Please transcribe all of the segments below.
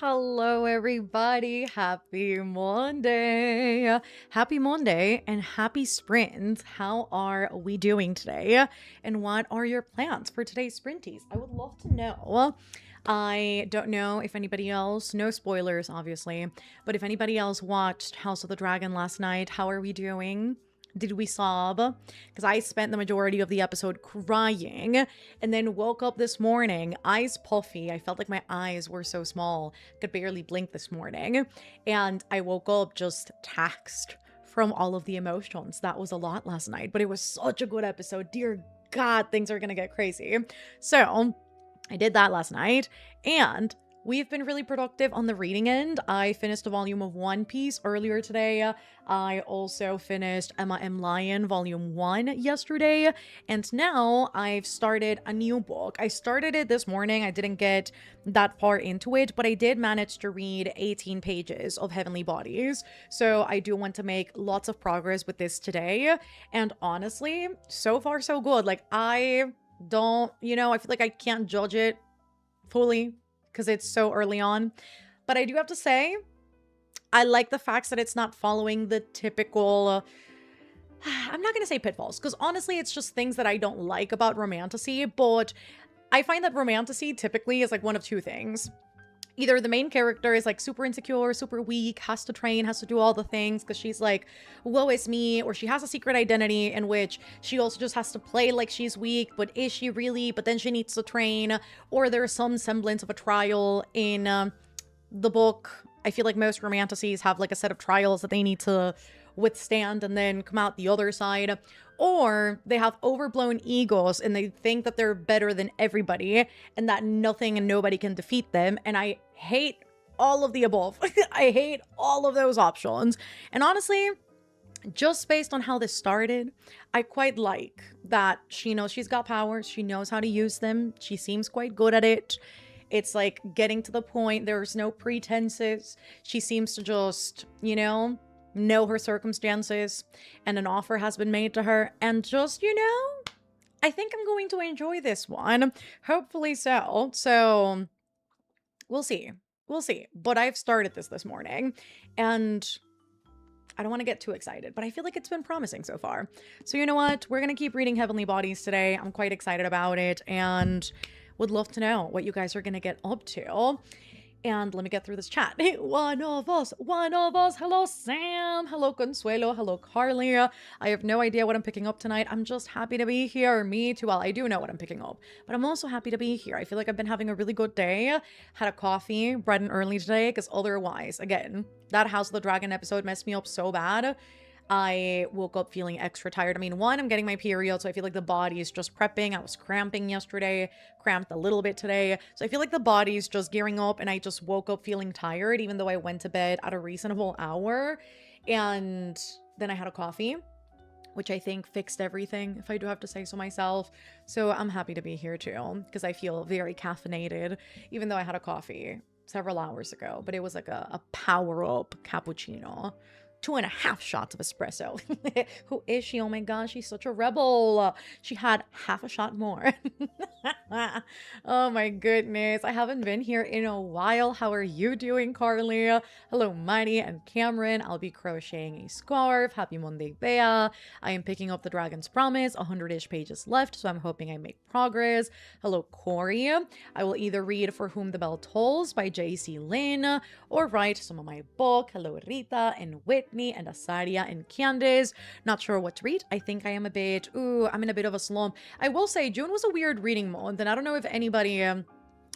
Hello, everybody. Happy Monday. Happy Monday and happy sprint. How are we doing today? And what are your plans for today's sprinties? I would love to know. I don't know if anybody else, no spoilers, obviously, but if anybody else watched House of the Dragon last night, how are we doing? Did we sob? Because I spent the majority of the episode crying and then woke up this morning, eyes puffy. I felt like my eyes were so small, could barely blink this morning. And I woke up just taxed from all of the emotions. That was a lot last night, but it was such a good episode. Dear God, things are going to get crazy. So I did that last night, and we've been really productive on the reading end. I finished a volume of One Piece earlier today. I also finished Emma M. Lion Volume 1 yesterday, and now I've started a new book. I started it this morning. I didn't get that far into it, but I did manage to read 18 pages of Heavenly Bodies, so I do want to make lots of progress with this today, and honestly, so far so good. Like, I don't, I feel like I can't judge it fully because it's so early on. But I do have to say, I like the fact that it's not following the typical, I'm not going to say pitfalls, because honestly, it's just things that I don't like about romantasy, but I find that romantasy typically is like one of two things. Either the main character is like super insecure, super weak, has to train, has to do all the things because she's like, woe is me, or she has a secret identity in which she also just has to play like she's weak, but is she really? But then she needs to train, or there's some semblance of a trial in the book. I feel like most romantasies have like a set of trials that they need to withstand and then come out the other side. Or they have overblown egos and they think that they're better than everybody and that nothing and nobody can defeat them. And I hate all of the above. I hate all of those options. And honestly, just based on how this started, I quite like that she knows she's got powers. She knows how to use them. She seems quite good at it. It's like getting to the point. There's no pretenses. She seems to just, know her circumstances, and an offer has been made to her, and just, I think I'm going to enjoy this one. Hopefully so. So we'll see. We'll see. But I've started this morning, and I don't want to get too excited, but I feel like it's been promising so far. So you know what? We're going to keep reading Heavenly Bodies today. I'm quite excited about it, and would love to know what you guys are going to get up to. And let me get through this chat. One of us. Hello, Sam. Hello, Consuelo. Hello, Carly. I have no idea what I'm picking up tonight. I'm just happy to be here. Me too. Well, I do know what I'm picking up, but I'm also happy to be here. I feel like I've been having a really good day. Had a coffee bright and early today because otherwise, again, that House of the Dragon episode messed me up so bad. I woke up feeling extra tired. I mean, one, I'm getting my period, so I feel like the body is just prepping. I was cramping yesterday, cramped a little bit today. So I feel like the body is just gearing up, and I just woke up feeling tired, even though I went to bed at a reasonable hour. And then I had a coffee, which I think fixed everything, if I do have to say so myself. So I'm happy to be here too, because I feel very caffeinated, even though I had a coffee several hours ago. But it was like a power-up cappuccino. 2.5 shots of espresso. Who is she? Oh my gosh, she's such a rebel. She had half a shot more. Oh my goodness. I haven't been here in a while. How are you doing, Carly? Hello, Mighty and Cameron. I'll be crocheting a scarf. Happy Monday, Bea. I am picking up The Dragon's Promise. 100-ish pages left, so I'm hoping I make progress. Hello, Corey. I will either read For Whom the Bell Tolls by J.C. Lynn or write some of my book. Hello, Rita and Whitney and Asaria and Candice. Not sure what to read. I think I'm in a bit of a slump. I will say June was a weird reading month, and I don't know if anybody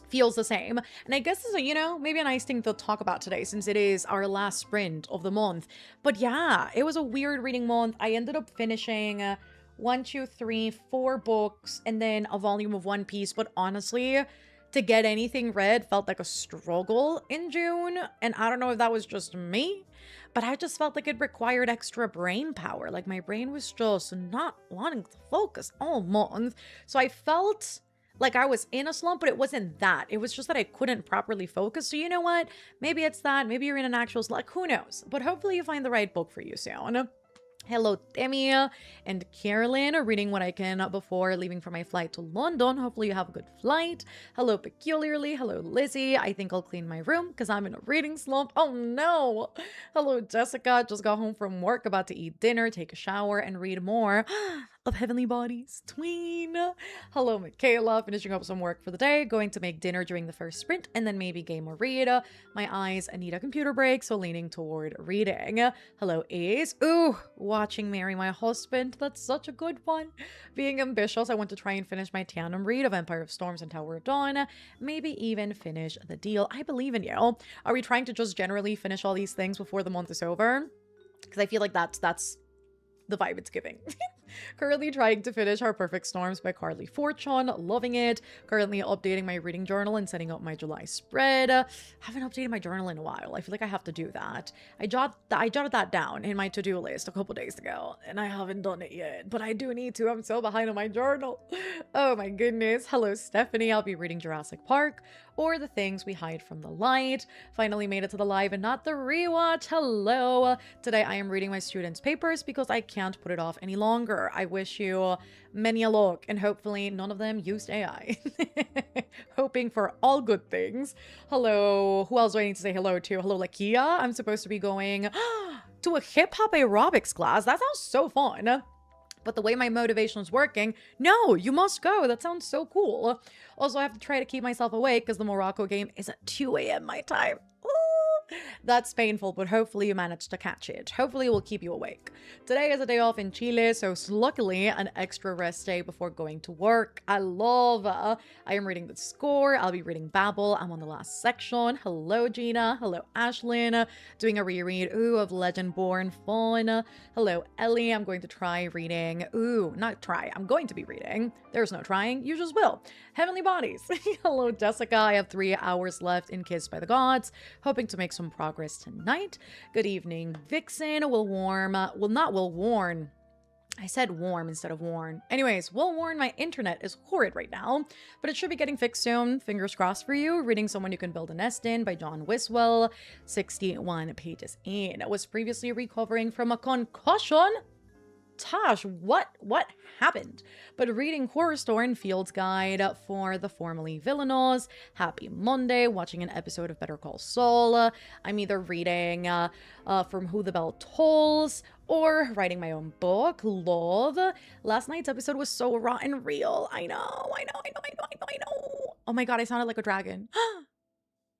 feels the same. And I guess this is maybe a nice thing to talk about today since it is our last sprint of the month. But yeah, it was a weird reading month. I ended up finishing 1, 2, 3, 4 books and then a volume of One Piece. But honestly, to get anything read felt like a struggle in June. And I don't know if that was just me, but I just felt like it required extra brain power. Like my brain was just not wanting to focus all month. So I felt like I was in a slump, but it wasn't that. It was just that I couldn't properly focus. So you know what? Maybe it's that. Maybe you're in an actual slump. Who knows? But hopefully you find the right book for you soon. Hello, Temia and Carolyn, reading what I can before leaving for my flight to London. Hopefully, you have a good flight. Hello, Peculiarly. Hello, Lizzie. I think I'll clean my room because I'm in a reading slump. Oh no. Hello, Jessica. Just got home from work, about to eat dinner, take a shower, and read more of Heavenly Bodies. Tween. Hello, Michaela. Finishing up some work for the day, going to make dinner during the first sprint, and then maybe game or read. My eyes need a computer break, so leaning toward reading. Hello, Ace. Ooh, watching Marry My Husband. That's such a good one. Being ambitious, I want to try and finish my tandem read of Empire of Storms and Tower of Dawn. Maybe even finish The Deal. I believe in you. Are we trying to just generally finish all these things before the month is over? Because I feel like that's the vibe it's giving. Currently trying to finish Our Perfect Storms by Carly Fortune. Loving it. Currently updating my reading journal and setting up my July spread. Haven't updated my journal in a while. I feel like I have to do that. I jotted that down in my to-do list a couple days ago, and I haven't done it yet, but I do need to. I'm so behind on my journal. Oh my goodness. Hello, Stephanie. I'll be reading Jurassic Park or The Things We Hide from the Light. Finally made it to the live and not the rewatch. Hello. Today I am reading my students' papers because I can't put it off any longer. I wish you many a luck, and hopefully none of them used AI. Hoping for all good things. Hello. Who else do I need to say hello to? Hello, Lakia. I'm supposed to be going to a hip-hop aerobics class. That sounds so fun. But the way my motivation is working, no, you must go. That sounds so cool. Also, I have to try to keep myself awake because the Morocco game is at 2 a.m. my time. Ooh, that's painful, but hopefully you manage to catch it. Hopefully it will keep you awake. Today is a day off in Chile, so luckily an extra rest day before going to work. I am reading the score. I'll be reading Babel. I'm on the last section. Hello, Gina. Hello, Ashlyn. Doing a reread, of Legendborn. Fun. Hello, Ellie. I'm going to try reading. I'm going to be reading. There's no trying. You just will. Heavenly Bodies. Hello, Jessica. I have 3 hours left in Kissed by the Gods. Hoping to make some progress tonight. Good evening, Vixen. Will warn. I said warm instead of worn. Anyways, will warn my internet is horrid right now, but it should be getting fixed soon. Fingers crossed for you. Reading Someone You Can Build a Nest In by John Wiswell. 61 pages in. I was previously recovering from a concussion. Tosh, what happened? But reading Horror Store and Fields Guide for the Formerly Villainous. Happy Monday, watching an episode of Better Call Saul. I'm either reading From Who the Bell Tolls or writing my own book. Love. Last night's episode was so raw and real. I know. Oh my god, I sounded like a dragon.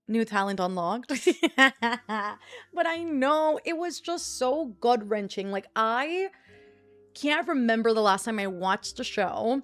New talent unlocked. But I know, it was just so gut-wrenching. Like, I can't remember the last time I watched a show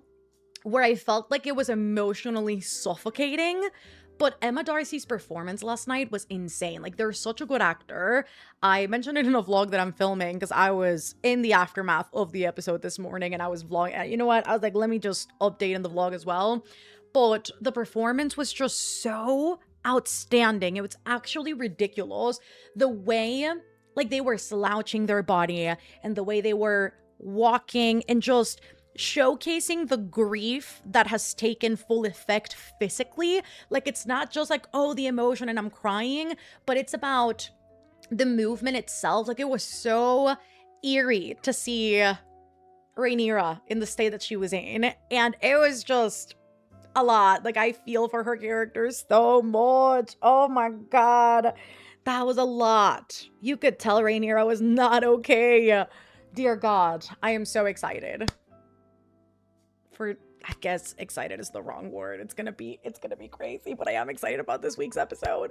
where I felt like it was emotionally suffocating, but Emma Darcy's performance last night was insane. Like, they're such a good actor. I mentioned it in a vlog that I'm filming because I was in the aftermath of the episode this morning and I was vlogging. You know what? I was like, let me just update in the vlog as well. But the performance was just so outstanding. It was actually ridiculous. The way, like, they were slouching their body and the way they were walking and just showcasing the grief that has taken full effect physically. Like, it's not just like, oh, the emotion and I'm crying, but it's about the movement itself. Like, it was so eerie to see Rhaenyra in the state that she was in, and it was just a lot. Like, I feel for her character so much. Oh my god, that was a lot. You could tell Rhaenyra was not okay. Dear God, I am so excited. I guess excited is the wrong word. It's gonna be crazy, but I am excited about this week's episode.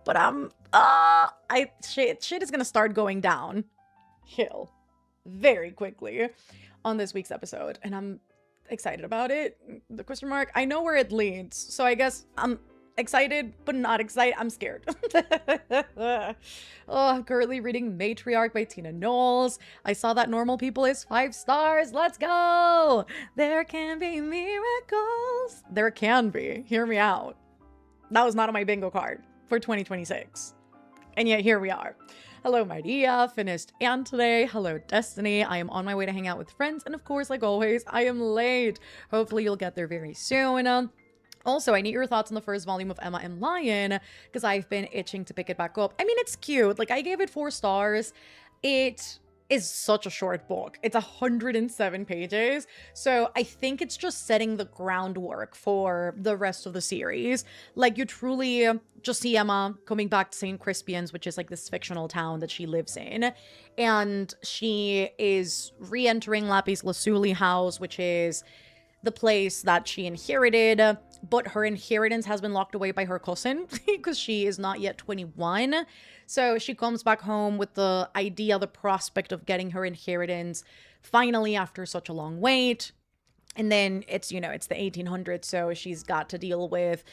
But shit is gonna start going downhill very quickly on this week's episode, and I'm excited about it. The question mark. I know where it leads, so I guess I'm excited, but not excited. I'm scared. Currently reading Matriarch by Tina Knowles. I saw that Normal People is 5 stars. Let's go. There can be miracles. There can be. Hear me out. That was not on my bingo card for 2026. And yet here we are. Hello, Maria. Finished Anne today. Hello, Destiny. I am on my way to hang out with friends. And of course, like always, I am late. Hopefully you'll get there very soon. Also, I need your thoughts on the first volume of Emma and Lion, because I've been itching to pick it back up. I mean, it's cute. Like, I gave it 4 stars. It is such a short book. It's 107 pages. So I think it's just setting the groundwork for the rest of the series. Like, you truly just see Emma coming back to St. Crispian's, which is like this fictional town that she lives in. And she is re-entering Lapis Lazuli house, which is the place that she inherited, but her inheritance has been locked away by her cousin because she is not yet 21. So she comes back home with the idea, the prospect of getting her inheritance finally after such a long wait. And then it's, it's the 1800s, so she's got to deal with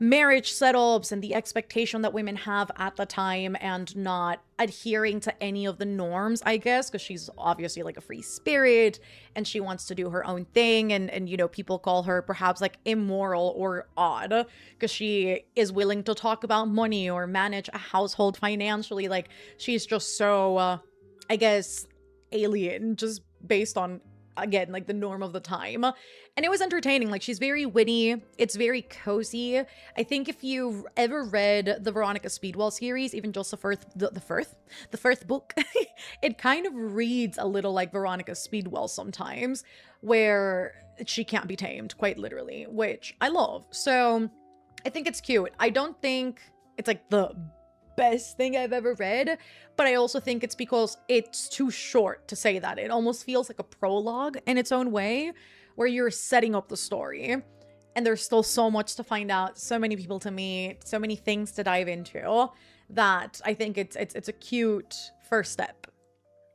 marriage setups and the expectation that women have at the time and not adhering to any of the norms, I guess, because she's obviously like a free spirit and she wants to do her own thing. And people call her perhaps like immoral or odd because she is willing to talk about money or manage a household financially. Like, she's just so, I guess, alien, just based on, again, like the norm of the time. And it was entertaining. Like, she's very witty. It's very cozy. I think if you've ever read the Veronica Speedwell series, even just the first book, it kind of reads a little like Veronica Speedwell sometimes, where she can't be tamed, quite literally, which I love. So I think it's cute. I don't think it's like the best thing I've ever read, but I also think it's because it's too short to say that. It almost feels like a prologue in its own way, where you're setting up the story and there's still so much to find out, so many people to meet, so many things to dive into, that I think it's a cute first step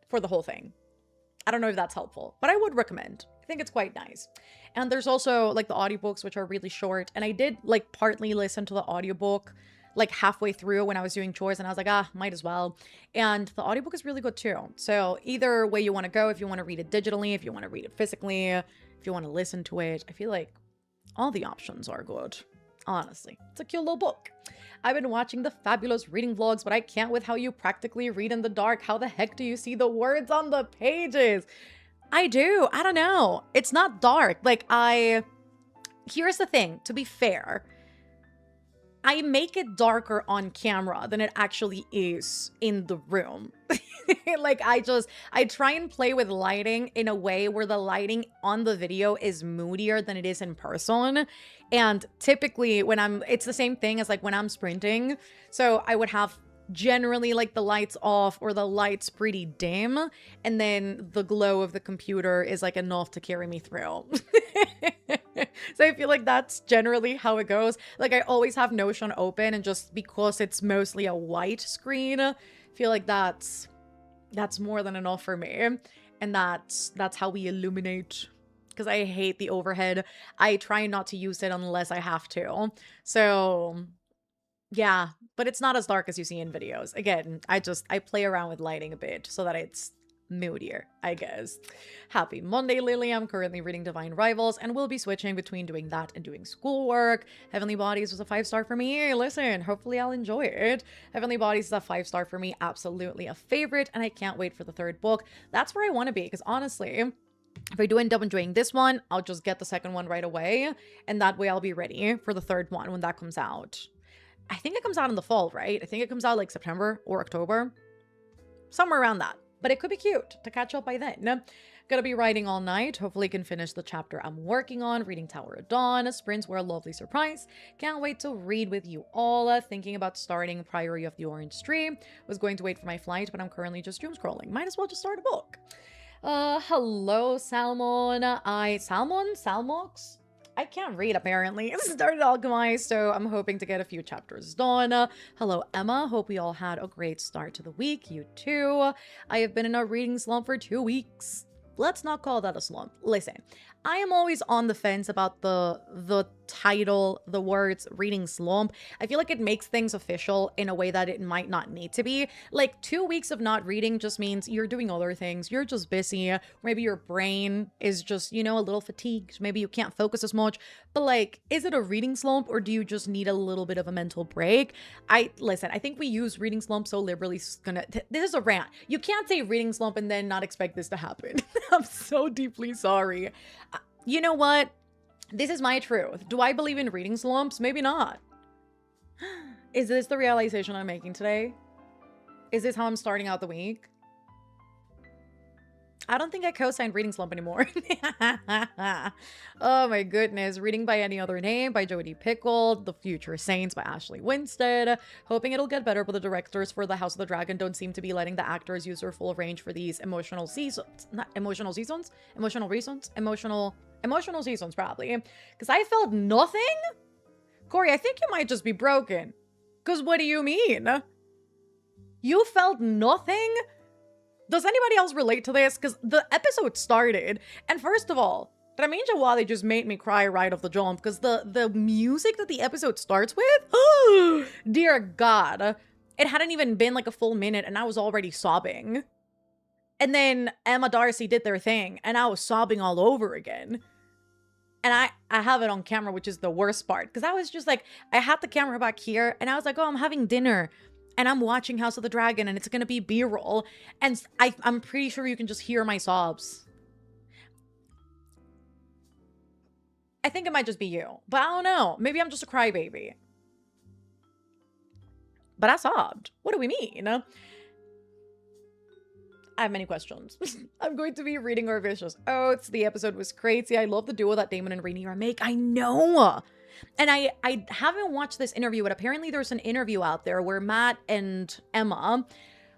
for the whole thing. I don't know if that's helpful, but I would recommend. I think it's quite nice. And there's also like the audiobooks, which are really short, and I did like partly listen to the audiobook like halfway through when I was doing chores, and I was like, might as well. And the audiobook is really good too. So either way you want to go, if you want to read it digitally, if you want to read it physically, if you want to listen to it, I feel like all the options are good. Honestly, it's a cute little book. I've been watching the fabulous reading vlogs, but I can't with how you practically read in the dark. How the heck do you see the words on the pages? I do. I don't know. It's not dark. Like, here's the thing, to be fair, I make it darker on camera than it actually is in the room. Like, I try and play with lighting in a way where the lighting on the video is moodier than it is in person. And typically it's the same thing as like when I'm sprinting. So I would have generally like the lights off or the lights pretty dim, and then the glow of the computer is like enough to carry me through. So I feel like that's generally how it goes. Like, I always have Notion open, and just because it's mostly a white screen, I feel like that's more than enough for me. And that's how we illuminate, because I hate the overhead. I try not to use it unless I have to. So yeah, but it's not as dark as you see in videos. Again, I play around with lighting a bit so that it's moodier, I guess. Happy Monday, Lily. I'm currently reading Divine Rivals and will be switching between doing that and doing schoolwork. Heavenly Bodies was a 5-star for me. Listen, hopefully I'll enjoy it. Heavenly Bodies is a 5-star for me. Absolutely a favorite, and I can't wait for the third book. That's where I want to be, because honestly, if I do end up enjoying this one, I'll just get the second one right away, and that way I'll be ready for the third one when that comes out. I think it comes out in the fall, right? I think it comes out like September or October. Somewhere around that. But it could be cute to catch up by then. Gonna be writing all night. Hopefully can finish the chapter I'm working on. Reading Tower of Dawn. Sprints were a lovely surprise. Can't wait to read with you all. Thinking about starting Priory of the Orange Tree. Was going to wait for my flight, but I'm currently just doom scrolling. Might as well just start a book. Hello, Salmon. Salmox? I can't read, apparently. It started Alchemized, so I'm hoping to get a few chapters done. Hello, Emma. Hope we all had a great start to the week. You too. I have been in a reading slump for 2 weeks. Let's not call that a slump. Listen, I am always on the fence about the title, the words reading slump. I feel like it makes things official in a way that it might not need to be. Like, 2 weeks of not reading just means you're doing other things. You're just busy. Maybe your brain is just, a little fatigued. Maybe you can't focus as much. But like, is it a reading slump, or do you just need a little bit of a mental break? Listen, I think we use reading slump so liberally. This is a rant. You can't say reading slump and then not expect this to happen. I'm so deeply sorry. You know what? This is my truth. Do I believe in reading slumps? Maybe not. Is this the realization I'm making today? Is this how I'm starting out the week? I don't think I co-signed Reading Slump anymore. Oh my goodness. Reading by Any Other Name by Jodi Pickle. The Future Saints by Ashley Winstead. Hoping it'll get better, but the directors for The House of the Dragon don't seem to be letting the actors use their full range for these emotional seasons. Not emotional seasons? Emotional reasons? Emotional seasons, probably. Because I felt nothing? Corey, I think you might just be broken. Because what do you mean? You felt nothing? Does anybody else relate to this? Because the episode started, and first of all, Ramin Djawadi just made me cry right off the jump, because the music that the episode starts with, dear God, it hadn't even been like a full minute, and I was already sobbing. And then Emma Darcy did their thing, and I was sobbing all over again. And I have it on camera, which is the worst part, because I was just like, I had the camera back here, and I was like, oh, I'm having dinner. And I'm watching House of the Dragon, and it's gonna be B-roll. And I'm pretty sure you can just hear my sobs. I think it might just be you. But I don't know. Maybe I'm just a crybaby. But I sobbed. What do we mean? I have many questions. I'm going to be reading our vicious oaths. The episode was crazy. I love the duo that Damon and Rhaenyra make. I know. And I haven't watched this interview, but apparently there's an interview out there where Matt and Emma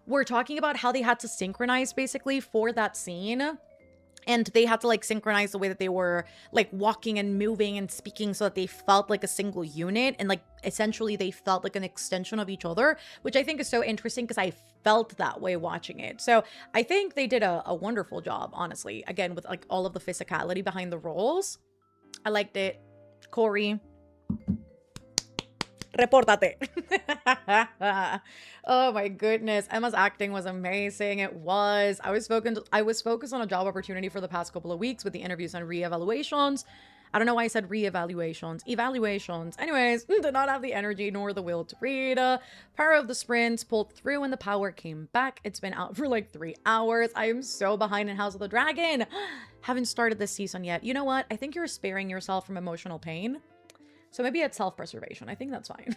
were talking about how they had to synchronize basically for that scene. And they had to like synchronize the way that they were like walking and moving and speaking so that they felt like a single unit. And like essentially they felt like an extension of each other, which I think is so interesting because I felt that way watching it. So I think they did a wonderful job, honestly. Again, with like all of the physicality behind the roles. I liked it. Corey, repórtate. Oh my goodness. Emma's acting was amazing. It was. I was focused on a job opportunity for the past couple of weeks with the interviews and reevaluations. I don't know why I said reevaluations. Evaluations. Anyways, did not have the energy nor the will to read. Power of the Sprints pulled through and the power came back. It's been out for like 3 hours. I am so behind in House of the Dragon. Haven't started this season yet. You know what? I think you're sparing yourself from emotional pain. So maybe it's self-preservation. I think that's fine.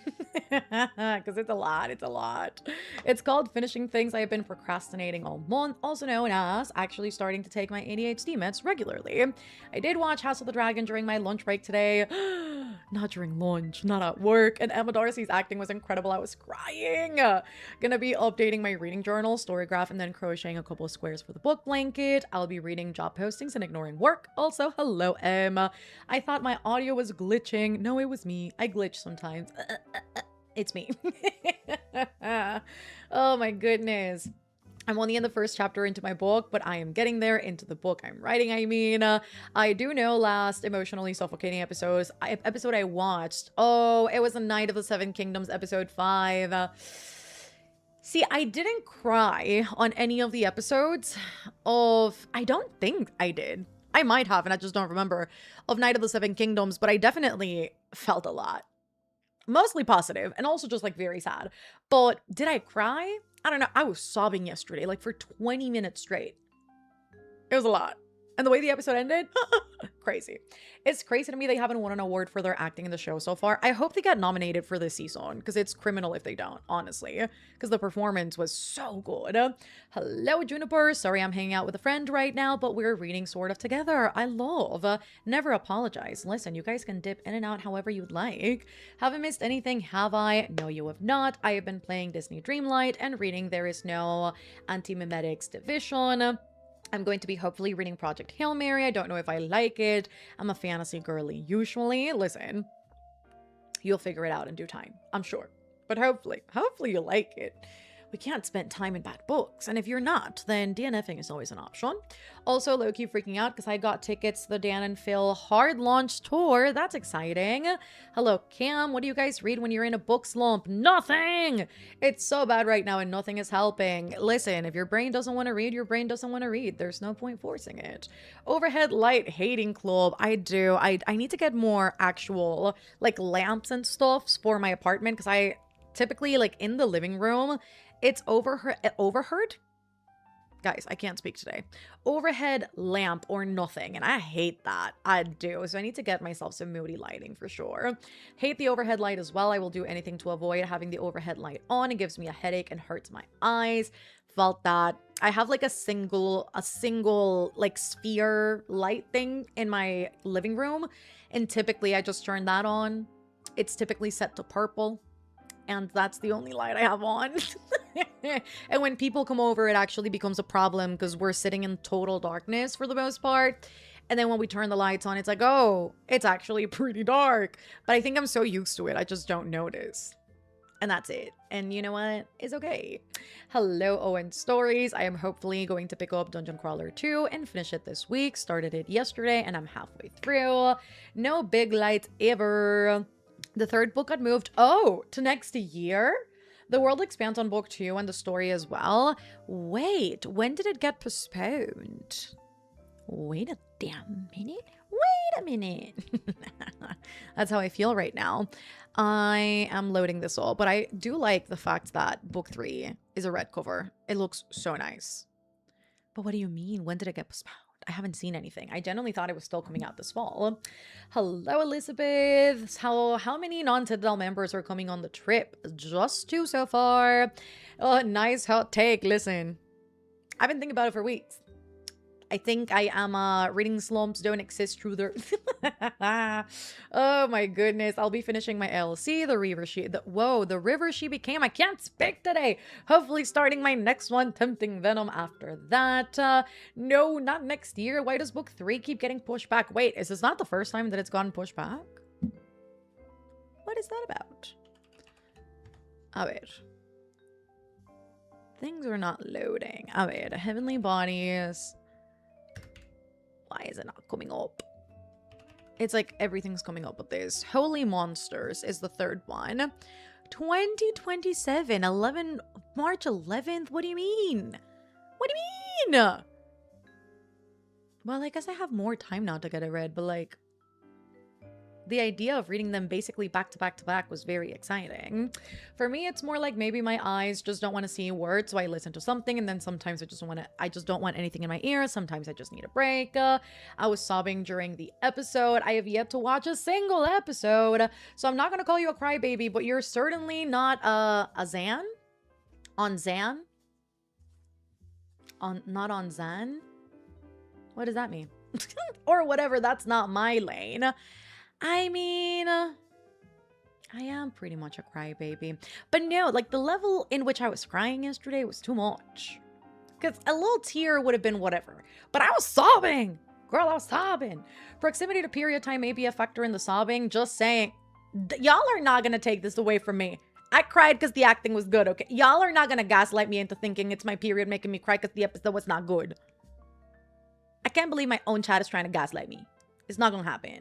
Because it's a lot. It's a lot. It's called Finishing Things I Have Been Procrastinating All Month, also known as actually starting to take my ADHD meds regularly. I did watch House of the Dragon during my lunch break today. Not during lunch, not at work. And Emma Darcy's acting was incredible. I was crying. Gonna be updating my reading journal, storygraph, and then crocheting a couple of squares for the book blanket. I'll be reading job postings and ignoring work. Also, hello, Emma. I thought my audio was glitching. No, it was me. I glitch sometimes. It's me. Oh my goodness. I'm only in the first chapter into my book, but I am getting there into the book I'm writing. I mean, I do know last emotionally suffocating episode I watched. Oh, it was a Night of the Seven Kingdoms, episode 5. See, I didn't cry on any of the episodes I don't think I did. I might have, and I just don't remember, of Night of the Seven Kingdoms, but I definitely felt a lot. Mostly positive, and also just like very sad. But did I cry? I don't know. I was sobbing yesterday, like for 20 minutes straight. It was a lot. And the way the episode ended, crazy. It's crazy to me they haven't won an award for their acting in the show so far. I hope they get nominated for this season, because it's criminal if they don't, honestly. Because the performance was so good. Hello, Juniper. Sorry I'm hanging out with a friend right now, but we're reading sort of together. I love. Never apologize. Listen, you guys can dip in and out however you'd like. Haven't missed anything, have I? No, you have not. I have been playing Disney Dreamlight and reading There Is No Anti-Mimetics Division. I'm going to be hopefully reading Project Hail Mary. I don't know if I like it. I'm a fantasy girly usually. Listen, you'll figure it out in due time, I'm sure. But hopefully you'll like it. We can't spend time in bad books, and if you're not, then DNFing is always an option. Also, low-key freaking out because I got tickets to the Dan and Phil hard launch tour. That's exciting. Hello, Cam. What do you guys read when you're in a book slump? Nothing! It's so bad right now and nothing is helping. Listen, if your brain doesn't want to read, your brain doesn't want to read. There's no point forcing it. Overhead light hating club. I do. I need to get more actual, like, lamps and stuff for my apartment because I typically, like, in the living room, it's overheard? Guys, I can't speak today. Overhead lamp or nothing. And I hate that. I do. So I need to get myself some moody lighting for sure. Hate the overhead light as well. I will do anything to avoid having the overhead light on. It gives me a headache and hurts my eyes. Felt that. I have like a single like sphere light thing in my living room. And typically I just turn that on. It's typically set to purple. And that's the only light I have on. And when people come over, it actually becomes a problem because we're sitting in total darkness for the most part. And then when we turn the lights on, it's like, oh, it's actually pretty dark. But I think I'm so used to it, I just don't notice. And that's it. And you know what? It's okay. Hello, Owen Stories. I am hopefully going to pick up Dungeon Crawler 2 and finish it this week. Started it yesterday and I'm halfway through. No big lights ever. The third book got moved, to next year? The world expands on book 2 and the story as well. Wait, when did it get postponed? Wait a damn minute. Wait a minute. That's how I feel right now. I am loading this all, but I do like the fact that book 3 is a red cover. It looks so nice. But what do you mean? When did it get postponed? I haven't seen anything. I genuinely thought it was still coming out this fall. Hello, Elizabeth. How many non-Citadel members are coming on the trip? Just 2 so far. Oh, nice hot take. Listen, I've been thinking about it for weeks. I think I am reading slumps don't exist through the oh my goodness. I'll be finishing my LC, the river she became. I can't speak today. Hopefully starting my next one, Tempting Venom, after that. No, not next year. Why does book 3 keep getting pushed back? Wait, is this not the first time that it's gotten pushed back? What is that about? A ver. Things are not loading. A ver, Heavenly Bodies. Why is it not coming up? It's like everything's coming up with this. Holy Monsters is the third one. 2027, March 11th. What do you mean? What do you mean? Well, I guess I have more time now to get it read, but like, the idea of reading them basically back to back to back was very exciting. For me, it's more like maybe my eyes just don't want to see words, so I listen to something, and then sometimes I just don't want anything in my ears. Sometimes I just need a break. I was sobbing during the episode. I have yet to watch a single episode, so I'm not gonna call you a crybaby, but you're certainly not a Zan? On Zan? Not on Zan? What does that mean? Or whatever, that's not my lane. I mean, I am pretty much a crybaby. But no, like the level in which I was crying yesterday was too much. Because a little tear would have been whatever. But I was sobbing. Girl, I was sobbing. Proximity to period time may be a factor in the sobbing. Just saying. Y'all are not going to take this away from me. I cried because the acting was good, okay? Y'all are not going to gaslight me into thinking it's my period making me cry because the episode was not good. I can't believe my own chat is trying to gaslight me. It's not gonna happen.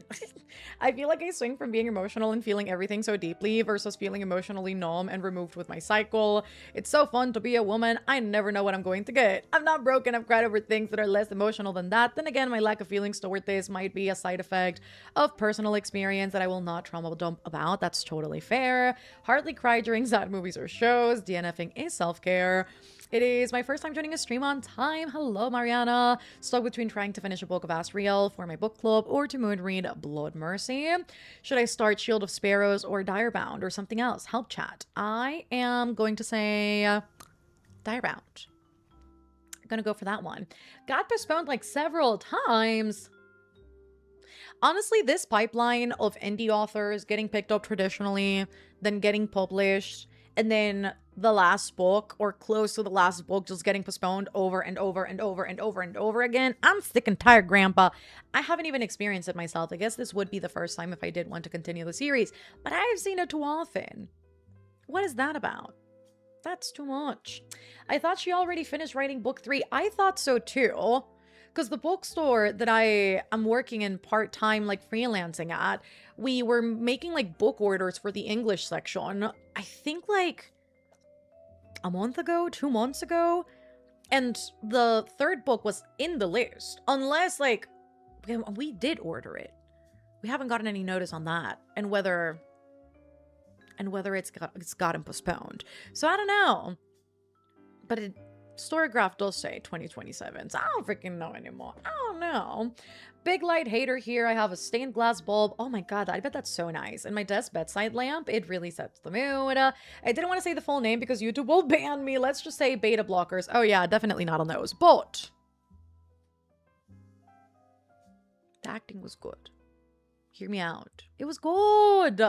I feel like I swing from being emotional and feeling everything so deeply versus feeling emotionally numb and removed with my cycle. It's so fun to be a woman. I never know what I'm going to get. I'm not broken. I've cried over things that are less emotional than that. Then again, my lack of feelings toward this might be a side effect of personal experience that I will not trauma dump about. That's totally fair. Hardly cry during sad movies or shows. DNFing is self-care. It is my first time joining a stream on time. Hello, Mariana. Stuck between trying to finish a book of Asriel for my book club or to mood read Blood Mercy. Should I start Shield of Sparrows or Direbound or something else? Help chat. I am going to say Direbound. I'm gonna go for that one. Got postponed like several times. Honestly, this pipeline of indie authors getting picked up traditionally, then getting published, and then the last book or close to the last book just getting postponed over and over and over and over and over again. I'm sick and tired, Grandpa. I haven't even experienced it myself. I guess this would be the first time if I did want to continue the series, but I've seen it too often. What is that about? That's too much. I thought she already finished writing book 3. I thought so too. Because the bookstore that I am working in part-time, like freelancing at, we were making like book orders for the English section. I think like a month ago, 2 months ago. And the third book was in the list. Unless like, we did order it. We haven't gotten any notice on that. And whether it's gotten postponed. So I don't know. But Storygraph does say 2027, so I don't freaking know anymore. I don't know. Big light hater here. I have a stained glass bulb. Oh my god, I bet that's so nice. And my desk bedside lamp, it really sets the mood. I didn't want to say the full name because YouTube will ban me. Let's just say beta blockers. Oh yeah, definitely not on those. But the acting was good. Hear me out. It was good.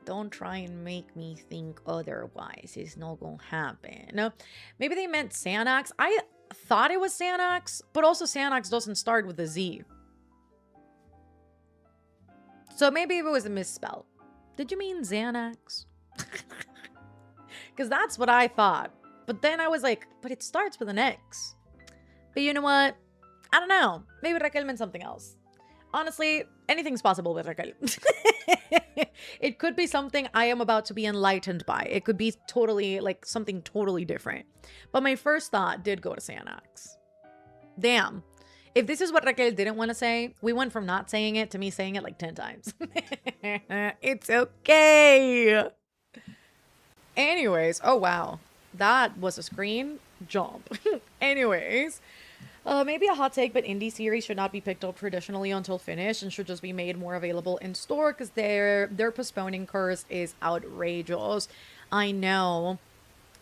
Don't try and make me think otherwise. It's not gonna happen. No, maybe they meant Xanax. I thought it was Xanax, but also Xanax doesn't start with a Z. So maybe it was a misspell. Did you mean Xanax? Because that's what I thought. But then I was like, but it starts with an X. But you know what? I don't know. Maybe Raquel meant something else. Honestly, anything's possible with Raquel. It could be something I am about to be enlightened by. It could be totally, like, something totally different. But my first thought did go to Xanax. Damn. If this is what Raquel didn't want to say, we went from not saying it to me saying it like 10 times. It's okay. Anyways, oh wow. That was a screen jump. Anyways. Maybe a hot take, but indie series should not be picked up traditionally until finished and should just be made more available in store because their postponing curse is outrageous. I know.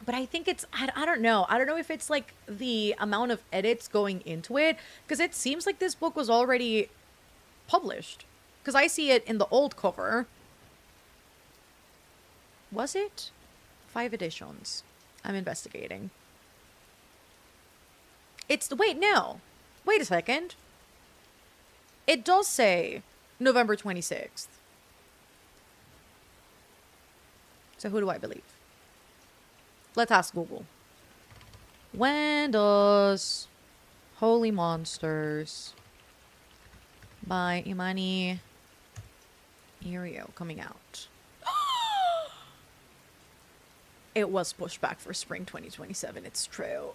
But I think it's, I don't know. I don't know if it's like the amount of edits going into it because it seems like this book was already published because I see it in the old cover. Was it? 5 editions. I'm investigating. Wait, no. Wait a second. It does say November 26th. So who do I believe? Let's ask Google. When does Holy Monsters by Imani Irio coming out? It was pushed back for spring 2027. It's true.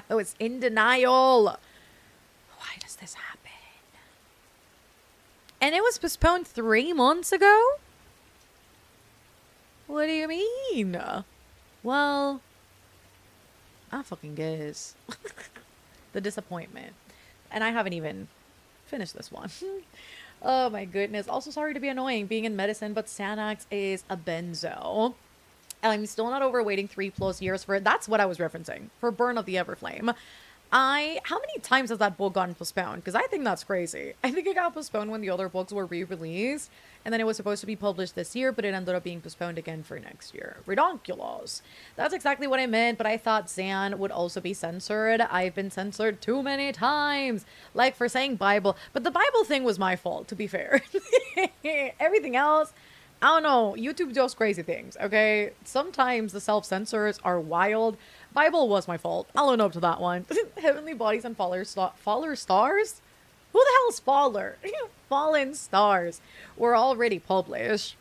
I was in denial. Why does this happen? And it was postponed 3 months ago? What do you mean? Well, I fucking guess. The disappointment. And I haven't even finished this one. Oh my goodness. Also, sorry to be annoying being in medicine, but Xanax is a benzo. I'm still not over waiting 3+ years for it. That's what I was referencing. For Burn of the Everflame. How many times has that book gotten postponed? Because I think that's crazy. I think it got postponed when the other books were re-released. And then it was supposed to be published this year, but it ended up being postponed again for next year. Redonkulous. That's exactly what I meant, but I thought Zan would also be censored. I've been censored too many times. Like for saying Bible. But the Bible thing was my fault, to be fair. Everything else, I don't know. YouTube does crazy things, okay? Sometimes the self-censors are wild. Bible was my fault. I'll own up to that one. Heavenly Bodies and Faller Stars? Who the hell is Faller? Fallen Stars were already published.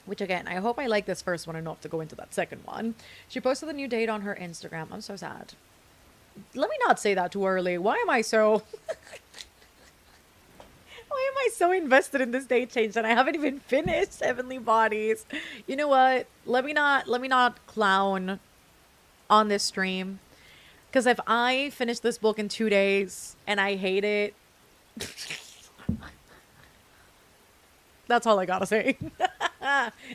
Which again, I hope I like this first one enough to go into that second one. She posted the new date on her Instagram. I'm so sad. Let me not say that too early. Why am I so... Why am I so invested in this date change and I haven't even finished Heavenly Bodies? You know what? Let me not clown on this stream. Because if I finish this book in 2 days and I hate it, that's all I gotta say.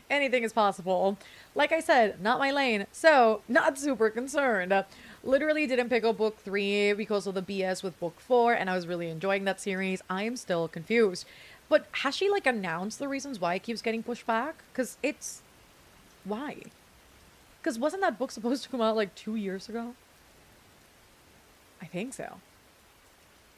Anything is possible. Like I said, not my lane. So, not super concerned. Literally didn't pick up book 3 because of the BS with book 4, and I was really enjoying that series. I am still confused. But has she, like, announced the reasons why it keeps getting pushed back? Because it's... Why? Because wasn't that book supposed to come out, like, 2 years ago? I think so.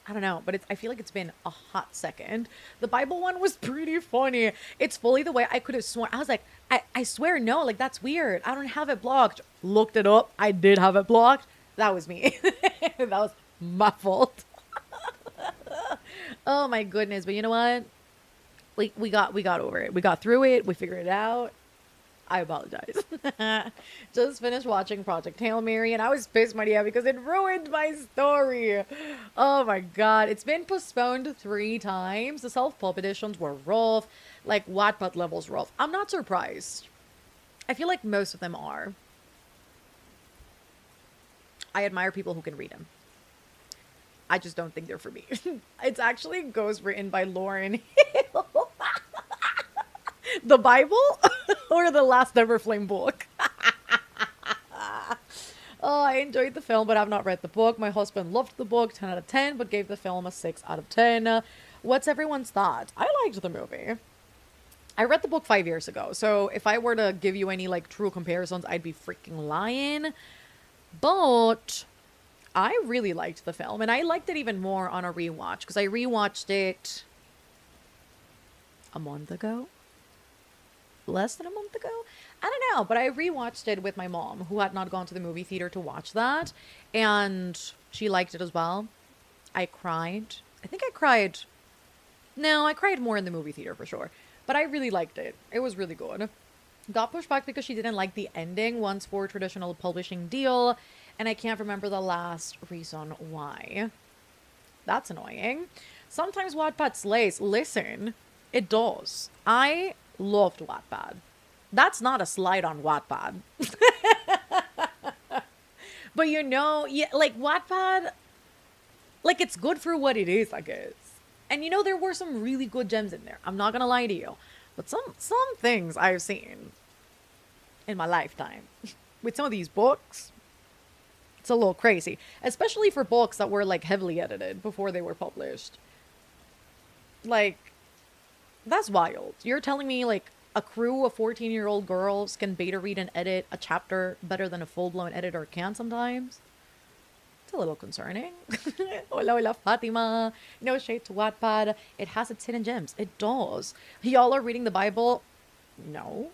I don't know, but I feel like it's been a hot second. The Bible one was pretty funny. It's fully the way I could have sworn. I was like, I swear no, like that's weird. I don't have it blocked. Looked it up. I did have it blocked. That was me. That was my fault. Oh my goodness. But you know what? We got over it. We got through it. We figured it out. I apologize. Just finished watching Project Hail Mary and I was pissed, my dear, because it ruined my story. Oh my god. It's been postponed 3 times. The self-pub editions were rough. Like Wattpad levels rough. I'm not surprised. I feel like most of them are. I admire people who can read them. I just don't think they're for me. It's actually ghost written by Lauren Hill. The Bible or the Last Never Flame book? Oh, I enjoyed the film, but I've not read the book. My husband loved the book, 10 out of 10, but gave the film a 6 out of 10. What's everyone's thought? I liked the movie. I read the book 5 years ago, so if I were to give you any like true comparisons, I'd be freaking lying. But I really liked the film, and I liked it even more on a rewatch because I rewatched it a month ago. Less than a month ago? I don't know, but I rewatched it with my mom, who had not gone to the movie theater to watch that, and she liked it as well. I cried. I think I cried. No, I cried more in the movie theater for sure, but I really liked it. It was really good. Got pushed back because she didn't like the ending once for traditional publishing deal, and I can't remember the last reason why. That's annoying. Sometimes Wattpad slays. Listen, it does. I loved Wattpad. That's not a slide on Wattpad. But you know, yeah, like Wattpad, like it's good for what it is, I guess. And you know, there were some really good gems in there. I'm not gonna lie to you. But some things I've seen in my lifetime with some of these books, it's a little crazy. Especially for books that were like heavily edited before they were published. Like, that's wild. You're telling me like a crew of 14-year-old girls can beta read and edit a chapter better than a full-blown editor can sometimes? It's a little concerning. Hola, hola, Fatima. No shade to Wattpad. It has its hidden gems. It does. Y'all are reading the Bible? No.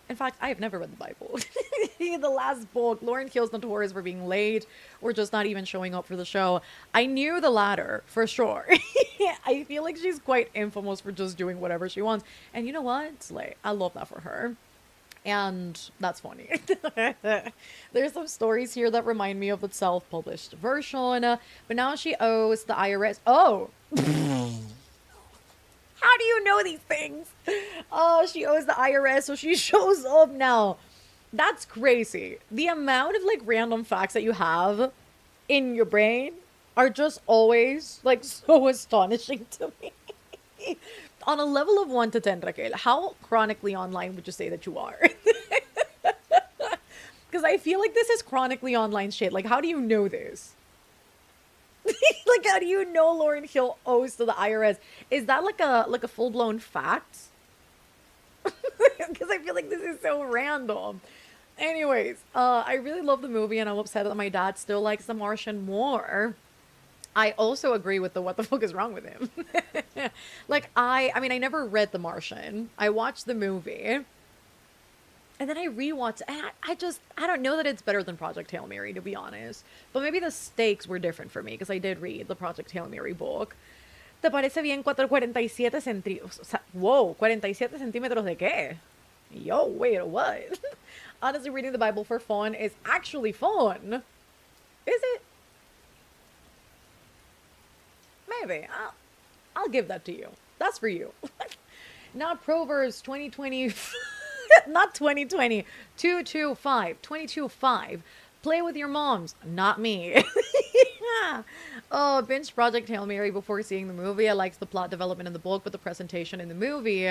In fact, I have never read the Bible. The last book, Lauren Hill's notorious for being late or just not even showing up for the show. I knew the latter, for sure. I feel like she's quite infamous for just doing whatever she wants. And you know what? Slay. I love that for her. And that's funny. There's some stories here that remind me of the self-published version. But now she owes the IRS. Oh! How do you know these things? Oh, she owes the IRS, so she shows up now. That's crazy. The amount of like random facts that you have in your brain are just always like so astonishing to me. On a level of 1 to 10, Raquel, how chronically online would you say that you are? Because I feel like this is chronically online shit. Like, how do you know this? Like, how do you know Lauren Hill owes to the IRS? Is that like a full-blown fact? Because I feel like this is so random. Anyways, I really love the movie, and I'm upset that my dad still likes The Martian more. I also agree with the what the fuck is wrong with him. Like, I mean, I never read The Martian. I watched the movie. And then I rewatched, and I don't know that it's better than Project Hail Mary, to be honest. But maybe the stakes were different for me, because I did read the Project Hail Mary book. ¿Te parece bien 47 centímetros? Whoa, 47 centímetros de qué? Yo, wait, what? Honestly, reading the Bible for fun is actually fun. Is it? Maybe. I'll give that to you. That's for you. Not Proverbs 2020. Not 2020. 225. 22.5. Play with your moms. Not me. Yeah. Oh, binge Project Hail Mary before seeing the movie. I liked the plot development in the book, but the presentation in the movie,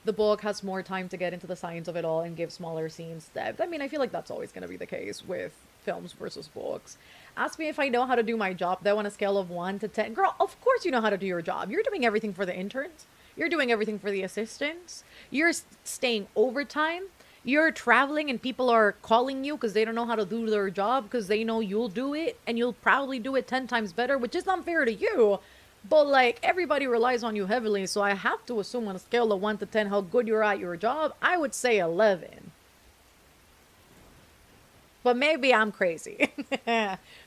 the book has more time to get into the science of it all and give smaller scenes depth. I mean, I feel like that's always going to be the case with films versus books. Ask me if I know how to do my job, though, on a scale of 1 to 10. Girl, of course you know how to do your job. You're doing everything for the interns. You're doing everything for the assistants. You're staying overtime. You're traveling and people are calling you because they don't know how to do their job because they know you'll do it and you'll probably do it 10 times better, which is unfair to you. But like, everybody relies on you heavily, so I have to assume on a scale of 1 to 10 how good you're at your job. I would say 11. But maybe I'm crazy.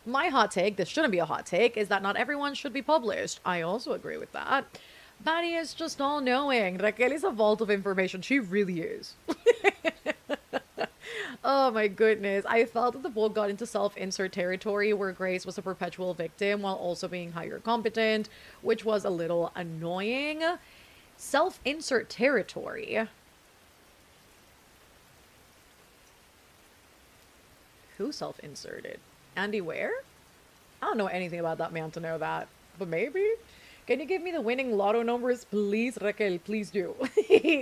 My hot take, this shouldn't be a hot take, is that not everyone should be published. I also agree with that. Batty is just all-knowing. Raquel is a vault of information. She really is. Oh my goodness. I felt that the book got into self-insert territory where Grace was a perpetual victim while also being higher competent, which was a little annoying. Self-insert territory. Who self-inserted? Andy Ware? I don't know anything about that man to know that, but maybe. Can you give me the winning lotto numbers, please, Raquel? Please do.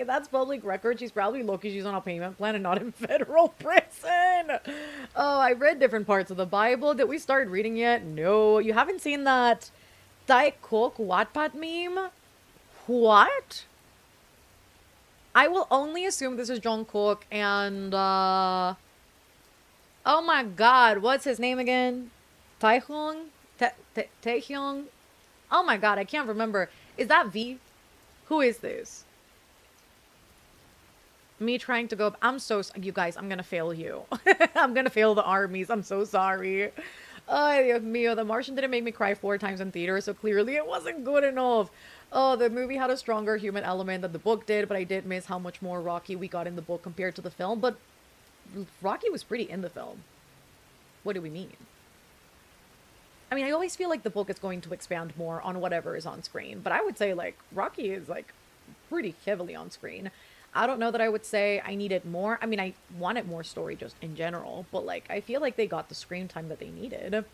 That's public record. She's probably lucky she's on a payment plan and not in federal prison. Oh, I read different parts of the Bible. Did we start reading yet? No. You haven't seen that Diet Coke Wattpad meme? What? I will only assume this is John Cook and, oh my god, what's his name again? Taehyung? Taehyung? Oh my god, I can't remember. Is that V? Who is this? Me trying to go. I'm so. You guys, I'm gonna fail you. I'm gonna fail the armies. I'm so sorry. Ay, Dios mío. The Martian didn't make me cry 4 times in theater, so clearly it wasn't good enough. Oh, the movie had a stronger human element than the book did, but I did miss how much more Rocky we got in the book compared to the film. But Rocky was pretty in the film. What do we mean? I mean, I always feel like the book is going to expand more on whatever is on screen, but I would say, like, Rocky is, like, pretty heavily on screen. I don't know that I would say I needed more. I mean, I wanted more story just in general, but, like, I feel like they got the screen time that they needed.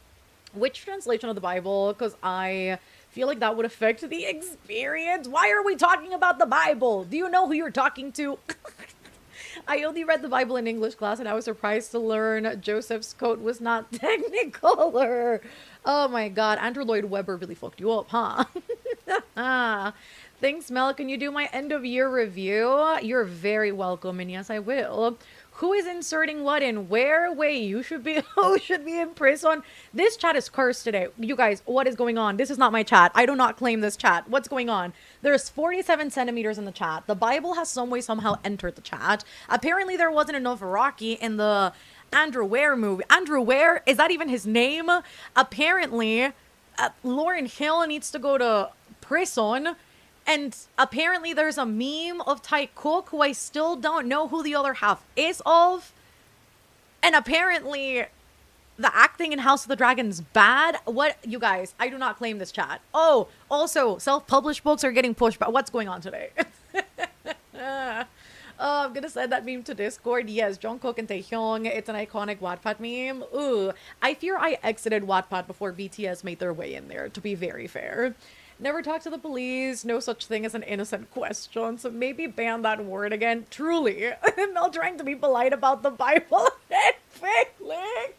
Which translation of the Bible? Because I feel like that would affect the experience. Why are we talking about the Bible? Do you know who you're talking to? I only read the Bible in English class, and I was surprised to learn Joseph's coat was not Technicolor. Oh my god, Andrew Lloyd Webber really fucked you up, huh? Thanks, Mel. Can you do my end of year review? You're very welcome, and yes, I will. Who is inserting what in where? Wait, you should be, who should be in prison? This chat is cursed today. You guys, what is going on? This is not my chat. I do not claim this chat. What's going on? There's 47 centimeters in the chat. The Bible has some way somehow entered the chat. Apparently there wasn't enough Rocky in the Andrew Ware movie. Andrew Ware? Is that even his name? Apparently, Lauryn Hill needs to go to prison. And apparently there's a meme of Ty Cook who I still don't know who the other half is of. And apparently the acting in House of the Dragon's bad. What? You guys, I do not claim this chat. Oh, also, self-published books are getting pushed back. What's going on today? Oh, I'm gonna send that meme to Discord. Yes, Jungkook and Taehyung. It's an iconic Wattpad meme. Ooh, I fear I exited Wattpad before BTS made their way in there, to be very fair. Never talk to the police. No such thing as an innocent question. So maybe ban that word again. Truly. I'm not trying to be polite about the Bible and failing.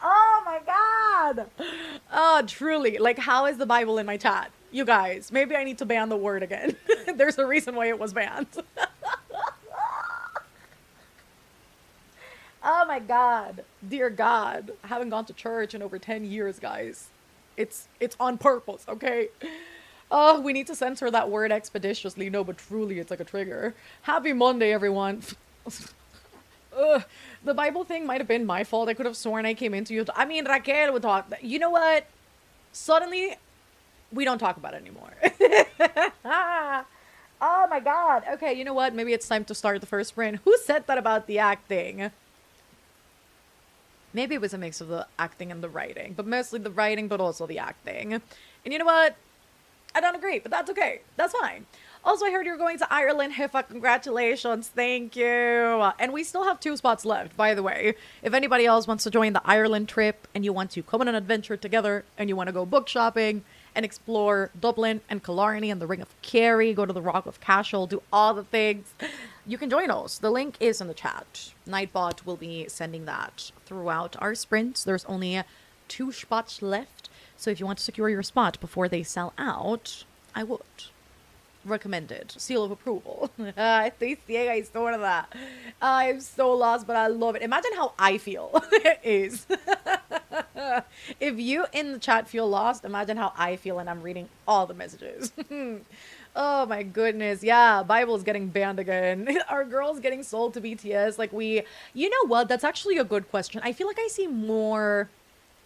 Oh my god. Oh, truly. Like, how is the Bible in my chat? You guys, maybe I need to ban the word again. There's a reason why it was banned. Oh my god. Dear God. I haven't gone to church in over 10 years, guys. It's on purpose, okay? Oh, we need to censor that word expeditiously. No, but truly, it's like a trigger. Happy Monday, everyone. Ugh. The Bible thing might have been my fault. I could have sworn I came into you. I mean, Raquel would talk. You know what? Suddenly, we don't talk about it anymore. Oh my god. Okay, you know what? Maybe it's time to start the first sprint. Who said that about the acting? Maybe it was a mix of the acting and the writing, but mostly the writing, but also the acting. And you know what? I don't agree, but that's okay. That's fine. Also, I heard you're going to Ireland, Hiffa. Congratulations. Thank you. And we still have 2 spots left, by the way. If anybody else wants to join the Ireland trip and you want to come on an adventure together and you want to go book shopping and explore Dublin and Killarney and the Ring of Kerry, go to the Rock of Cashel, do all the things, you can join us. The link is in the chat. Nightbot will be sending that throughout our sprints. There's only 2 spots left. So if you want to secure your spot before they sell out, I would. Recommended. Seal of approval. Estoy ciega y sorda. I'm so lost, but I love it. Imagine how I feel is. If you in the chat feel lost, imagine how I feel and I'm reading all the messages. Oh my goodness. Yeah, Bible's getting banned again. Are girls getting sold to BTS? Like you know what? That's actually a good question. I feel like I see more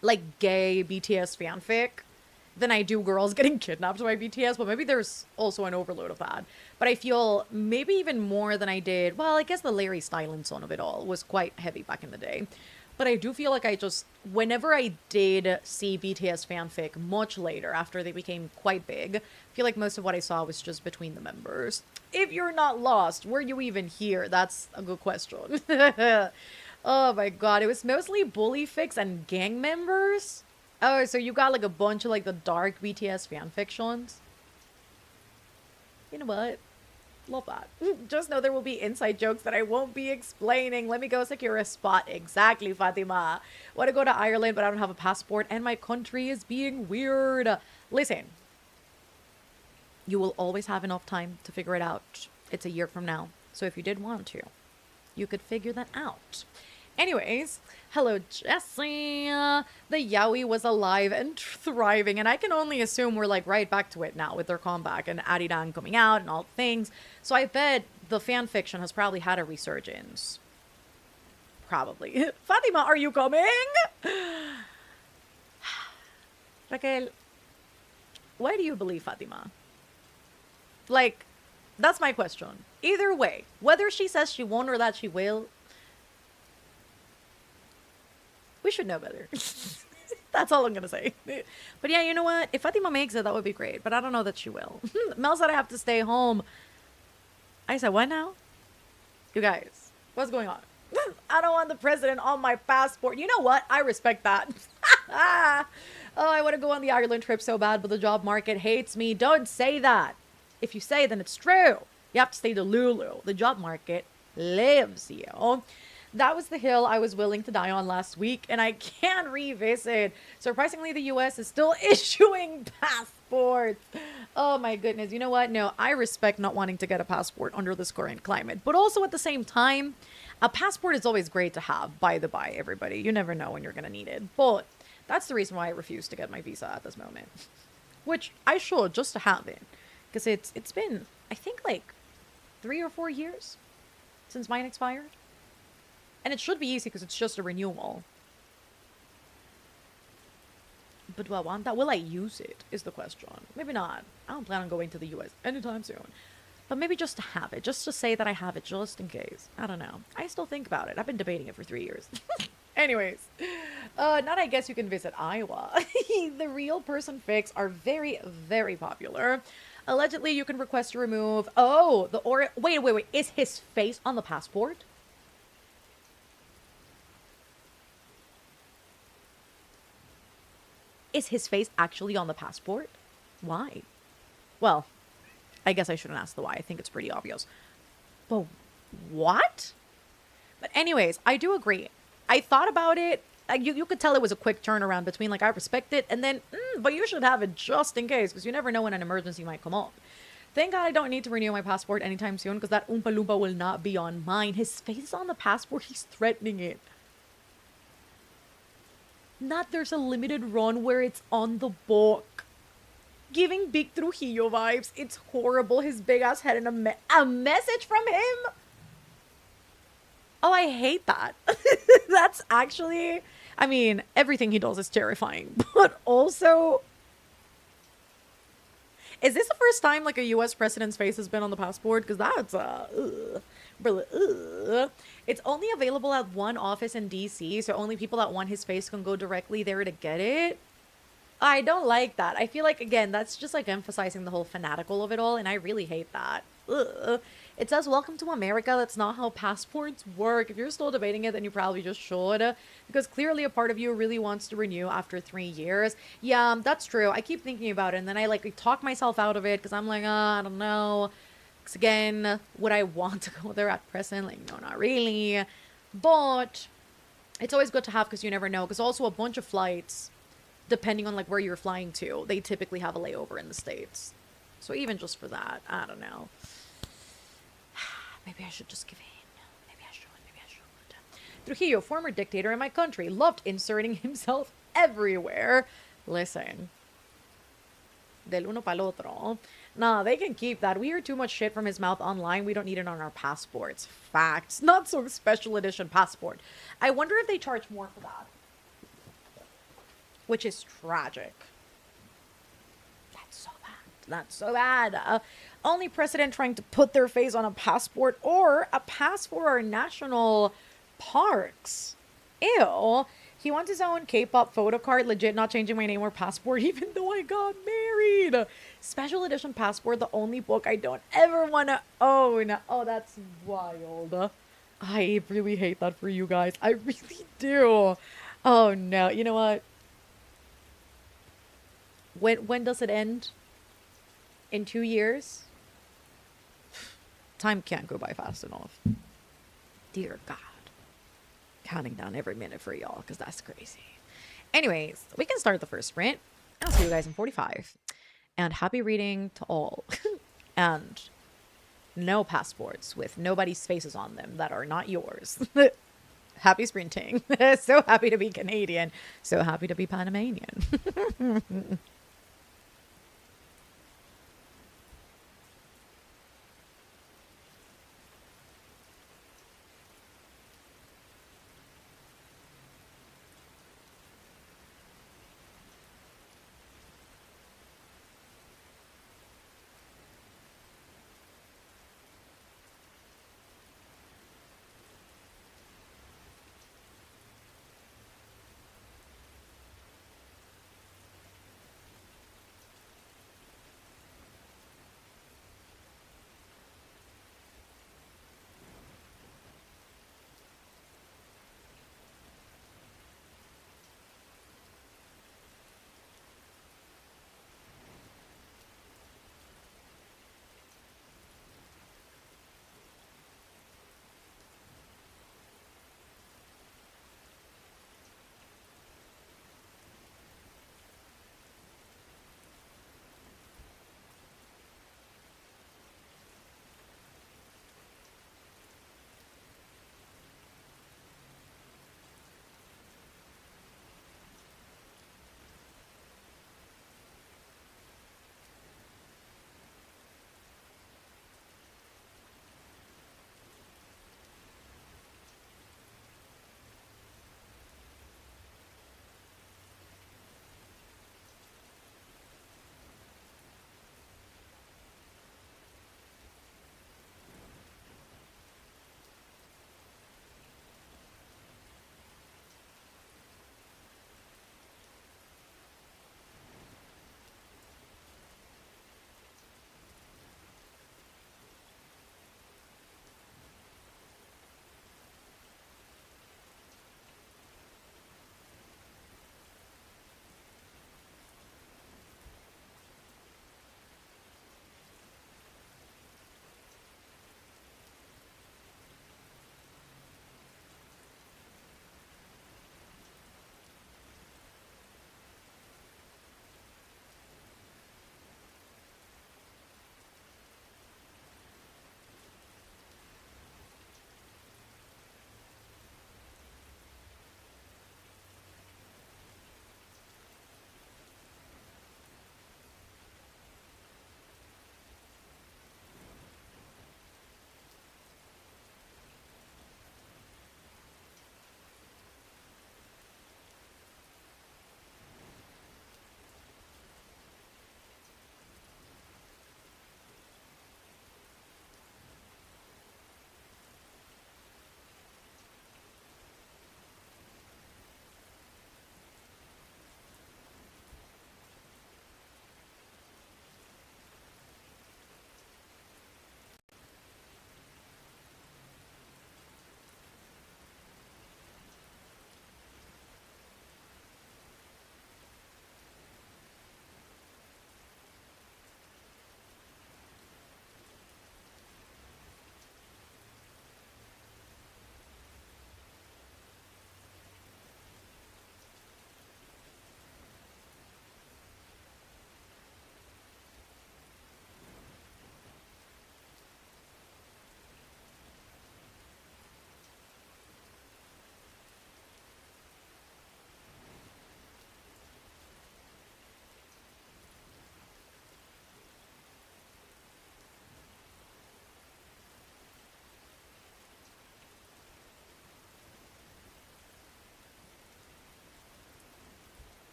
like gay BTS fanfic than I do girls getting kidnapped by BTS, but maybe there's also an overload of that. But I feel maybe even more than I did. Well, I guess the Larry Stylinson of it all was quite heavy back in the day. But I do feel like whenever I did see BTS fanfic much later, after they became quite big, I feel like most of what I saw was just between the members. If you're not lost, were you even here? That's a good question. Oh my god, it was mostly bully fics and gang members. Oh, so you got like a bunch of like the dark BTS fan fictions. You know what? Love that. Just know there will be inside jokes that I won't be explaining. Let me go secure a spot. Exactly, Fatima. Want to go to Ireland, but I don't have a passport, and my country is being weird. Listen, you will always have enough time to figure it out. It's a year from now. So if you did want to, you could figure that out. Anyways, hello, Jesse. The Yowie was alive and thriving, and I can only assume we're like right back to it now with their comeback and Adidan coming out and all things. So I bet the fan fiction has probably had a resurgence. Probably. Fatima, are you coming? Raquel, why do you believe Fatima? Like, that's my question. Either way, whether she says she won't or that she will, we should know better. That's all I'm going to say. But yeah, you know what? If Fatima makes it, that would be great. But I don't know that she will. Mel said I have to stay home. I said, what now? You guys, what's going on? I don't want the president on my passport. You know what? I respect that. Oh, I want to go on the Ireland trip so bad, but the job market hates me. Don't say that. If you say it, then it's true. You have to stay to Lulu. The job market lives you. That was the hill I was willing to die on last week, and I can't revisit. Surprisingly, the US is still issuing passports. Oh my goodness. You know what? No, I respect not wanting to get a passport under this current climate. But also at the same time, a passport is always great to have, by the by, everybody. You never know when you're going to need it. But that's the reason why I refuse to get my visa at this moment. Which I should, just to have it. Because it's been, I think, like 3 or 4 years since mine expired. And it should be easy because it's just a renewal. But do I want that? Will I use it is the question. Maybe not. I don't plan on going to the US anytime soon. But maybe just to have it. Just to say that I have it just in case. I don't know. I still think about it. I've been debating it for 3 years. Anyways. Not I guess you can visit Iowa. The real person fics are very, very popular. Allegedly, you can request to remove... Oh, the Wait. Is his face on the passport? Is his face actually on the passport? Why? Well, I guess I shouldn't ask the why. I think it's pretty obvious. But what? But anyways, I do agree. I thought about it. You could tell it was a quick turnaround between like, I respect it, and then, but you should have it just in case, because you never know when an emergency might come up. Thank God I don't need to renew my passport anytime soon, because that Oompa Loompa will not be on mine. His face is on the passport. He's threatening it. Not there's a limited run where it's on the book. Giving big Trujillo vibes. It's horrible. His big ass head and a message from him. Oh, I hate that. That's actually, I mean, everything he does is terrifying. But also, is this the first time like a US president's face has been on the passport? Because that's, It's only available at one office in DC, so only people that want his face can go directly there to get it. I don't like that. I feel like, again, that's just like emphasizing the whole fanatical of it all, and I really hate that. Ugh. It says, welcome to America. That's not how passports work. If you're still debating it, then you probably just should, because clearly a part of you really wants to renew after 3 years. Yeah, that's true. I keep thinking about it, and then I like talk myself out of it, because I'm like, I don't know. Because again, would I want to go there at present? Like, no, not really. But it's always good to have because you never know. Because also a bunch of flights, depending on like where you're flying to, they typically have a layover in the States. So even just for that, I don't know. Maybe I should just give in. Maybe I should. Trujillo, former dictator in my country, loved inserting himself everywhere. Listen. Del uno pa'l otro. Nah, they can keep that. We hear too much shit from his mouth online. We don't need it on our passports. Facts. Not so special edition passport. I wonder if they charge more for that. Which is tragic. That's so bad. That's so bad. Only president trying to put their face on a passport or a pass for our national parks. Ew. He wants his own K-pop photo card. Legit not changing my name or passport even though I got married. Special edition passport, the only book I don't ever want to own. Oh, that's wild. I really hate that for you guys. I really do. Oh no. You know what? When does it end? In 2 years? Time can't go by fast enough. Dear God. Counting down every minute for y'all, because that's crazy. Anyways, we can start the first sprint. I'll see you guys in 45. And happy reading to all. And no passports with nobody's faces on them that are not yours. Happy sprinting. So happy to be Canadian. So happy to be Panamanian.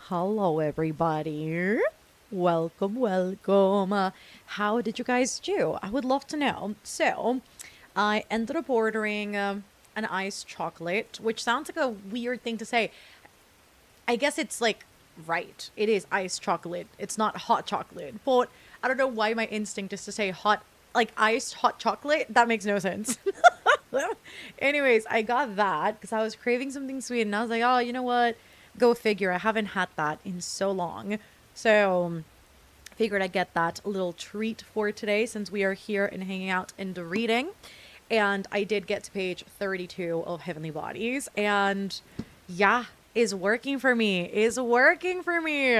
Hello, everybody. Welcome, welcome. How did you guys do? I would love to know. So, I ended up ordering an iced chocolate, which sounds like a weird thing to say. I guess it's like, right. It is iced chocolate. It's not hot chocolate. But I don't know why my instinct is to say hot, like iced hot chocolate. That makes no sense. Anyways, I got that because I was craving something sweet and I was like, oh, you know what? Go figure. I haven't had that in so long. So figured I'd get that little treat for today since we are here and hanging out and reading. And I did get to page 32 of Heavenly Bodies. And yeah, is working for me. Is working for me.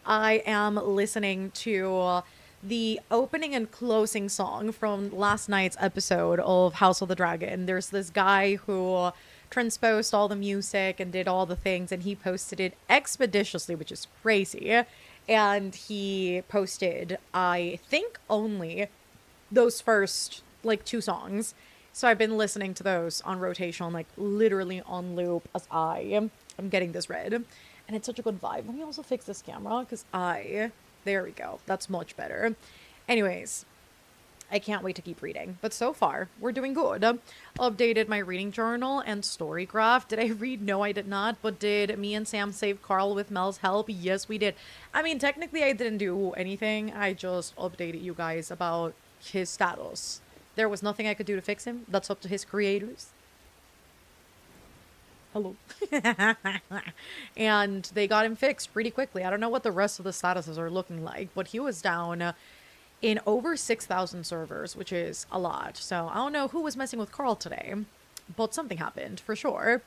I am listening to the opening and closing song from last night's episode of House of the Dragon. There's this guy who transposed all the music and did all the things, and he posted it expeditiously, which is crazy. And he posted, I think, only those first like two songs. So I've been listening to those on rotation, like literally on loop as I'm getting this read. And it's such a good vibe. Let me also fix this camera because there we go. That's much better. Anyways, I can't wait to keep reading. But so far, we're doing good. Updated my reading journal and story graph. Did I read? No, I did not. But did me and Sam save Carl with Mel's help? Yes, we did. I mean, technically, I didn't do anything. I just updated you guys about his status. There was nothing I could do to fix him. That's up to his creators. Hello. And they got him fixed pretty quickly. I don't know what the rest of the statuses are looking like, but he was down in over 6,000 servers, which is a lot. So I don't know who was messing with Carl today, but something happened for sure.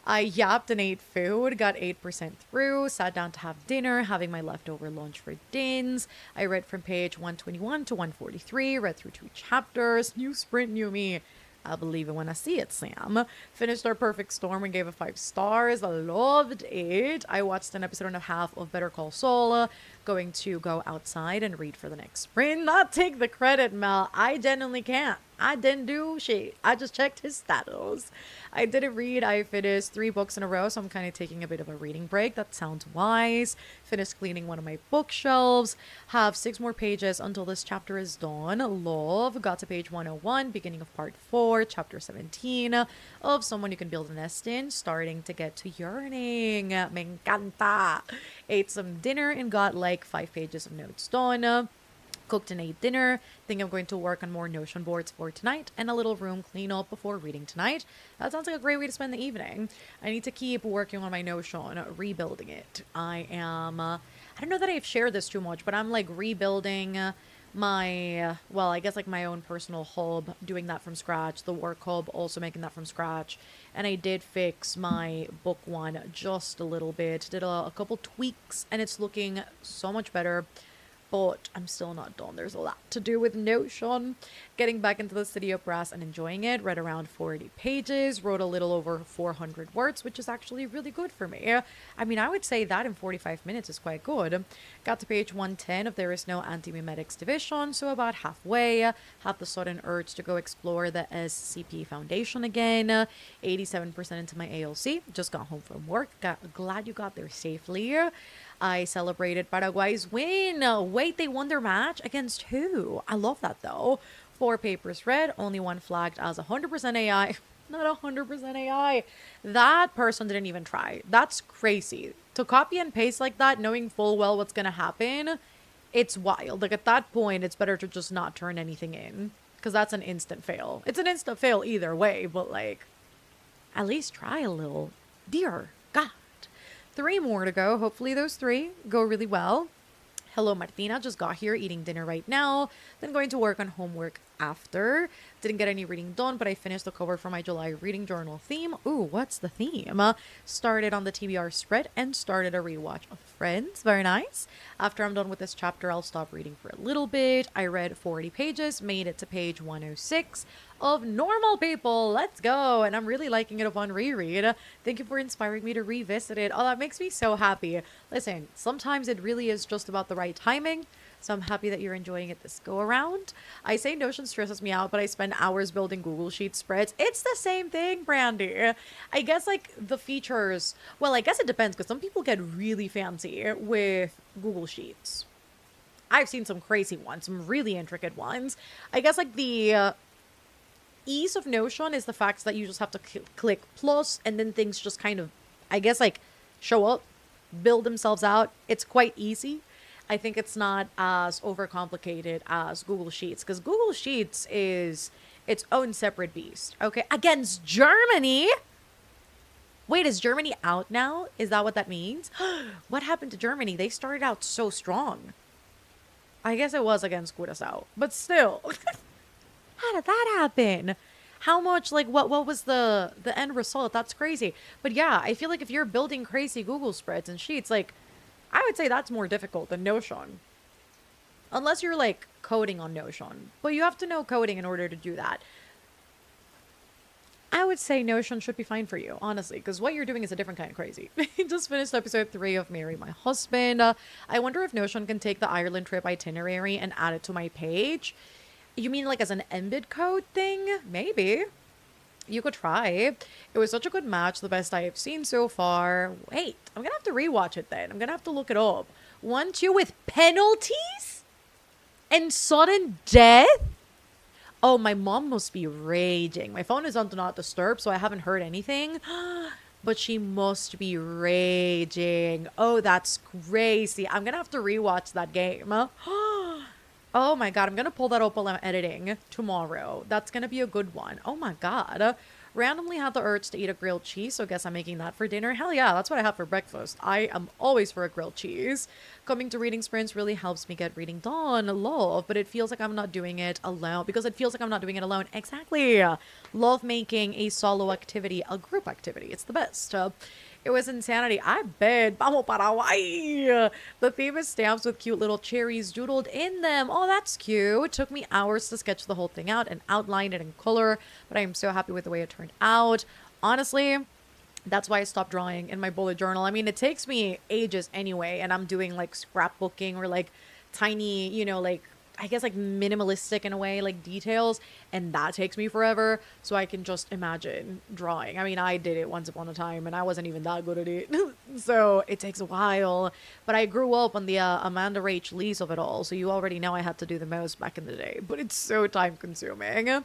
I yapped and ate food, got 8% through, sat down to have dinner, having my leftover lunch for dins. I read from page 121 to 143, read through 2 chapters. New sprint, new me. I'll believe it when I see it, Sam. Finished Our Perfect Storm and gave it 5 stars. I loved it. I watched an episode and a half of Better Call Saul. Going to go outside and read for the next sprint. Not take the credit, Mel. I genuinely can't. I didn't do shit. I just checked his status. I didn't read. I finished 3 books in a row, so I'm kind of taking a bit of a reading break. That sounds wise. Finished cleaning one of my bookshelves. Have 6 more pages until this chapter is done. Love. Got to page 101, beginning of part 4, chapter 17 of Someone You Can Build a Nest In. Starting to get to yearning. Me encanta. Ate some dinner and got like 5 pages of notes done. Cooked and ate dinner. Think I'm going to work on more Notion boards for tonight and a little room cleanup before reading tonight. That sounds like a great way to spend the evening. I need to keep working on my Notion, rebuilding it. I don't know that I've shared this too much, but I'm like rebuilding my, well, I guess like my own personal hub, doing that from scratch. The work hub, also making that from scratch. And I did fix my book one just a little bit. Did a couple tweaks and it's looking so much better. But I'm still not done. There's a lot to do with Notion. Getting back into the City of Brass and enjoying it. Read around 40 pages. Wrote a little over 400 words, which is actually really good for me. I mean, I would say that in 45 minutes is quite good. Got to page 110 of There Is No Anti-Mimetics Division, so about halfway. Have the sudden urge to go explore the SCP Foundation again. 87% into my ALC. Just got home from work. Glad you got there safely. I celebrated Paraguay's win. Wait, they won their match? Against who? I love that though. 4 papers read, only 1 flagged as 100% AI. Not 100% AI. That person didn't even try. That's crazy. To copy and paste like that, knowing full well what's going to happen, it's wild. Like at that point, it's better to just not turn anything in. Because that's an instant fail. It's an instant fail either way, but like, at least try a little. Dear God. 3 more to go. Hopefully those 3 go really well. Hello, Martina. Just got here eating dinner right now. Then going to work on homework after. Didn't get any reading done, but I finished the cover for my July reading journal theme. Ooh, what's the theme? Started on the TBR spread and started a rewatch of Friends. Very nice. After I'm done with this chapter, I'll stop reading for a little bit. I read 40 pages, made it to page 106 of Normal People. Let's go. And I'm really liking it upon reread. Thank you for inspiring me to revisit it. Oh, that makes me so happy. Listen, sometimes it really is just about the right timing. So I'm happy that you're enjoying it this go around. I say Notion stresses me out, but I spend hours building Google Sheet spreads. It's the same thing, Brandy. I guess like the features, well, I guess it depends because some people get really fancy with Google Sheets. I've seen some crazy ones, some really intricate ones. I guess like the ease of Notion is the fact that you just have to click plus and then things just kind of, I guess, like show up, build themselves out. It's quite easy. I think it's not as overcomplicated as Google Sheets because Google Sheets is its own separate beast. Okay, against Germany. Wait, is Germany out now? Is that what that means? What happened to Germany? They started out so strong. I guess it was against Curaçao, but still. How did that happen? How much, like, what was the end result? That's crazy. But yeah, I feel like if you're building crazy Google spreads and sheets, like, I would say that's more difficult than Notion. Unless you're, like, coding on Notion. But you have to know coding in order to do that. I would say Notion should be fine for you, honestly, because what you're doing is a different kind of crazy. Just finished episode 3 of Marry My Husband. I wonder if Notion can take the Ireland trip itinerary and add it to my page. You mean like as an embed code thing? Maybe. You could try. It was such a good match, the best I have seen so far. Wait, I'm gonna have to rewatch it then. I'm gonna have to look it up. 1-2 with penalties? And sudden death? Oh, my mom must be raging. My phone is on Do Not Disturb, so I haven't heard anything. But she must be raging. Oh, that's crazy. I'm gonna have to rewatch that game. Oh my god, I'm gonna pull that up while I'm editing tomorrow. That's gonna be a good one. Oh my god. Randomly had the urge to eat a grilled cheese, so guess I'm making that for dinner. Hell yeah, that's what I have for breakfast. I am always for a grilled cheese. Coming to reading sprints really helps me get reading done. Love, but it feels like I'm not doing it alone. Because it feels like I'm not doing it alone. Exactly. Love making a solo activity a group activity. It's the best. It was insanity. I bet. Vamos para Hawaii. The theme is stamps with cute little cherries doodled in them. Oh, that's cute. It took me hours to sketch the whole thing out and outline it in color, but I am so happy with the way it turned out. Honestly, that's why I stopped drawing in my bullet journal. I mean, it takes me ages anyway, and I'm doing like scrapbooking or like tiny, you know, like I guess like minimalistic in a way, like details, and that takes me forever. So I can just imagine drawing. I mean, I did it once upon a time and I wasn't even that good at it. So it takes a while. But I grew up on the Amanda Rach Lees of it all. So you already know I had to do the most back in the day. But it's so time consuming.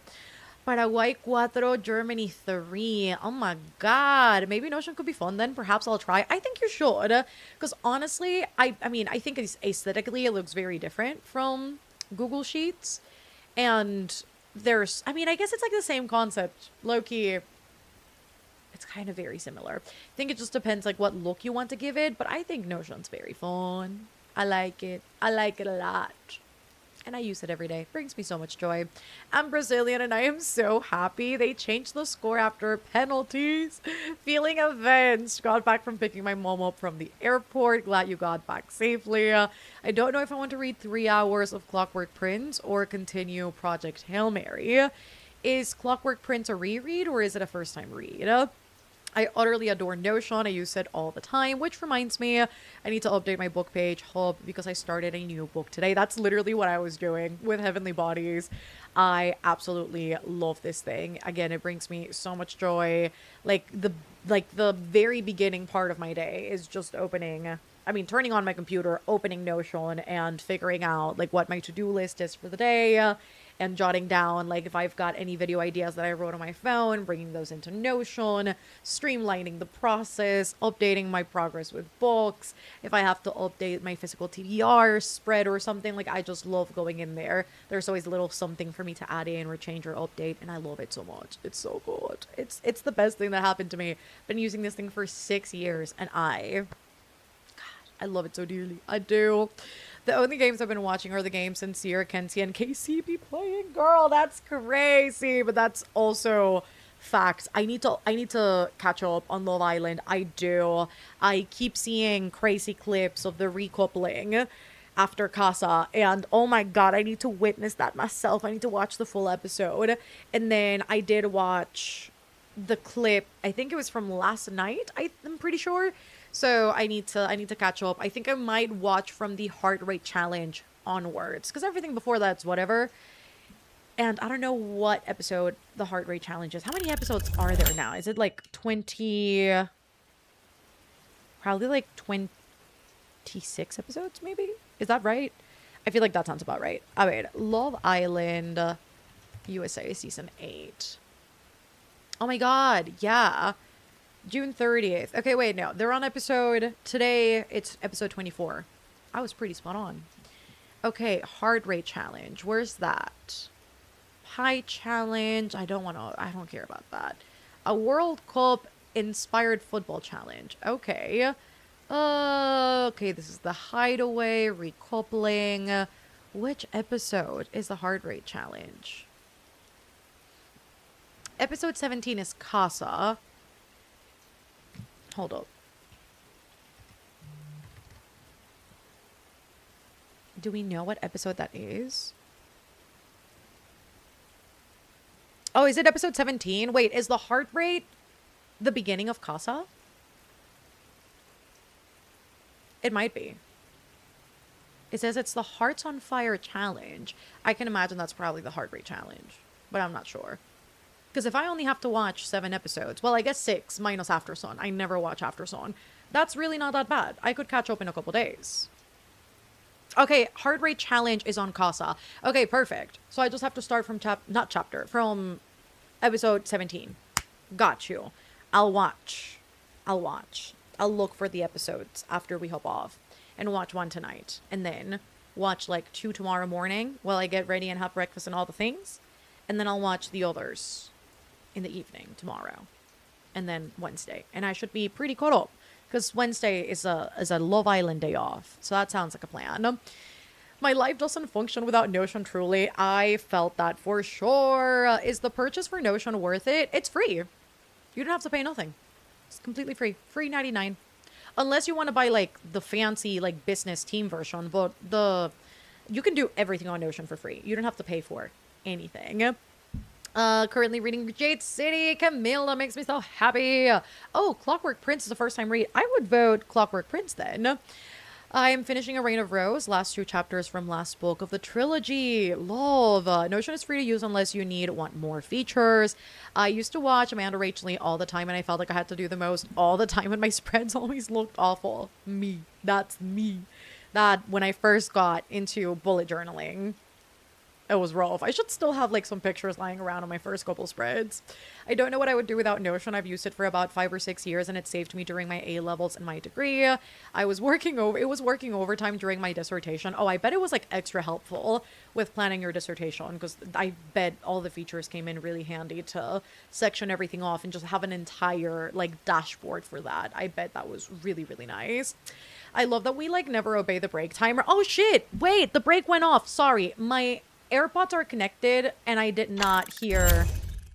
Paraguay 4, Germany 3. Oh my god. Maybe Notion could be fun then. Perhaps I'll try. I think you should. Because honestly, I mean, I think aesthetically it looks very different from Google Sheets. And there's, I mean, I guess it's like the same concept. Low-key, it's kind of very similar. I think it just depends like what look you want to give it. But I think Notion's very fun. I like it. I like it a lot. And I use it every day. It brings me so much joy. I'm Brazilian and I am so happy. They changed the score after penalties. Feeling avenged. Got back from picking my mom up from the airport. Glad you got back safely. I don't know if I want to read 3 hours of Clockwork Prince or continue Project Hail Mary. Is Clockwork Prince a reread or is it a first time read? I utterly adore Notion. I use it all the time, which reminds me, I need to update my book page hub because I started a new book today. That's literally what I was doing with Heavenly Bodies. I absolutely love this thing. Again, it brings me so much joy. Like the very beginning part of my day is just turning on my computer, opening Notion and figuring out like what my to-do list is for the day. And jotting down, like, if I've got any video ideas that I wrote on my phone, bringing those into Notion, streamlining the process, updating my progress with books. If I have to update my physical TBR spread or something, like, I just love going in there. There's always a little something for me to add in or change or update, and I love it so much. It's so good. It's the best thing that happened to me. Been using this thing for 6 years, and I love it so dearly. I do. The only games I've been watching are the games Sincere, Kenzie, and KC be playing. Girl, that's crazy. But that's also facts. I need to catch up on Love Island. I do. I keep seeing crazy clips of the recoupling after Casa. And oh my god, I need to witness that myself. I need to watch the full episode. And then I did watch the clip. I think it was from last night. I'm pretty sure. So I need to catch up. I think I might watch from the heart rate challenge onwards, because everything before that's whatever. And I don't know what episode the heart rate challenge is. How many episodes are there now? Is it like 20? Probably like 26 episodes, maybe? Is that right? I feel like that sounds about right. All right. Love Island USA season 8. Oh my god. Yeah. June 30th. Okay, wait, no. They're on episode... Today, it's episode 24. I was pretty spot on. Okay, heart rate challenge. Where's that? Pie challenge. I don't care about that. A World Cup inspired football challenge. Okay. Okay, this is the hideaway, recoupling. Which episode is the heart rate challenge? Episode 17 is Casa. Hold up. Do we know what episode that is? Oh, is it episode 17? Wait, is the heart rate the beginning of Casa? It might be. It says it's the Hearts on Fire challenge. I can imagine that's probably the heart rate challenge, but I'm not sure. Because if I only have to watch 7 episodes, well, I guess 6 minus After Sun. I never watch After Sun. That's really not that bad. I could catch up in a couple days. Okay, heart rate challenge is on Casa. Okay, perfect. So I just have to start from from episode 17. Got you. I'll watch. I'll look for the episodes after we hop off and watch one tonight. And then watch like 2 tomorrow morning while I get ready and have breakfast and all the things. And then I'll watch the others in the evening tomorrow. And then Wednesday. And I should be pretty caught up. Because Wednesday is a Love Island day off. So that sounds like a plan. My life doesn't function without Notion, truly. I felt that for sure. Is the purchase for Notion worth it? It's free. You don't have to pay nothing. It's completely free. Free 99. Unless you want to buy like the fancy like business team version. But you can do everything on Notion for free. You don't have to pay for anything. Currently reading Jade City. Camilla makes me so happy. Oh, Clockwork Prince is a first time read. I would vote Clockwork Prince then. I am finishing A Reign of Rose, last 2 chapters from last book of the trilogy. Love. Notion is free to use unless you want more features. I used to watch Amanda Rachel all the time and I felt like I had to do the most all the time and my spreads always looked awful. Me. That's me. That when I first got into bullet journaling, it was rough. I should still have like some pictures lying around on my first couple spreads. I don't know what I would do without Notion. I've used it for about 5 or 6 years and it saved me during my A levels and my degree. It was working overtime during my dissertation. Oh, I bet it was like extra helpful with planning your dissertation because I bet all the features came in really handy to section everything off and just have an entire like dashboard for that. I bet that was really, really nice. I love that we like never obey the break timer. Oh shit, wait, the break went off. Sorry, my AirPods are connected and I did not hear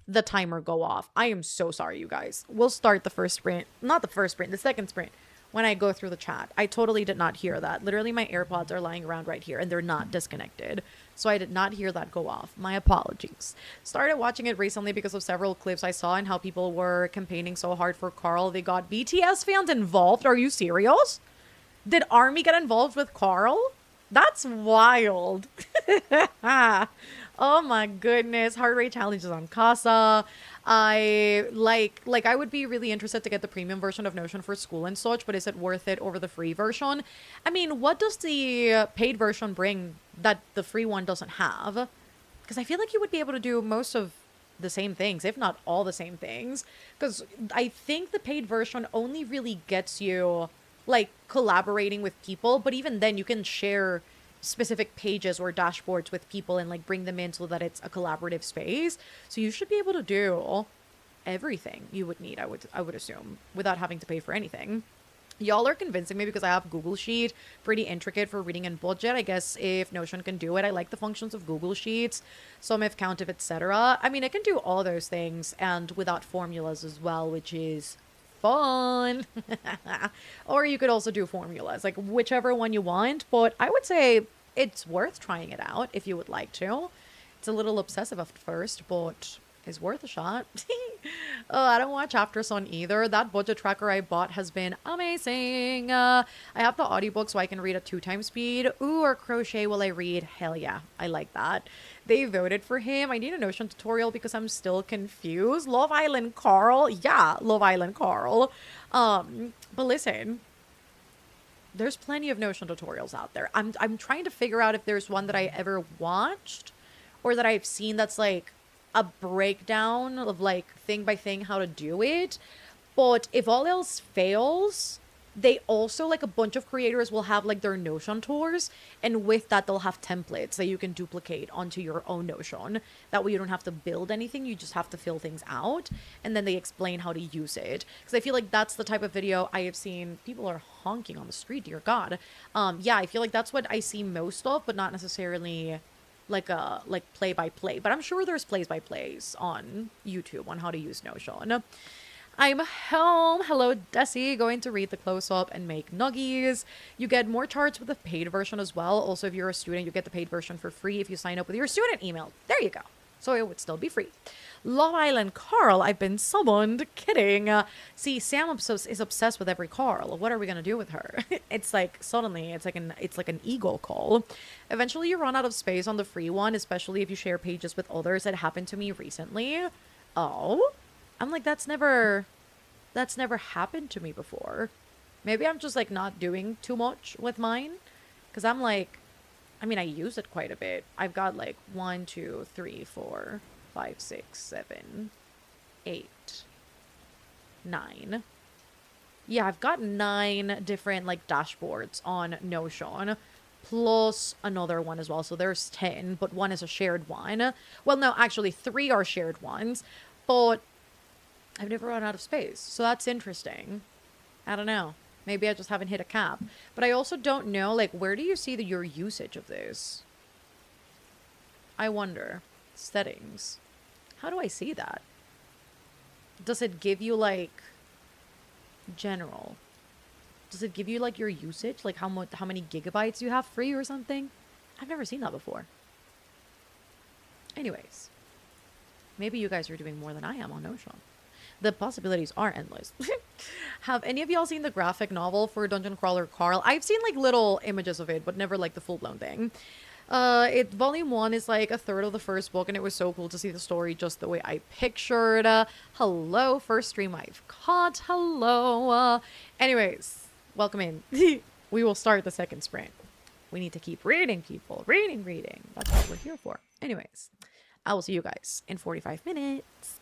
the timer go off. I am so sorry, you guys. We'll start the first sprint. Not the first sprint, the second sprint when I go through the chat. I totally did not hear that. Literally, my AirPods are lying around right here and they're not disconnected. So I did not hear that go off. My apologies. Started watching it recently because of several clips I saw and how people were campaigning so hard for Carl. They got BTS fans involved. Are you serious? Did ARMY get involved with Carl? That's wild. Oh my goodness. Heart rate challenges on Casa. I I would be really interested to get the premium version of Notion for school and such, but is it worth it over the free version? I mean, what does the paid version bring that the free one doesn't have? Because I feel like you would be able to do most of the same things, if not all the same things. Because I think the paid version only really gets you like collaborating with people, but even then you can share specific pages or dashboards with people and like bring them in so that it's a collaborative space. So you should be able to do everything you would need, I would assume, without having to pay for anything. Y'all are convincing me because I have Google Sheet, pretty intricate for reading and budget. I guess if Notion can do it, I like the functions of Google Sheets, sum if, count if, etc. I mean, it can do all those things and without formulas as well, which is fun. Or you could also do formulas, like whichever one you want, but I would say it's worth trying it out if you would like to. It's a little obsessive at first, but it's worth a shot. I don't watch After Sun either. That budget tracker I bought has been amazing. I have the audiobook so I can read at 2 times speed. Ooh, or crochet will I read? Hell yeah, I like that. They voted for him. I need a Notion tutorial because I'm still confused. Love Island Carl? Yeah, Love Island Carl. But listen, there's plenty of Notion tutorials out there. I'm trying to figure out if there's one that I ever watched or that I've seen that's like a breakdown of like thing by thing how to do it. But if all else fails, they also like a bunch of creators will have like their Notion tours, and with that they'll have templates that you can duplicate onto your own Notion. That way you don't have to build anything, you just have to fill things out, and then they explain how to use it. Because I feel like that's the type of video I have seen. People are honking on the street, dear God. Yeah, I feel like that's what I see most of, but not necessarily like a like play by play. But I'm sure there's plays by plays on YouTube on how to use Notion. I'm home. Hello, Desi. Going to read the close up and make nuggies. You get more charts with the paid version as well. Also, if you're a student, you get the paid version for free if you sign up with your student email. There you go. So it would still be free. Love Island Carl, I've been summoned. Kidding. See, Sam is obsessed with every Carl. What are we gonna do with her? It's like suddenly it's like an ego call. Eventually, you run out of space on the free one, especially if you share pages with others. That happened to me recently. Oh. I'm like, that's never happened to me before. Maybe I'm just like not doing too much with mine. Because I'm like, I mean, I use it quite a bit. I've got like 1, 2, 3, 4, 5, 6, 7, 8, 9. Yeah, I've got 9 different like dashboards on Notion. Plus another one as well. So there's 10, but one is a shared one. Well, no, actually 3 are shared ones. But I've never run out of space. So that's interesting. I don't know. Maybe I just haven't hit a cap. But I also don't know, like, where do you see your usage of this? I wonder. Settings. How do I see that? Does it give you, like, general? Does it give you, like, your usage? Like, how many gigabytes you have free or something? I've never seen that before. Anyways. Maybe you guys are doing more than I am on Notion. The possibilities are endless. Have any of y'all seen the graphic novel for Dungeon Crawler Carl? I've seen like little images of it, but never like the full-blown thing. Volume 1 is like a third of the first book, and it was so cool to see the story just the way I pictured. Hello, first stream I've caught. Hello. Anyways, welcome in. We will start the second sprint. We need to keep reading, people. Reading. That's what we're here for. Anyways, I will see you guys in 45 minutes.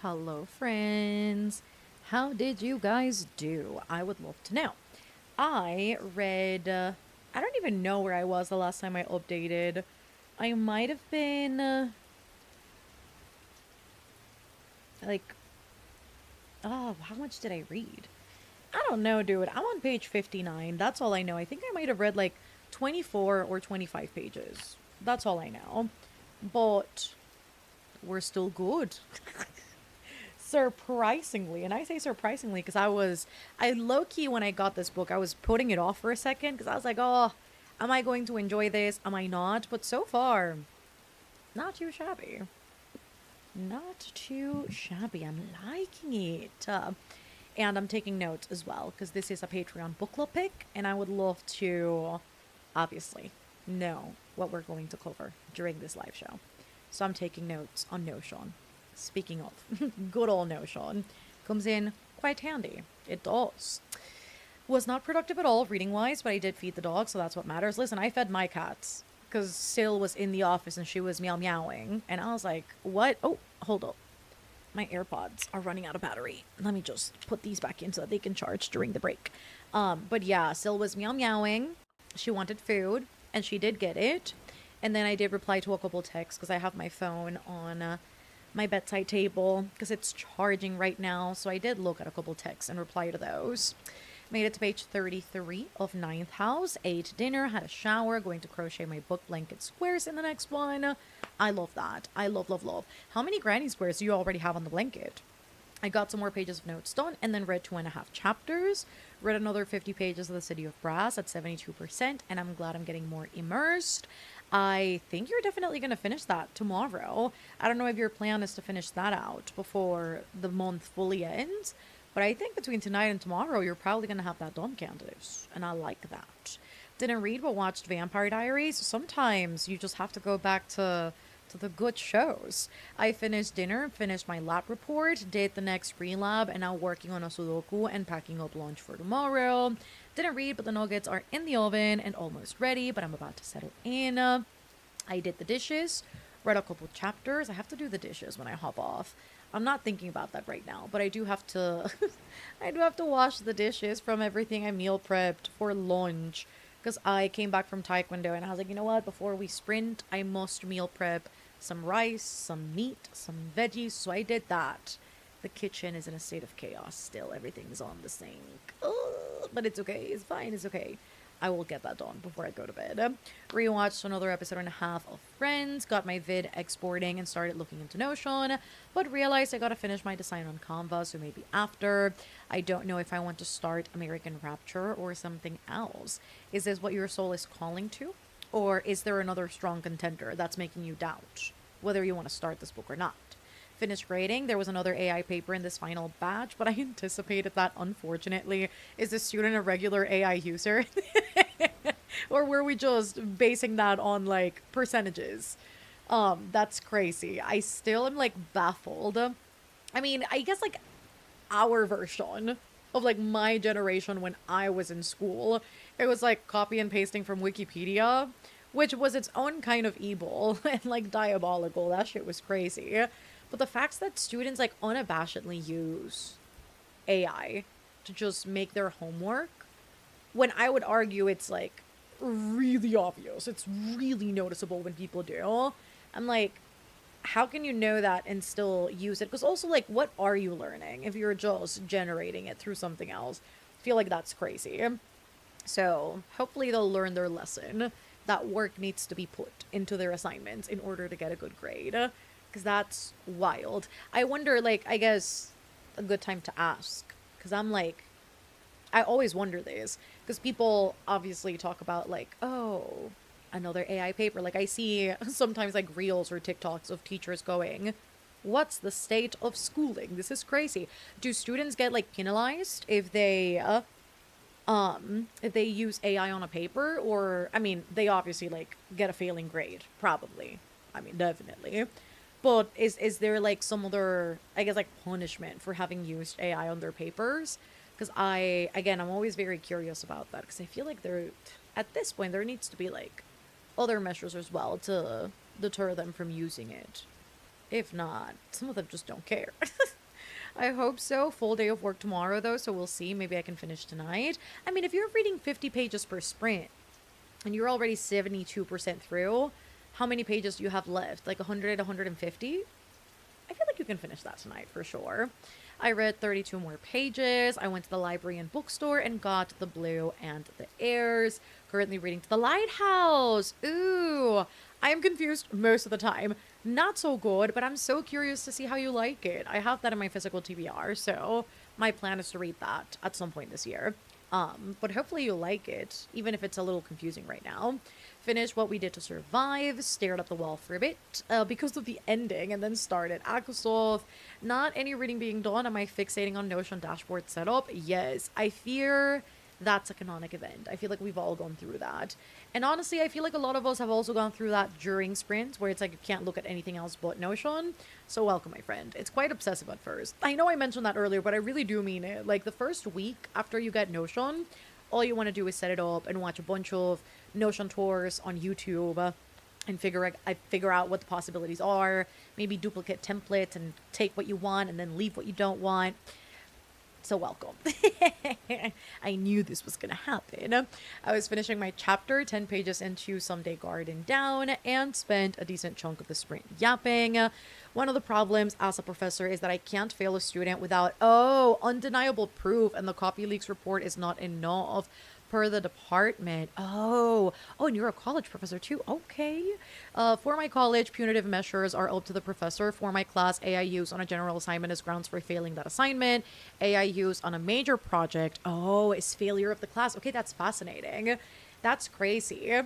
Hello, friends. How did you guys do? I would love to know. I read, I don't even know where I was the last time I updated. I might have been, like, oh, how much did I read? I don't know, dude. I'm on page 59. That's all I know. I think I might have read like 24 or 25 pages. That's all I know. But we're still good. Surprisingly, and I say surprisingly because I low key when I got this book, I was putting it off for a second because I was like, oh, am I going to enjoy this? Am I not? But so far, not too shabby. Not too shabby. I'm liking it. And I'm taking notes as well because this is a Patreon book club pick, and I would love to, obviously, know what we're going to cover during this live show. So I'm taking notes on Notion. Speaking of, good old Notion comes in quite handy. It does. Was not productive at all reading wise, but I did feed the dog, so that's what matters. Listen, I fed my cats because Sil was in the office and she was meow meowing, and I was like, "What? Oh, hold up, my AirPods are running out of battery. Let me just put these back in so that they can charge during the break." But yeah, Sil was meow meowing. She wanted food, and she did get it. And then I did reply to a couple texts because I have my phone on my bedside table because it's charging right now. So I did look at a couple texts and reply to those. Made it to page 33 of Ninth House. Ate dinner, had a shower, going to crochet my book blanket squares in the next one. I love that. I love, love, love. How many granny squares do you already have on the blanket? I got some more pages of notes done and then read 2.5 chapters. Read another 50 pages of The City of Brass at 72%, and I'm glad I'm getting more immersed. I think you're definitely going to finish that tomorrow. I don't know if your plan is to finish that out before the month fully ends, but I think between tonight and tomorrow, you're probably going to have that done, Candace, and I like that. Didn't read but watched Vampire Diaries. Sometimes you just have to go back to the good shows. I finished dinner, finished my lab report, did the next pre-lab, and now working on a Sudoku and packing up lunch for tomorrow. Didn't read, but the nuggets are in the oven and almost ready, but I'm about to settle in. I did the dishes, read a couple chapters. I have to do the dishes when I hop off. I'm not thinking about that right now, but I do have to I do have to wash the dishes from everything I meal prepped for lunch because I came back from taekwondo and I was like, you know what, before we sprint, I must meal prep some rice, some meat, some veggies. So I did that. The kitchen is in a state of chaos still. Everything's on the sink. Ugh, but it's okay. It's fine. It's okay. I will get that done before I go to bed. Rewatched another episode and a half of Friends. Got my vid exporting and started looking into Notion. But realized I gotta finish my design on Canva, so maybe after. I don't know if I want to start American Rapture or something else. Is this what your soul is calling to? Or is there another strong contender that's making you doubt whether you want to start this book or not? Finished grading. There was another AI paper in this final batch, but I anticipated that, unfortunately. Is the student a regular AI user? Or were we just basing that on, like, percentages? That's crazy. I still am, like, baffled. I mean, I guess, like, our version of, like, my generation when I was in school, it was, like, copy and pasting from Wikipedia, which was its own kind of evil and, like, diabolical. That shit was crazy. But the facts that students, like, unabashedly use AI to just make their homework, when I would argue it's, like, really obvious. It's really noticeable when people do. I'm like, how can you know that and still use it? Because also, like, what are you learning if you're just generating it through something else? I feel like that's crazy. So hopefully they'll learn their lesson. That work needs to be put into their assignments in order to get a good grade. Because that's wild. I wonder, like, I guess a good time to ask. Because I'm like, I always wonder this. Because people obviously talk about, like, oh, another AI paper. Like, I see sometimes, like, reels or TikToks of teachers going, what's the state of schooling? This is crazy. Do students get, like, penalized if they use AI on a paper? Or, I mean, they obviously, like, get a failing grade. Probably. I mean, definitely. But is there, like, some other, I guess, like, punishment for having used AI on their papers? Because I'm always very curious about that. Because I feel like at this point, there needs to be, like, other measures as well to deter them from using it. If not, some of them just don't care. I hope so. Full day of work tomorrow, though, so we'll see. Maybe I can finish tonight. I mean, if you're reading 50 pages per sprint and you're already 72% through, how many pages do you have left? Like 100, 150? I feel like you can finish that tonight for sure. I read 32 more pages. I went to the library and bookstore and got The Blue and the Heirs. Currently reading To the Lighthouse. Ooh, I am confused most of the time. Not so good, but I'm so curious to see how you like it. I have that in my physical TBR, so my plan is to read that at some point this year. But hopefully you like it, even if it's a little confusing right now. Finished What We Did to Survive, stared at the wall for a bit because of the ending, and then started Akosoth. Not any reading being done. Am I fixating on Notion dashboard setup? Yes. I fear that's a canonic event. I feel like we've all gone through that. And honestly, I feel like a lot of us have also gone through that during sprints where it's like you can't look at anything else but Notion. So welcome, my friend. It's quite obsessive at first. I know I mentioned that earlier, but I really do mean it. Like the first week after you get Notion, all you want to do is set it up and watch a bunch of Notion tours on YouTube and figure out what the possibilities are. Maybe duplicate templates and take what you want and then leave what you don't want. So welcome. I knew this was gonna happen. I was finishing my chapter, 10 pages into Someday Garden Down, and spent a decent chunk of the sprint yapping. One of the problems as a professor is that I can't fail a student without, undeniable proof, and the copy leaks report is not enough per the department. And you're a college professor too. Okay. For my college, punitive measures are up to the professor. For my class, AI use on a general assignment is grounds for failing that assignment. AI use on a major project, is failure of the class. Okay, that's fascinating. That's crazy.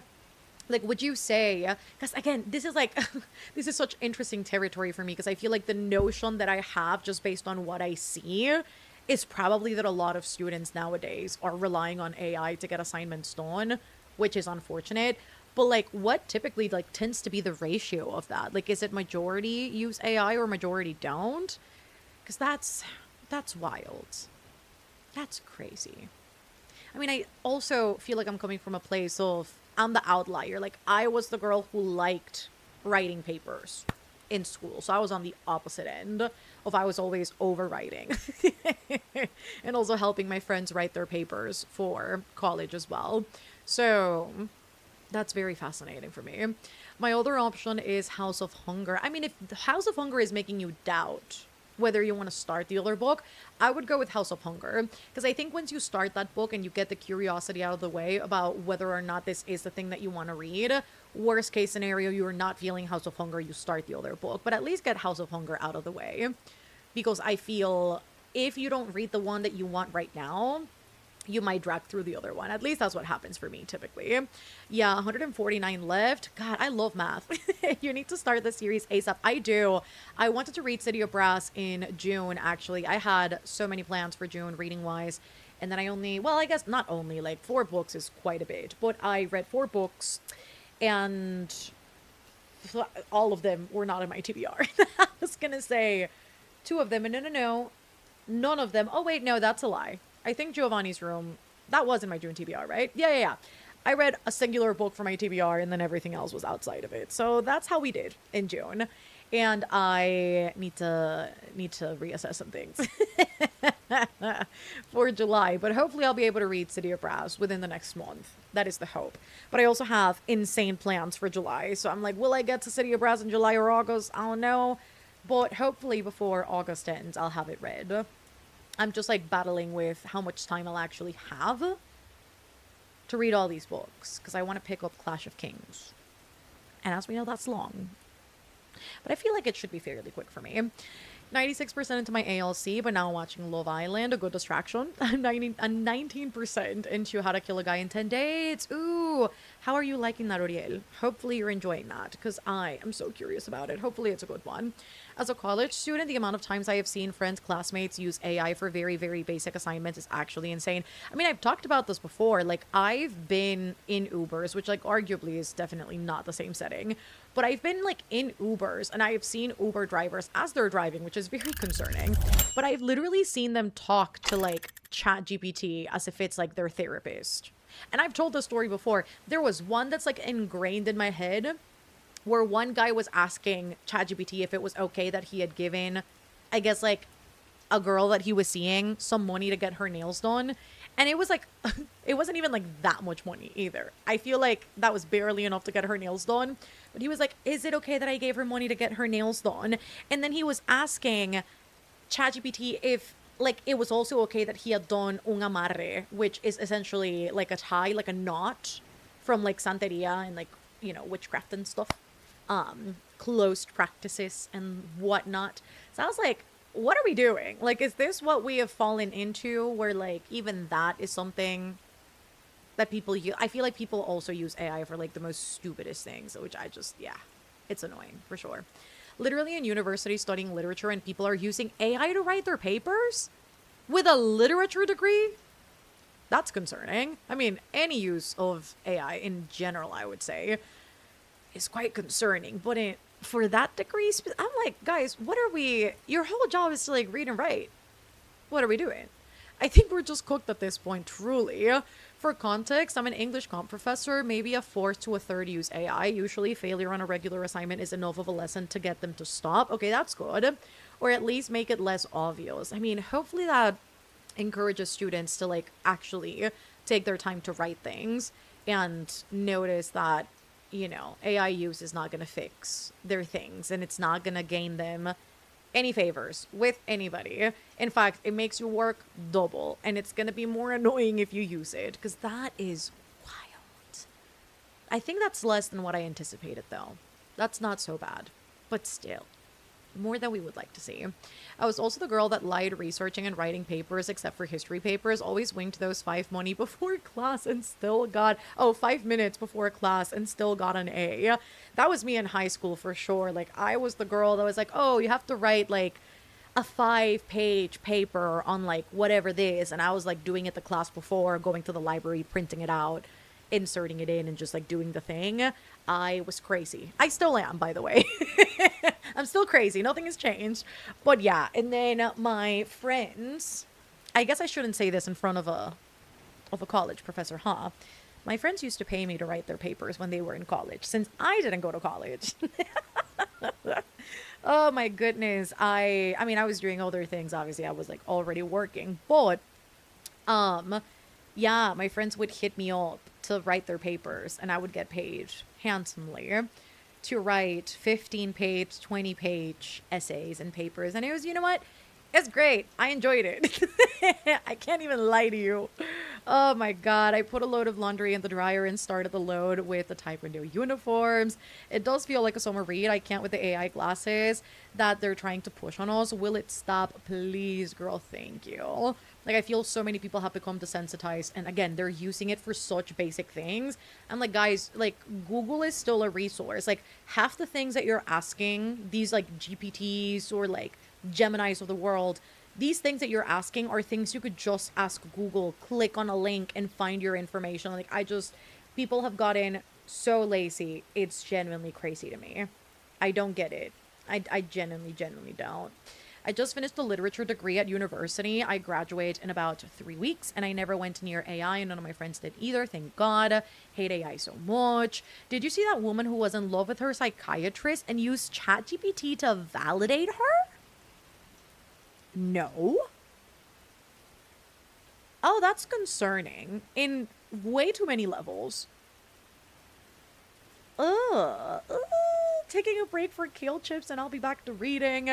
Like, would you say, because again, this is like, this is such interesting territory for me, because I feel like the notion that I have just based on what I see is probably that a lot of students nowadays are relying on AI to get assignments done, which is unfortunate. But like, what typically like tends to be the ratio of that? Like, is it majority use AI or majority don't? Because that's wild. That's crazy. I mean, I also feel like I'm coming from a place of I'm the outlier. Like, I was the girl who liked writing papers in school. So I was on the opposite end of I was always overwriting and also helping my friends write their papers for college as well. So that's very fascinating for me. My other option is House of Hunger. I mean, if House of Hunger is making you doubt whether you want to start the other book, I would go with House of Hunger. Because I think once you start that book and you get the curiosity out of the way about whether or not this is the thing that you want to read, worst case scenario, you're not feeling House of Hunger, you start the other book. But at least get House of Hunger out of the way. Because I feel if you don't read the one that you want right now, you might drag through the other one. At least that's what happens for me typically. Yeah, 149 left. God, I love math. You need to start the series ASAP. I do. I wanted to read City of Brass in June, actually. I had so many plans for June reading wise. And then I guess not only, like 4 books is quite a bit. But I read 4 books and all of them were not in my TBR. I was going to say 2 of them. And no. None of them. Oh, wait, no, that's a lie. I think Giovanni's Room, that was in my June TBR, right? Yeah. I read a singular book for my TBR and then everything else was outside of it. So that's how we did in June. And I need to reassess some things for July. But hopefully I'll be able to read City of Brass within the next month. That is the hope. But I also have insane plans for July. So I'm like, will I get to City of Brass in July or August? I don't know. But hopefully before August ends, I'll have it read. I'm just like battling with how much time I'll actually have to read all these books because I want to pick up Clash of Kings. And as we know, that's long. But I feel like it should be fairly quick for me. 96% into my ALC, but now watching Love Island, a good distraction. I'm 19% into How to Kill a Guy in 10 Dates. Ooh, how are you liking that, Uriel? Hopefully you're enjoying that, because I am so curious about it. Hopefully it's a good one. As a college student, the amount of times I have seen friends, classmates use AI for very, very basic assignments is actually insane. I mean, I've talked about this before. Like, I've been in Ubers, which, like, arguably is definitely not the same setting. But I've been, like, in Ubers, and I've seen Uber drivers as they're driving, which is very concerning. But I've literally seen them talk to, like, ChatGPT as if it's, like, their therapist. And I've told this story before. There was one that's, like, ingrained in my head where one guy was asking ChatGPT if it was okay that he had given, I guess, like a girl that he was seeing some money to get her nails done. And it was like, it wasn't even like that much money either. I feel like that was barely enough to get her nails done. But he was like, is it okay that I gave her money to get her nails done? And then he was asking ChatGPT if like it was also okay that he had done un amarre, which is essentially like a tie, like a knot from like Santeria and like, you know, witchcraft and stuff. Closed practices and whatnot. So I was like, what are we doing? Like, is this what we have fallen into where like even that is something that people use? I feel like people also use AI for like the most stupidest things, which I just, yeah, it's annoying for sure. Literally in university studying literature and people are using AI to write their papers with a literature degree. That's concerning. I mean, any use of AI in general, I would say, is quite concerning. But for that degree, I'm like, guys, what are we? Your whole job is to like read and write. What are we doing? I think we're just cooked at this point, truly. For context, I'm an English comp professor. Maybe a fourth to a third use AI. Usually failure on a regular assignment is enough of a lesson to get them to stop. Okay, that's good. Or at least make it less obvious. I mean, hopefully that encourages students to like actually take their time to write things and notice that, you know, AI use is not going to fix their things and it's not going to gain them any favors with anybody. In fact, it makes your work double and it's going to be more annoying if you use it because that is wild. I think that's less than what I anticipated though. That's not so bad, but still more than we would like to see. I was also the girl that lied researching and writing papers, except for history papers, always winked those 5 money before class and still got, 5 minutes before class and still got an A. That was me in high school for sure. Like I was the girl that was like, oh, you have to write like a 5-page paper on like whatever this. And I was like doing it the class before, going to the library, printing it out, inserting it in and just like doing the thing. I was crazy. I still am, by the way. I'm still crazy. Nothing has changed. But yeah, and then my friends, I guess I shouldn't say this in front of a college professor, huh? My friends used to pay me to write their papers when they were in college, since I didn't go to college. Oh my goodness. I mean, I was doing other things, obviously. I was like already working, but yeah, my friends would hit me up to write their papers and I would get paid handsomely to write 15-page, 20-page essays and papers. And it was, you know what? It's great. I enjoyed it. I can't even lie to you. Oh my God. I put a load of laundry in the dryer and started the load with the Taekwondo uniforms. It does feel like a summer read. I can't with the AI glasses that they're trying to push on us. Will it stop? Please, girl. Thank you. Like, I feel so many people have become desensitized. And again, they're using it for such basic things. I'm like, guys, like, Google is still a resource. Like, half the things that you're asking, these, like, GPTs or, like, Geminis of the world, these things that you're asking are things you could just ask Google, click on a link and find your information. Like, people have gotten so lazy. It's genuinely crazy to me. I don't get it. I genuinely don't. I just finished a literature degree at university. I graduate in about 3 weeks and I never went near AI and none of my friends did either. Thank God. Hate AI so much. Did you see that woman who was in love with her psychiatrist and used ChatGPT to validate her? No. Oh, that's concerning in way too many levels. Ugh. Taking a break for kale chips and I'll be back to reading.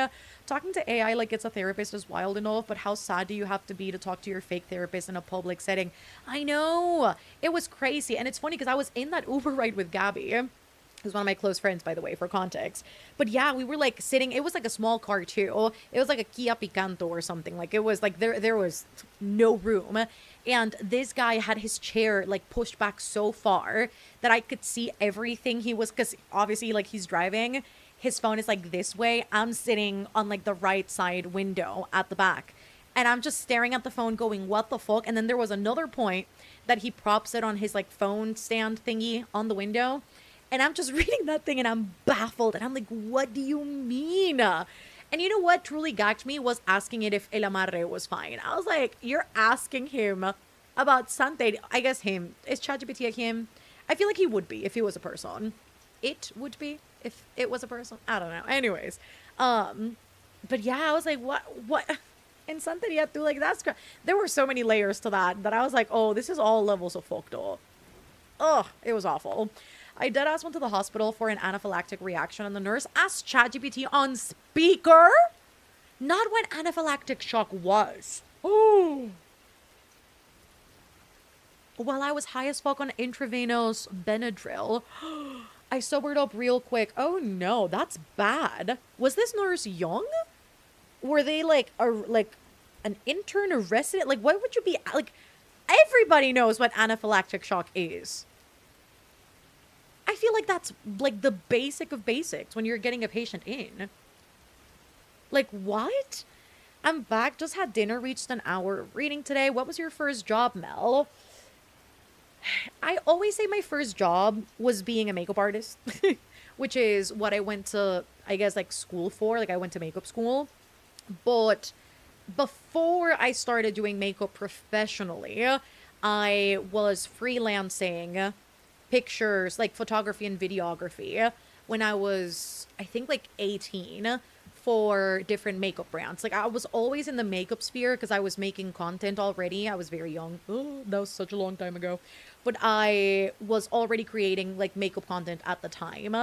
Talking to AI like it's a therapist is wild enough, but how sad do you have to be to talk to your fake therapist in a public setting? I know. It was crazy. And it's funny because I was in that Uber ride with Gabby, who's one of my close friends, by the way, for context. But yeah, we were like sitting, it was like a small car too. It was like a Kia Picanto or something. Like it was like there was no room. And this guy had his chair like pushed back so far that I could see everything he was, because obviously like he's driving, his phone is like this way. I'm sitting on like the right side window at the back. And I'm just staring at the phone going, what the fuck? And then there was another point that he props it on his like phone stand thingy on the window. And I'm just reading that thing and I'm baffled. And I'm like, what do you mean? And you know what truly gagged me was asking it if El Amarre was fine. I was like, you're asking him about Sante. I guess him. Is ChatGPT a him? I feel like he would be if he was a person. It would be if it was a person. I don't know. Anyways, um, but yeah, I was like, what? And Santeria too, like there were so many layers to that I was like, oh, this is all levels of fucked up. Ugh, it was awful. I deadass went to the hospital for an anaphylactic reaction, and the nurse asked ChatGPT on speaker, not what anaphylactic shock was. Oh. While I was high as fuck on intravenous Benadryl, I sobered up real quick. Oh no, that's bad. Was this nurse young? Were they like an intern or resident? Like, what would you be like? Everybody knows what anaphylactic shock is. I feel like that's like the basic of basics when you're getting a patient in. Like, what? I'm back. Just had dinner. Reached an hour of reading today. What was your first job, Mel? I always say my first job was being a makeup artist, which is what I went to, I guess, like school for. Like, I went to makeup school. But before I started doing makeup professionally, I was freelancing pictures, like photography and videography, when I was, I think, like 18 for different makeup brands. Like, I was always in the makeup sphere because I was making content already. I was very young. Oh, that was such a long time ago. But I was already creating like makeup content at the time.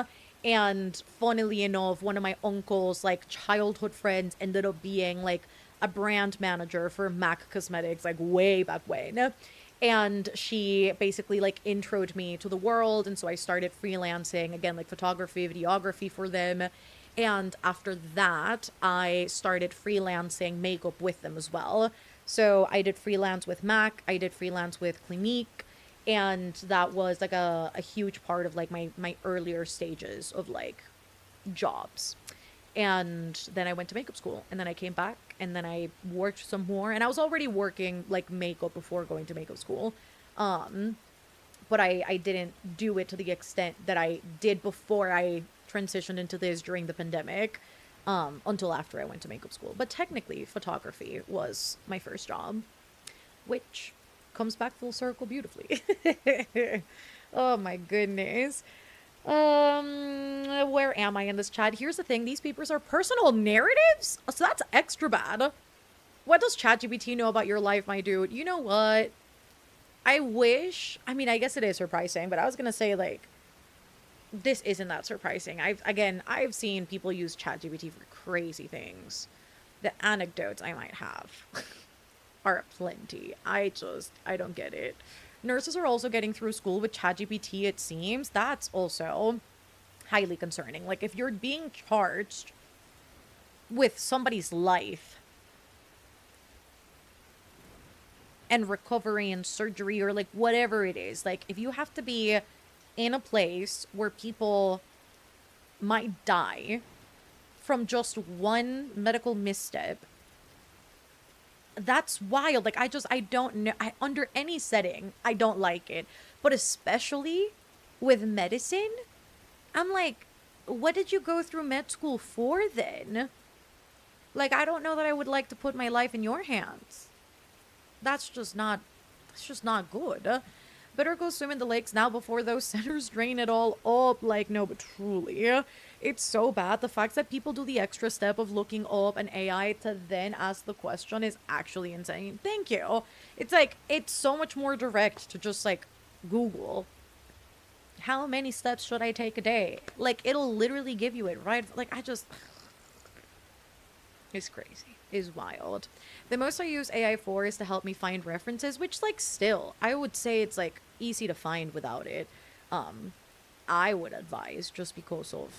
And funnily enough, one of my uncle's like childhood friends ended up being like a brand manager for MAC Cosmetics, like way back when. And she basically like introed me to the world. And so I started freelancing again, like photography, videography for them. And after that, I started freelancing makeup with them as well. So I did freelance with MAC, I did freelance with Clinique, and that was like a huge part of like my earlier stages of like jobs. And then I went to makeup school, and then I came back, and then I worked some more, and I was already working like makeup before going to makeup school. But I didn't do it to the extent that I did before I transitioned into this during the pandemic, until after I went to makeup school. But technically, photography was my first job, which comes back full circle beautifully. Oh my goodness. Where am I in this chat? Here's the thing, these papers are personal narratives, so that's extra bad. What does ChatGPT know about your life, my dude? You know what? I wish, I mean, I guess it is surprising, but I was gonna say, like, this isn't that surprising. I've seen people use ChatGPT for crazy things. The anecdotes I might have are plenty. I don't get it. Nurses are also getting through school with ChatGPT, it seems. That's also highly concerning. Like, if you're being charged with somebody's life and recovery and surgery or like whatever it is, like if you have to be in a place where people might die from just one medical misstep, that's wild. Like, I don't know. Under any setting, I don't like it. But especially with medicine, I'm like, what did you go through med school for then? Like, I don't know that I would like to put my life in your hands. That's just not good. Better go swim in the lakes now before those centers drain it all up. Like, no, but truly, it's so bad. The fact that people do the extra step of looking up an AI to then ask the question is actually insane. Thank you. It's like, it's so much more direct to just like Google, how many steps should I take a day? Like, it'll literally give you it, right? Like, it's crazy. It's wild. The most I use AI for is to help me find references, which, like, still, I would say it's, like, easy to find without it. I would advise, just because of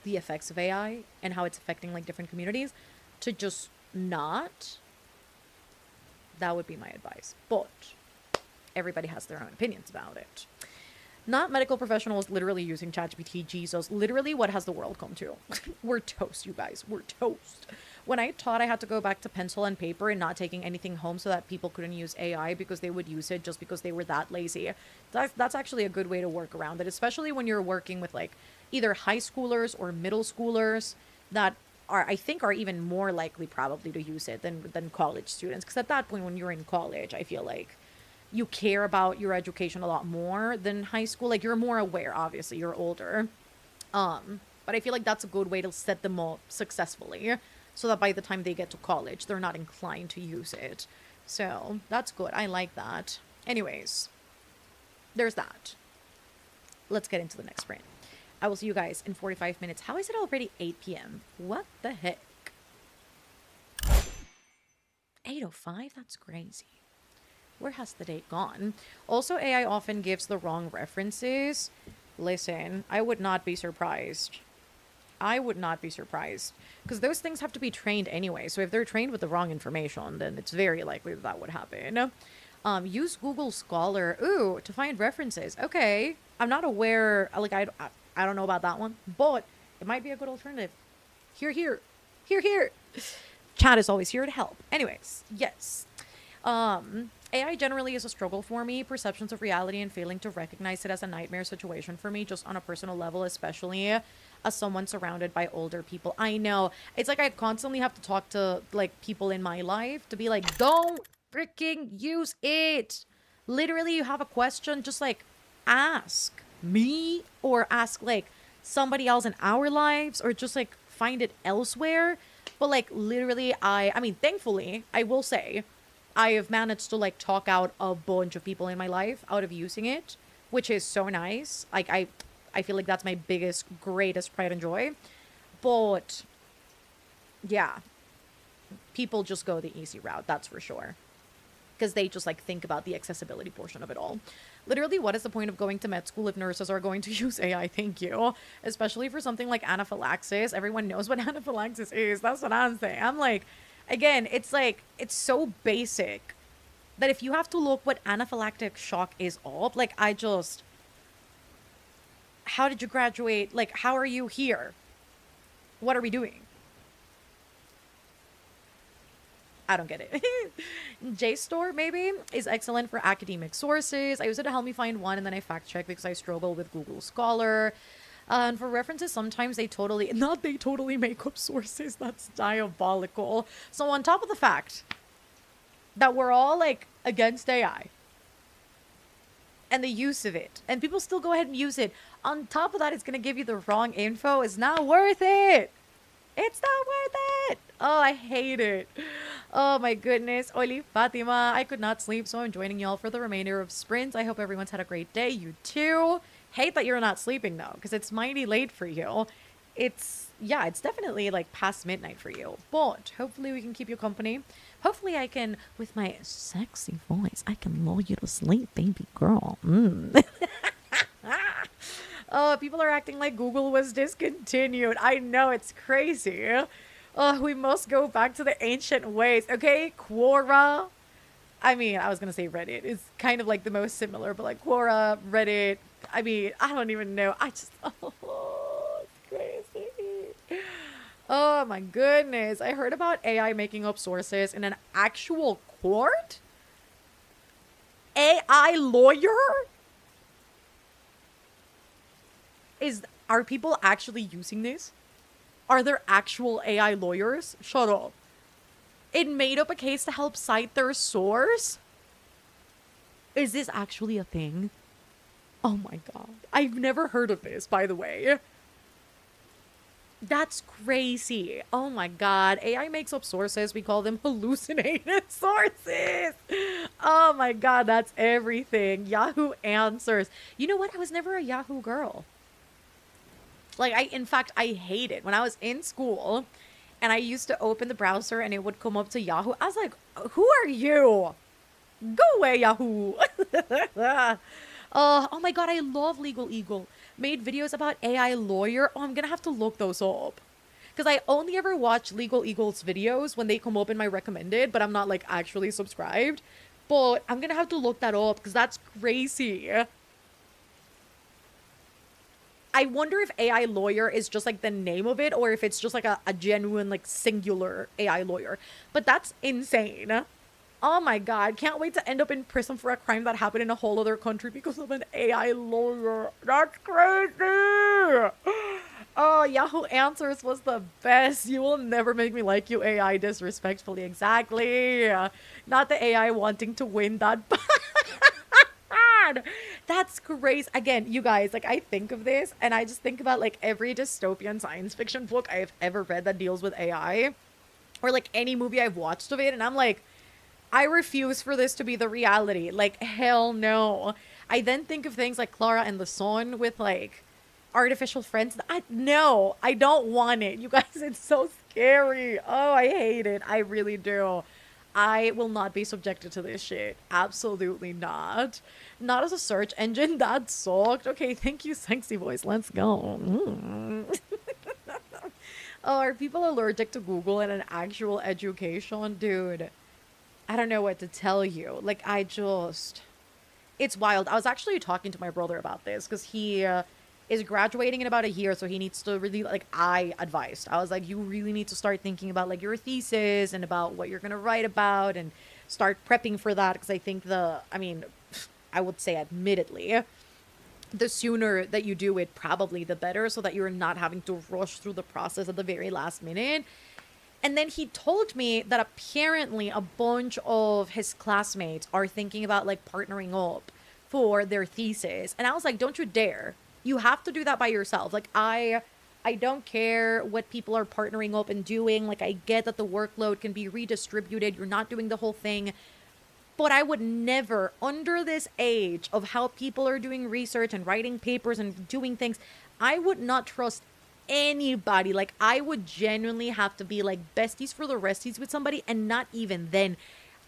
the effects of AI and how it's affecting, like, different communities, to just not. That would be my advice. But everybody has their own opinions about it. Not medical professionals literally using ChatGPT. Jesus, literally, what has the world come to? We're toast, you guys. We're toast. When I taught, I had to go back to pencil and paper and not taking anything home so that people couldn't use AI because they would use it just because they were that lazy. That's actually a good way to work around it, especially when you're working with like either high schoolers or middle schoolers that are, I think, are even more likely probably to use it than college students. Because at that point, when you're in college, I feel like you care about your education a lot more than high school. Like, you're more aware, obviously, you're older. But I feel like that's a good way to set them up successfully so that by the time they get to college, they're not inclined to use it. So that's good. I like that. Anyways, there's that. Let's get into the next sprint. I will see you guys in 45 minutes. How is it already 8 p.m.? What the heck? 8:05? That's crazy. Where has the date gone? Also, AI often gives the wrong references. Listen, I would not be surprised. I would not be surprised. Because those things have to be trained anyway. So if they're trained with the wrong information, then it's very likely that would happen. Use Google Scholar. Ooh, to find references. Okay. I'm not aware. Like, I don't know about that one. But it might be a good alternative. Here, here. Here, here. Chat is always here to help. Anyways, yes. AI generally is a struggle for me. Perceptions of reality and failing to recognize it as a nightmare situation for me, just on a personal level, especially as someone surrounded by older people. I know. It's like I constantly have to talk to, like, people in my life to be like, don't freaking use it. Literally, you have a question, just, like, ask me or ask, like, somebody else in our lives or just, like, find it elsewhere. But, like, literally, I mean, thankfully, I will say, I have managed to, like, talk out a bunch of people in my life out of using it, which is so nice. Like, I feel like that's my biggest, greatest pride and joy. But, yeah, people just go the easy route, that's for sure. Because they just, like, think about the accessibility portion of it all. Literally, what is the point of going to med school if nurses are going to use AI? Thank you. Especially for something like anaphylaxis. Everyone knows what anaphylaxis is. That's what I'm saying. I'm like, again, it's like, it's so basic that if you have to look what anaphylactic shock is up, like, how did you graduate? Like, how are you here? What are we doing? I don't get it. JSTOR, maybe, is excellent for academic sources. I use it to help me find one, and then I fact check because I struggle with Google Scholar. And for references, sometimes they totally make up sources. That's diabolical. So on top of the fact that we're all, like, against AI and the use of it, and people still go ahead and use it, on top of that, it's going to give you the wrong info. It's not worth it. It's not worth it. Oh, I hate it. Oh my goodness. Oli Fatima. I could not sleep, so I'm joining y'all for the remainder of sprints. I hope everyone's had a great day. You too. Hate that you're not sleeping though, because it's mighty late for you. It's definitely like past midnight for you. But hopefully we can keep you company. Hopefully I can, with my sexy voice, I can lull you to sleep, baby girl. People are acting like Google was discontinued. I know, it's crazy. We must go back to the ancient ways. Okay, Quora. I mean, I was going to say Reddit. It's kind of like the most similar, but like Quora, Reddit. I mean, I don't even know. It's crazy. Oh my goodness. I heard about AI making up sources in an actual court? AI lawyer? Are people actually using this? Are there actual AI lawyers? Shut up. It made up a case to help cite their source? Is this actually a thing? Oh my god. I've never heard of this, by the way. That's crazy. Oh my god. AI makes up sources. We call them hallucinated sources. Oh my god, that's everything. Yahoo Answers. You know what? I was never a Yahoo girl. Like, in fact, I hate it. When I was in school and I used to open the browser and it would come up to Yahoo, I was like, who are you? Go away, Yahoo. Oh my god, I love Legal Eagle. Made videos about AI lawyer. Oh, I'm gonna have to look those up. Because I only ever watch Legal Eagle's videos when they come up in my recommended, but I'm not, like, actually subscribed. But I'm gonna have to look that up because that's crazy. I wonder if AI lawyer is just like the name of it or if it's just like a genuine, like, singular AI lawyer. But that's insane. Oh my god, can't wait to end up in prison for a crime that happened in a whole other country because of an AI lawyer. That's crazy. Oh, Yahoo Answers was the best. You will never make me like you, AI, disrespectfully. Exactly. Not the AI wanting to win that. God, that's crazy. Again, you guys, like I think of this and I just think about like every dystopian science fiction book I've ever read that deals with AI or like any movie I've watched of it. And I'm like, I refuse for this to be the reality. Like, hell no. I then think of things like Clara and the Sun with like artificial friends. No, I don't want it. You guys, it's so scary. Oh, I hate it. I really do. I will not be subjected to this shit. Absolutely not. Not as a search engine. That sucked. Okay, thank you, sexy voice. Let's go. Oh, are people allergic to Google and an actual education? Dude, I don't know what to tell you. Like, it's wild. I was actually talking to my brother about this because he is graduating in about a year, so he needs to really, like, I advised. I was like, you really need to start thinking about, like, your thesis and about what you're going to write about and start prepping for that because I think I would say admittedly, the sooner that you do it, probably the better so that you're not having to rush through the process at the very last minute. And then he told me that apparently a bunch of his classmates are thinking about like partnering up for their thesis. And I was like, don't you dare. You have to do that by yourself. Like I don't care what people are partnering up and doing. Like I get that the workload can be redistributed. You're not doing the whole thing. But I would never, under this age of how people are doing research and writing papers and doing things, I would not trust anybody. Like I would genuinely have to be like besties for the resties with somebody, and not even then.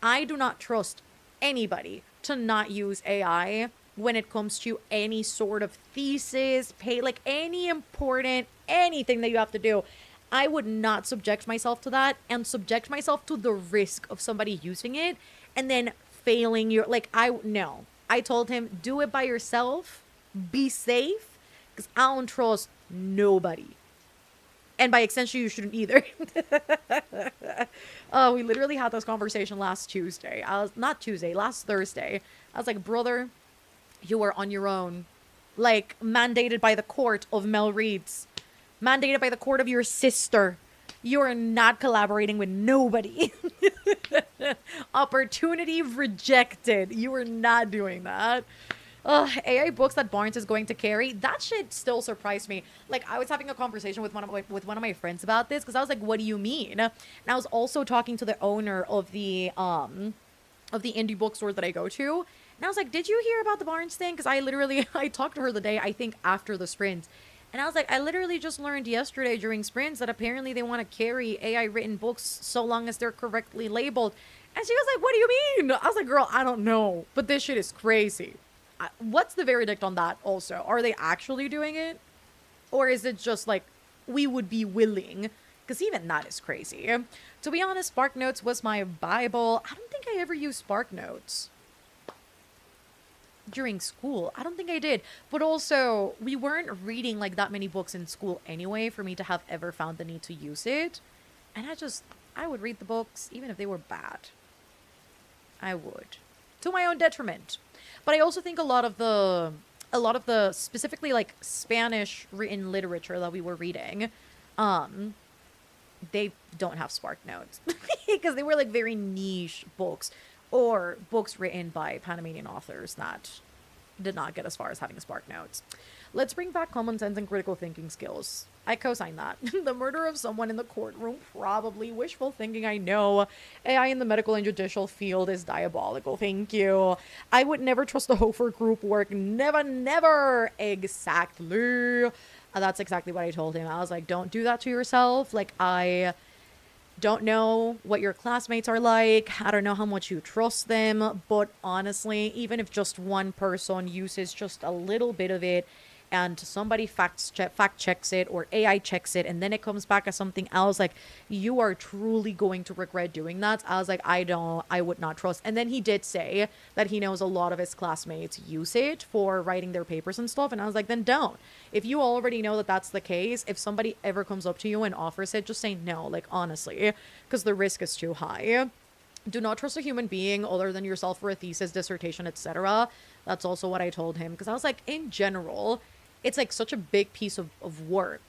I do not trust anybody to not use AI when it comes to any sort of thesis, like any important anything that you have to do. I would not subject myself to that and subject myself to the risk of somebody using it and then failing your like no. I told him, do it by yourself, be safe, because I don't trust nobody. And by extension, you shouldn't either. Oh, we literally had this conversation last Thursday. Last Thursday. I was like, brother, you are on your own. Like, mandated by the court of Mel Reed's. Mandated by the court of your sister. You are not collaborating with nobody. Opportunity rejected. You are not doing that. AI books that Barnes is going to carry, that shit still surprised me. Like, I was having a conversation with one of my friends about this because I was like, what do you mean? And I was also talking to the owner of the indie bookstore that I go to. And I was like, did you hear about the Barnes thing? Because I talked to her the day, I think, after the sprints. And I was like, I literally just learned yesterday during sprints that apparently they want to carry AI written books so long as they're correctly labeled. And she was like, what do you mean? I was like, girl, I don't know. But this shit is crazy. What's the verdict on that also? Are they actually doing it? Or is it just like, we would be willing? Because even that is crazy. To be honest, SparkNotes was my Bible. I don't think I ever used SparkNotes during school. I don't think I did. But also, we weren't reading like that many books in school anyway for me to have ever found the need to use it. And I would read the books even if they were bad. I would. To my own detriment. But I also think a lot of the specifically like Spanish written literature that we were reading, they don't have SparkNotes because they were like very niche books or books written by Panamanian authors that did not get as far as having a SparkNotes. Let's bring back common sense and critical thinking skills. I co-sign that. The murder of someone in the courtroom, probably wishful thinking. I know AI in the medical and judicial field is diabolical. Thank you. I would never trust the Hofer group work. Never, never. Exactly. That's exactly what I told him. I was like, don't do that to yourself. Like, I don't know what your classmates are like. I don't know how much you trust them. But honestly, even if just one person uses just a little bit of it, and somebody fact checks it or AI checks it and then it comes back as something else, like, you are truly going to regret doing that. I was like, I would not trust. And then he did say that he knows a lot of his classmates use it for writing their papers and stuff. And I was like, then don't. If you already know that that's the case, if somebody ever comes up to you and offers it, just say no, like, honestly, because the risk is too high. Do not trust a human being other than yourself for a thesis, dissertation, etc. That's also what I told him, because I was like, in general, it's like such a big piece of work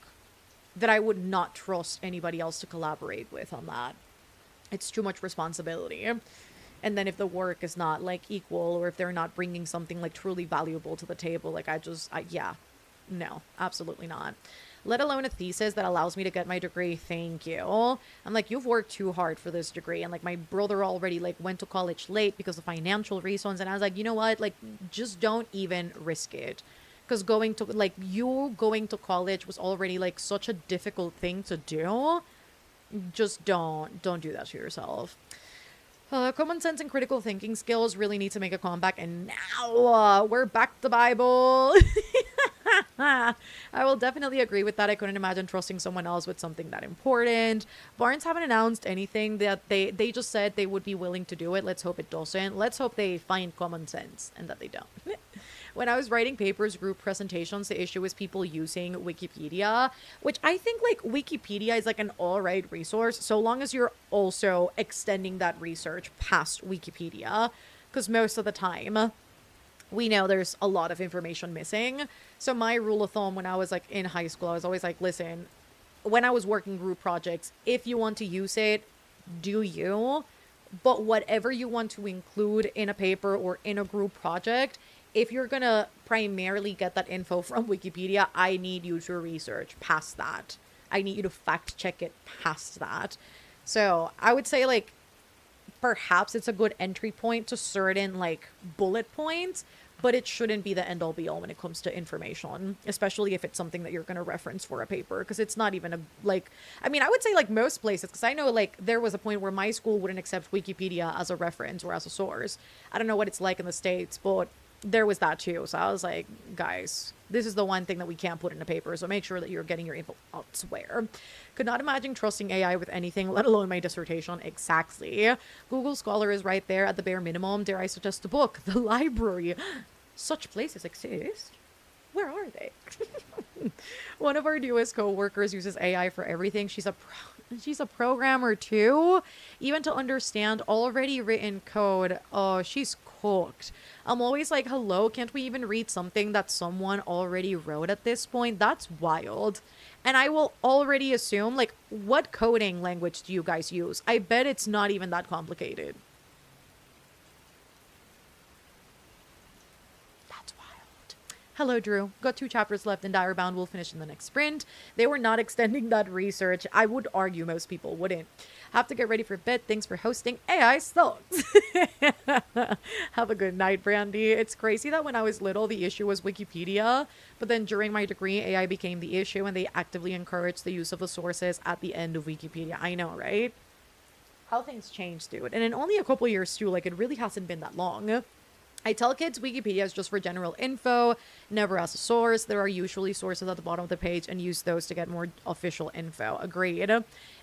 that I would not trust anybody else to collaborate with on that. It's too much responsibility. And then if the work is not like equal, or if they're not bringing something like truly valuable to the table, like yeah, no, absolutely not. Let alone a thesis that allows me to get my degree. Thank you. I'm like, you've worked too hard for this degree. And like my brother already like went to college late because of financial reasons. And I was like, you know what? Like, just don't even risk it. Because going to college was already like such a difficult thing to do. Just don't do that to yourself. Common sense and critical thinking skills really need to make a comeback, and now we're back to Bible. I will definitely agree with that. I couldn't imagine trusting someone else with something that important. Barnes haven't announced anything. That they just said they would be willing to do it. Let's hope it doesn't. Let's hope they find common sense and that they don't. When I was writing papers, group presentations, the issue was people using Wikipedia, which I think like Wikipedia is like an all right resource, so long as you're also extending that research past Wikipedia, because most of the time we know there's a lot of information missing. So my rule of thumb when I was like in high school, I was always like, listen, when I was working group projects, if you want to use it, do you, but whatever you want to include in a paper or in a group project, if you're gonna primarily get that info from Wikipedia, I need you to research past that. I need you to fact check it past that. So I would say like perhaps it's a good entry point to certain like bullet points, but it shouldn't be the end all be all when it comes to information, especially if it's something that you're going to reference for a paper, because it's not even a like, I mean, I would say like most places, because I know like there was a point where my school wouldn't accept Wikipedia as a reference or as a source. I don't know what it's like in the States, but there was that too. So I was like, guys, this is the one thing that we can't put in a paper. So make sure that you're getting your info elsewhere. Could not imagine trusting AI with anything, let alone my dissertation. Exactly. Google Scholar is right there at the bare minimum. Dare I suggest a book? The library. Such places exist. Where are they? One of our newest co-workers uses AI for everything. She's a programmer too. Even to understand already written code. Oh, she's cooked. I'm always like, hello, can't we even read something that someone already wrote at this point? That's wild. And I will already assume, like, what coding language do you guys use? I bet it's not even that complicated. Hello, Drew. Got 2 chapters left and Direbound will finish in the next sprint. They were not extending that research. I would argue most people wouldn't. Have to get ready for bed. Thanks for hosting. AI sucks. Have a good night, Brandy. It's crazy that when I was little, the issue was Wikipedia. But then during my degree, AI became the issue and they actively encouraged the use of the sources at the end of Wikipedia. I know, right? How things change, dude. And in only a couple years, too. Like, it really hasn't been that long. I tell kids Wikipedia is just for general info, never as a source. There are usually sources at the bottom of the page and use those to get more official info. Agreed.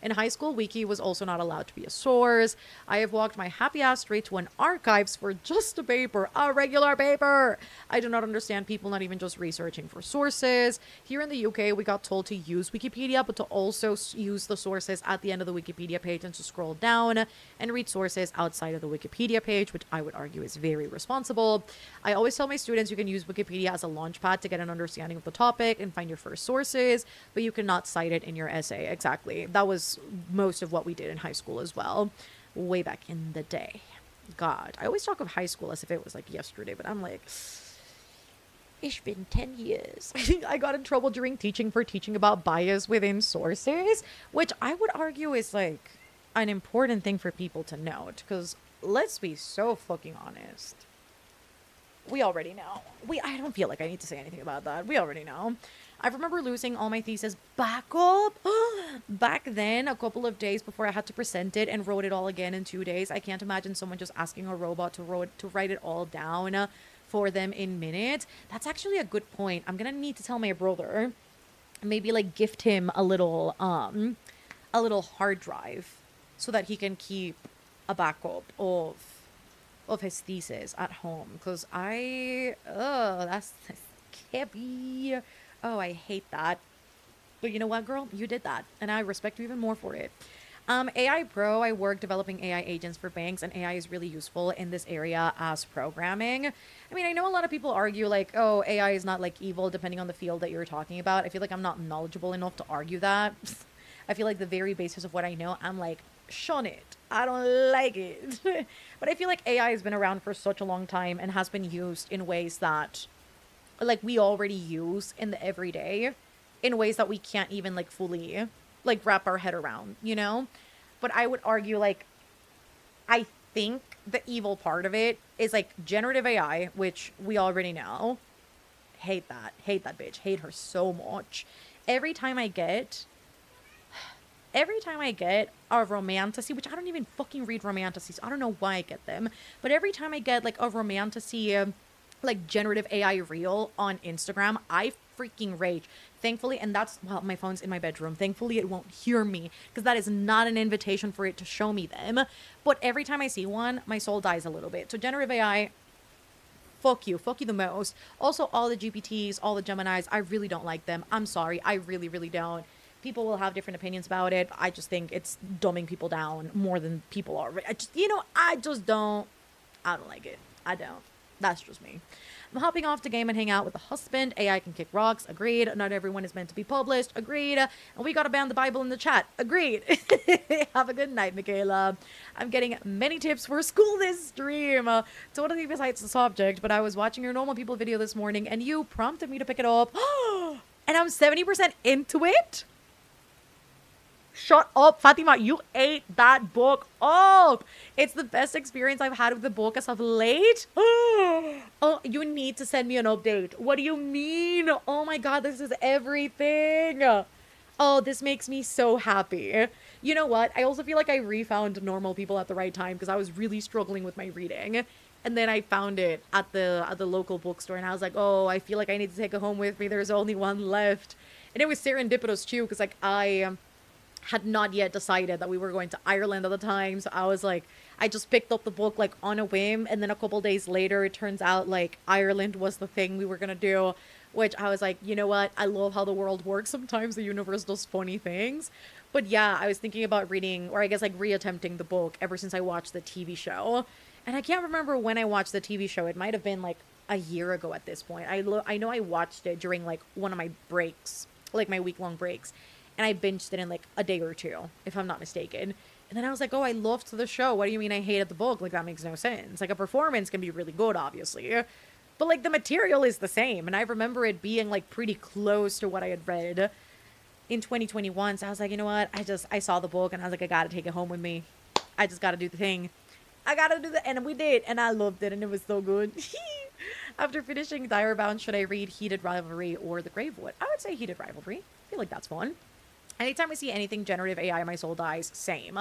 In high school, Wiki was also not allowed to be a source. I have walked my happy ass straight to an archives for just a paper, a regular paper. I do not understand people not even just researching for sources. Here in the UK, we got told to use Wikipedia, but to also use the sources at the end of the Wikipedia page and to scroll down and read sources outside of the Wikipedia page, which I would argue is very responsible. I always tell my students you can use Wikipedia as a launchpad to get an understanding of the topic and find your first sources, but you cannot cite it in your essay. Exactly. That was most of what we did in high school as well, way back in the day. God, I always talk of high school as if it was like yesterday, but I'm like, it's been 10 years. I got in trouble during teaching for teaching about bias within sources, which I would argue is like an important thing for people to note, because let's be so fucking honest. We already know. I don't feel like I need to say anything about that. We already know. I remember losing all my thesis backup back then, a couple of days before I had to present it, and wrote it all again in 2 days. I can't imagine someone just asking a robot to write it all down for them in minutes. That's actually a good point. I'm gonna need to tell my brother, maybe like gift him a little hard drive so that he can keep a backup of his thesis at home, because that's heavy. Oh, I hate that. But you know what, girl? You did that, and I respect you even more for it. AI Pro, I work developing AI agents for banks, and AI is really useful in this area as programming. I mean, I know a lot of people argue like, oh, AI is not like evil depending on the field that you're talking about. I feel like I'm not knowledgeable enough to argue that. I feel like the very basis of what I know, I'm like, shun it. I don't like it. But I feel like AI has been around for such a long time and has been used in ways that like we already use in the everyday in ways that we can't even like fully like wrap our head around, you know? But I would argue like I think the evil part of it is like generative AI, which we already know. Hate that. Hate that bitch. Hate her so much. Every time I get every time I get a romantasy, which I don't even fucking read romantasies. I don't know why I get them. But every time I get like a romantasy like generative AI reel on Instagram, I freaking rage. Thankfully, and that's, well, my phone's in my bedroom. Thankfully, it won't hear me because that is not an invitation for it to show me them. But every time I see one, my soul dies a little bit. So generative AI, fuck you. Fuck you the most. Also, all the GPTs, all the Geminis, I really don't like them. I'm sorry. I really, really don't. People will have different opinions about it. I just think it's dumbing people down more than people are. I just, I just don't. I don't like it. I don't. That's just me. I'm hopping off to game and hang out with the husband. AI can kick rocks. Agreed. Not everyone is meant to be published. Agreed. And we gotta ban the Bible in the chat. Agreed. Have a good night, Michaela. I'm getting many tips for school this stream. Totally besides the subject, but I was watching your normal people video this morning and you prompted me to pick it up. And I'm 70% into it. Shut up, Fatima. You ate that book up. It's the best experience I've had with the book as of late. Oh, you need to send me an update. What do you mean? Oh my God, this is everything. Oh, this makes me so happy. You know what? I also feel like I refound normal people at the right time because I was really struggling with my reading. And then I found it at the local bookstore and I was like, oh, I feel like I need to take it home with me. There's only one left. And it was serendipitous too because like I had not yet decided that we were going to Ireland at the time. So I was like, I just picked up the book like on a whim. And then a couple days later, it turns out like Ireland was the thing we were going to do, which I was like, you know what? I love how the world works. Sometimes the universe does funny things. But yeah, I was thinking about reading, or I guess like reattempting the book ever since I watched the TV show. And I can't remember when I watched the TV show. It might have been like a year ago at this point. I know I watched it during like one of my breaks, like my week-long breaks. And I binged it in like a day or two, if I'm not mistaken. And then I was like, oh, I loved the show. What do you mean I hated the book? Like, that makes no sense. Like, a performance can be really good, obviously. But, like, the material is the same. And I remember it being, like, pretty close to what I had read in 2021. So I was like, you know what? I saw the book and I was like, I gotta take it home with me. I just gotta do the thing. I gotta do the, and we did. And I loved it and it was so good. After finishing Direbound, should I read Heated Rivalry or The Gravewood? I would say Heated Rivalry. I feel like that's fun. Anytime I see anything generative AI, my soul dies. Same.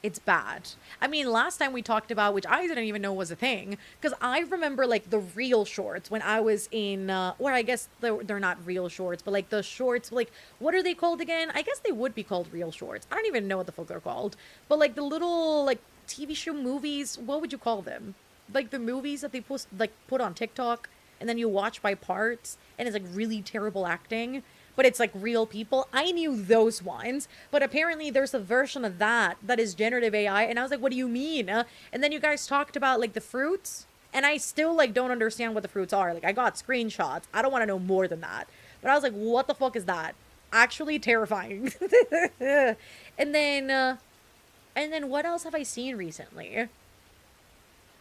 It's bad. I mean, last time we talked about, which I didn't even know was a thing, because I remember, like, the real shorts when I was in, or I guess they're not real shorts, but, like, the shorts, like, what are they called again? I guess they would be called real shorts. I don't even know what the fuck they're called. But, like, the little, like, TV show movies, what would you call them? Like, the movies that they put on TikTok, and then you watch by parts, and it's, like, really terrible acting. But it's like real people. I knew those ones, but apparently there's a version of that is generative AI. And I was like, what do you mean? And then you guys talked about like the fruits, and I still like don't understand what the fruits are. Like I got screenshots. I don't want to know more than that. But I was like, what the fuck is that? Actually terrifying. And then what else have I seen recently?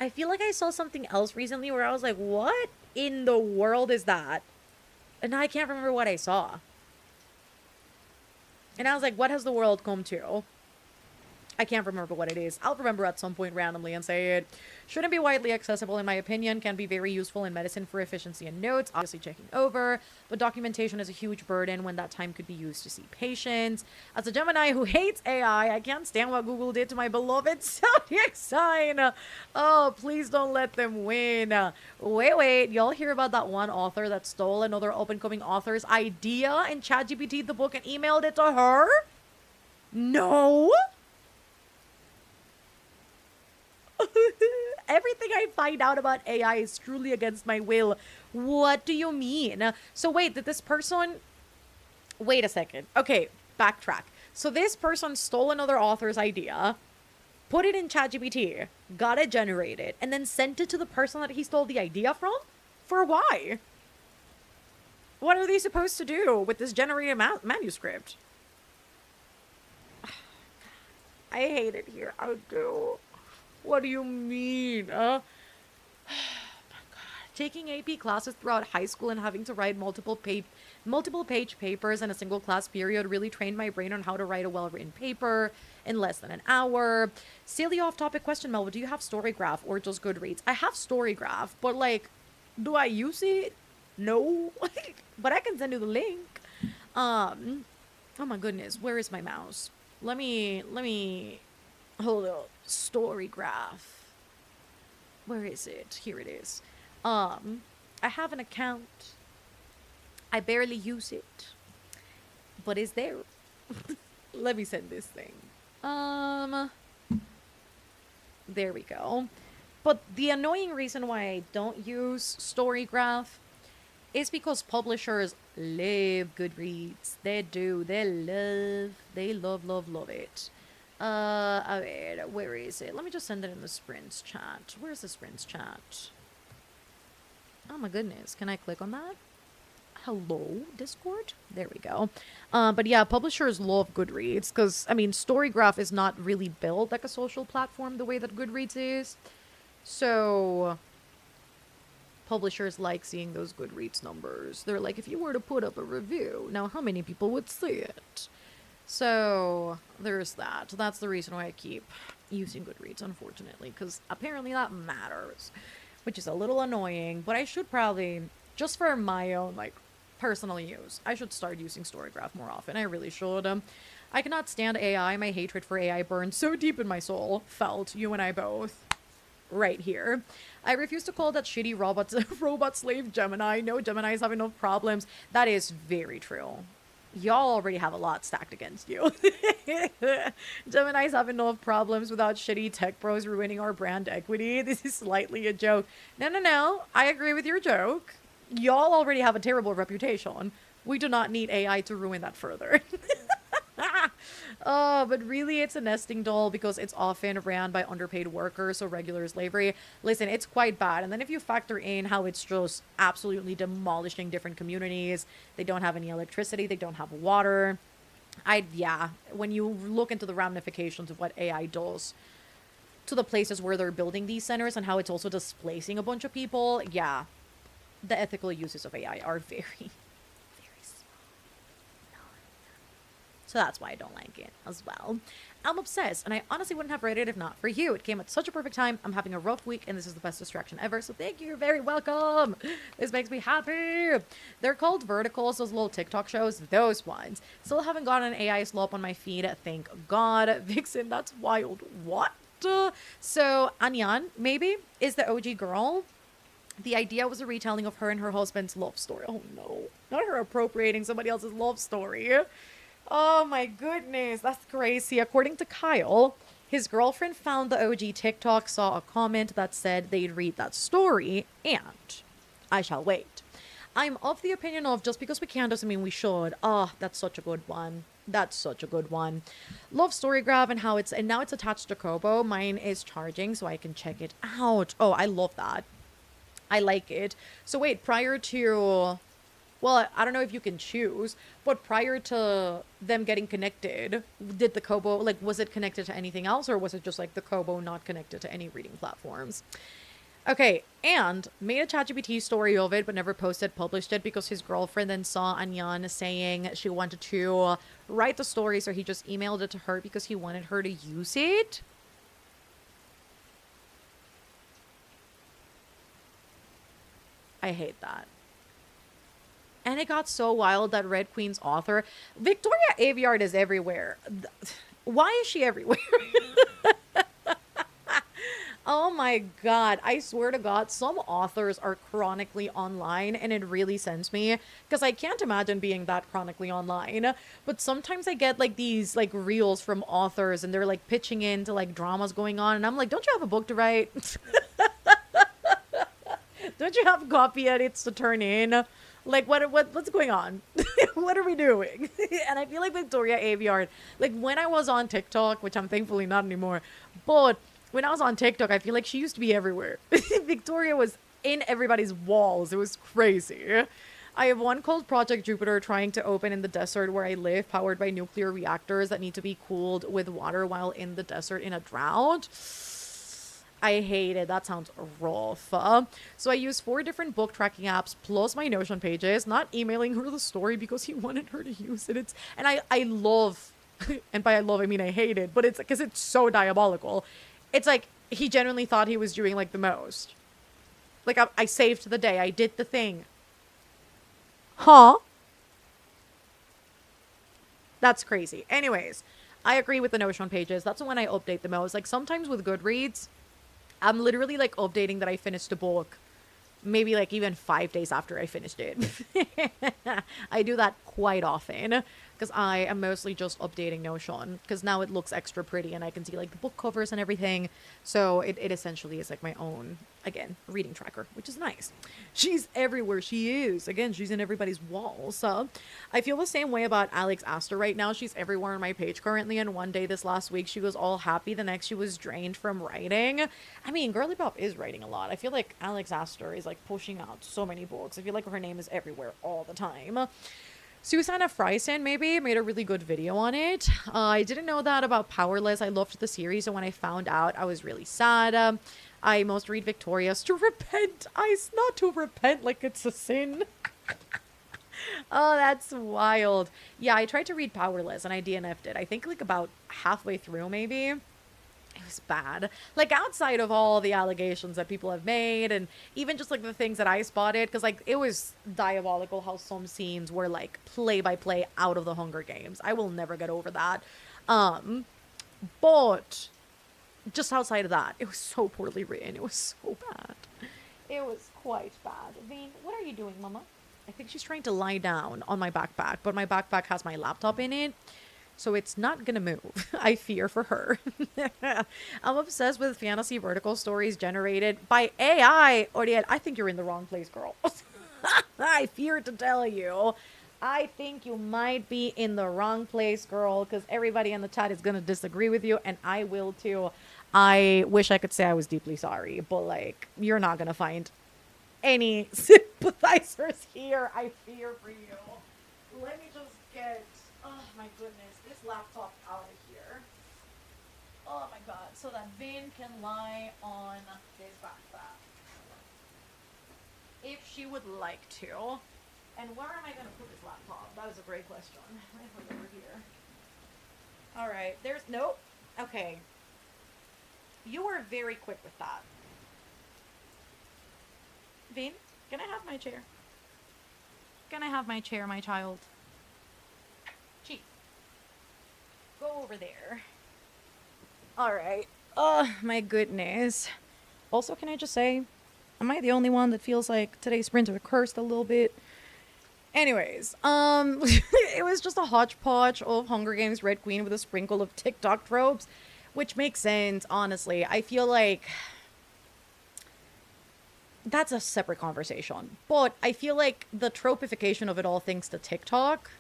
I feel like I saw something else recently where I was like, what in the world is that? And I can't remember what I saw. And I was like, what has the world come to? I can't remember what it is. I'll remember at some point randomly and say it. Shouldn't be widely accessible in my opinion. Can be very useful in medicine for efficiency and notes. Obviously checking over. But documentation is a huge burden when that time could be used to see patients. As a Gemini who hates AI, I can't stand what Google did to my beloved zodiac sign. Oh, please don't let them win. Wait. Y'all hear about that one author that stole another up-and-coming author's idea and ChatGPT'd the book and emailed it to her? No. Everything I find out about AI is truly against my will. What do you mean? So wait, did this person... Wait a second. Okay, backtrack. So this person stole another author's idea, put it in ChatGPT, got it generated, and then sent it to the person that he stole the idea from? For why? What are they supposed to do with this generated manuscript? I hate it here. I do. What do you mean? Taking AP classes throughout high school and having to write multiple page papers in a single class period really trained my brain on how to write a well-written paper in less than an hour. Silly off-topic question, Melva. Do you have Storygraph or just Goodreads? I have Storygraph, but like, do I use it? No. But I can send you the link. Oh my goodness, where is my mouse? Let me hold up. Storygraph. Where is it? Here it is. I have an account. I barely use it, but it's there. Let me send this thing. There we go. But the annoying reason why I don't use Storygraph is because publishers love Goodreads. They do. They love it. Wait, where is it? Let me just send it in the Sprints chat. Where's the Sprints chat? Oh my goodness. Can I click on that? Hello, Discord? There we go. But yeah, publishers love Goodreads because, I mean, Storygraph is not really built like a social platform the way that Goodreads is. So publishers like seeing those Goodreads numbers. They're like, if you were to put up a review, now how many people would see it? So there's that. That's the reason why I keep using Goodreads, unfortunately, because apparently that matters, which is a little annoying. But I should probably, just for my own like personal use, I should start using Storygraph more often. I really should. I cannot stand AI. My hatred for AI burned so deep in my soul. Felt, you and I both. Right here. I refuse to call that shitty robot slave Gemini. No, Geminis have enough problems. That is very true. Y'all already have a lot stacked against you. Geminis have enough problems without shitty tech bros ruining our brand equity. This is slightly a joke. No. I agree with your joke. Y'all already have a terrible reputation. We do not need AI to ruin that further. Oh, but really it's a nesting doll because it's often ran by underpaid workers, so regular slavery. Listen, it's quite bad. And then if you factor in how it's just absolutely demolishing different communities, they don't have any electricity, they don't have water. Yeah, when you look into the ramifications of what AI does to the places where they're building these centers and how it's also displacing a bunch of people, yeah, the ethical uses of AI are very so that's why I don't like it as well. I'm obsessed, and I honestly wouldn't have read it if not for you. It came at such a perfect time. I'm having a rough week, and this is the best distraction ever, so thank you. You're very welcome. This makes me happy. They're called verticals, those little TikTok shows, those ones. Still haven't gotten an AI slop on my feed, thank God. Vixen, that's wild. What? So, Anyan, maybe, is the OG girl. The idea was a retelling of her and her husband's love story. Oh, no. Not her appropriating somebody else's love story. Oh my goodness, that's crazy. According to Kyle, his girlfriend found the OG TikTok, saw a comment that said they'd read that story, and I shall wait. I'm of the opinion of just because we can doesn't mean we should. Oh, that's such a good one. That's such a good one. Love Storygraph and now it's attached to Kobo. Mine is charging so I can check it out. Oh, I love that. I like it. So wait, prior to... Well, I don't know if you can choose, but prior to them getting connected, did the Kobo, like, was it connected to anything else, or was it just, like, the Kobo not connected to any reading platforms? Okay, and made a ChatGPT story of it, but never published it, because his girlfriend then saw Anyan saying she wanted to write the story, so he just emailed it to her because he wanted her to use it. I hate that. And it got so wild that Red Queen's author, Victoria Aveyard, is everywhere. Why is she everywhere? Oh my God. I swear to God, some authors are chronically online, and it really sends me because I can't imagine being that chronically online. But sometimes I get like these like reels from authors and they're like pitching into like dramas going on. And I'm like, don't you have a book to write? Don't you have copy edits to turn in? Like, what's going on? What are we doing? And I feel like Victoria Aveyard, like, when I was on TikTok, which I'm thankfully not anymore, but when I was on TikTok, I feel like she used to be everywhere. Victoria was in everybody's walls. It was crazy. I have one called Project Jupiter trying to open in the desert where I live, powered by nuclear reactors that need to be cooled with water while in the desert in a drought. I hate it. That sounds rough. So I use 4 different book tracking apps plus my Notion pages, not emailing her the story because he wanted her to use it. I love, and by I love I mean I hate it, but it's because it's so diabolical. It's like he genuinely thought he was doing like the most. Like I saved the day. I did the thing. Huh? That's crazy. Anyways, I agree with the Notion pages. That's the one I update the most. Like sometimes with Goodreads, I'm literally like updating that I finished a book maybe like even 5 days after I finished it. I do that quite often because I am mostly just updating Notion because now it looks extra pretty and I can see like the book covers and everything. So it essentially is like my own, again, reading tracker, which is nice. She's everywhere. She is. Again, she's in everybody's walls. So I feel the same way about Alex Astor right now. She's everywhere on my page currently. And one day this last week, she was all happy. The next, she was drained from writing. I mean, Girly Pop is writing a lot. I feel like Alex Astor is like pushing out so many books. I feel like her name is everywhere all the time. Susanna Freisen maybe made a really good video on it. I didn't know that about Powerless. I loved the series, and when I found out, I was really sad. I most read Victorious to repent. Not to repent like it's a sin. Oh, that's wild. Yeah, I tried to read Powerless, and I DNF'd it. I think like about halfway through, maybe. It was bad. Like outside of all the allegations that people have made and even just like the things that I spotted, because like it was diabolical how some scenes were like play by play out of the Hunger Games. I will never get over that. But just outside of that, it was so poorly written. It was so bad. It was quite bad. Vane, what are you doing, Mama? I think she's trying to lie down on my backpack, but my backpack has my laptop in it. So it's not gonna move. I fear for her. I'm obsessed with fantasy vertical stories generated by AI. Oriel, I think you're in the wrong place, girl. I fear to tell you. I think you might be in the wrong place, girl, because everybody in the chat is gonna disagree with you, and I will too. I wish I could say I was deeply sorry, but like, you're not gonna find any sympathizers here. I fear for you. Let me just get... Oh my goodness, this laptop out of here. Oh my god, so that Vin can lie on this backpack. If she would like to. And where am I going to put this laptop? That is a great question. I put it over here. Alright, there's... Nope. Okay. You were very quick with that. Vin, can I have my chair? Can I have my chair, my child? Go over there. Alright. Oh, my goodness. Also, can I just say, am I the only one that feels like today's sprints are cursed a little bit? Anyways, it was just a hodgepodge of Hunger Games Red Queen with a sprinkle of TikTok tropes, which makes sense, honestly. I feel like that's a separate conversation. But I feel like the tropification of it all thanks to TikTok...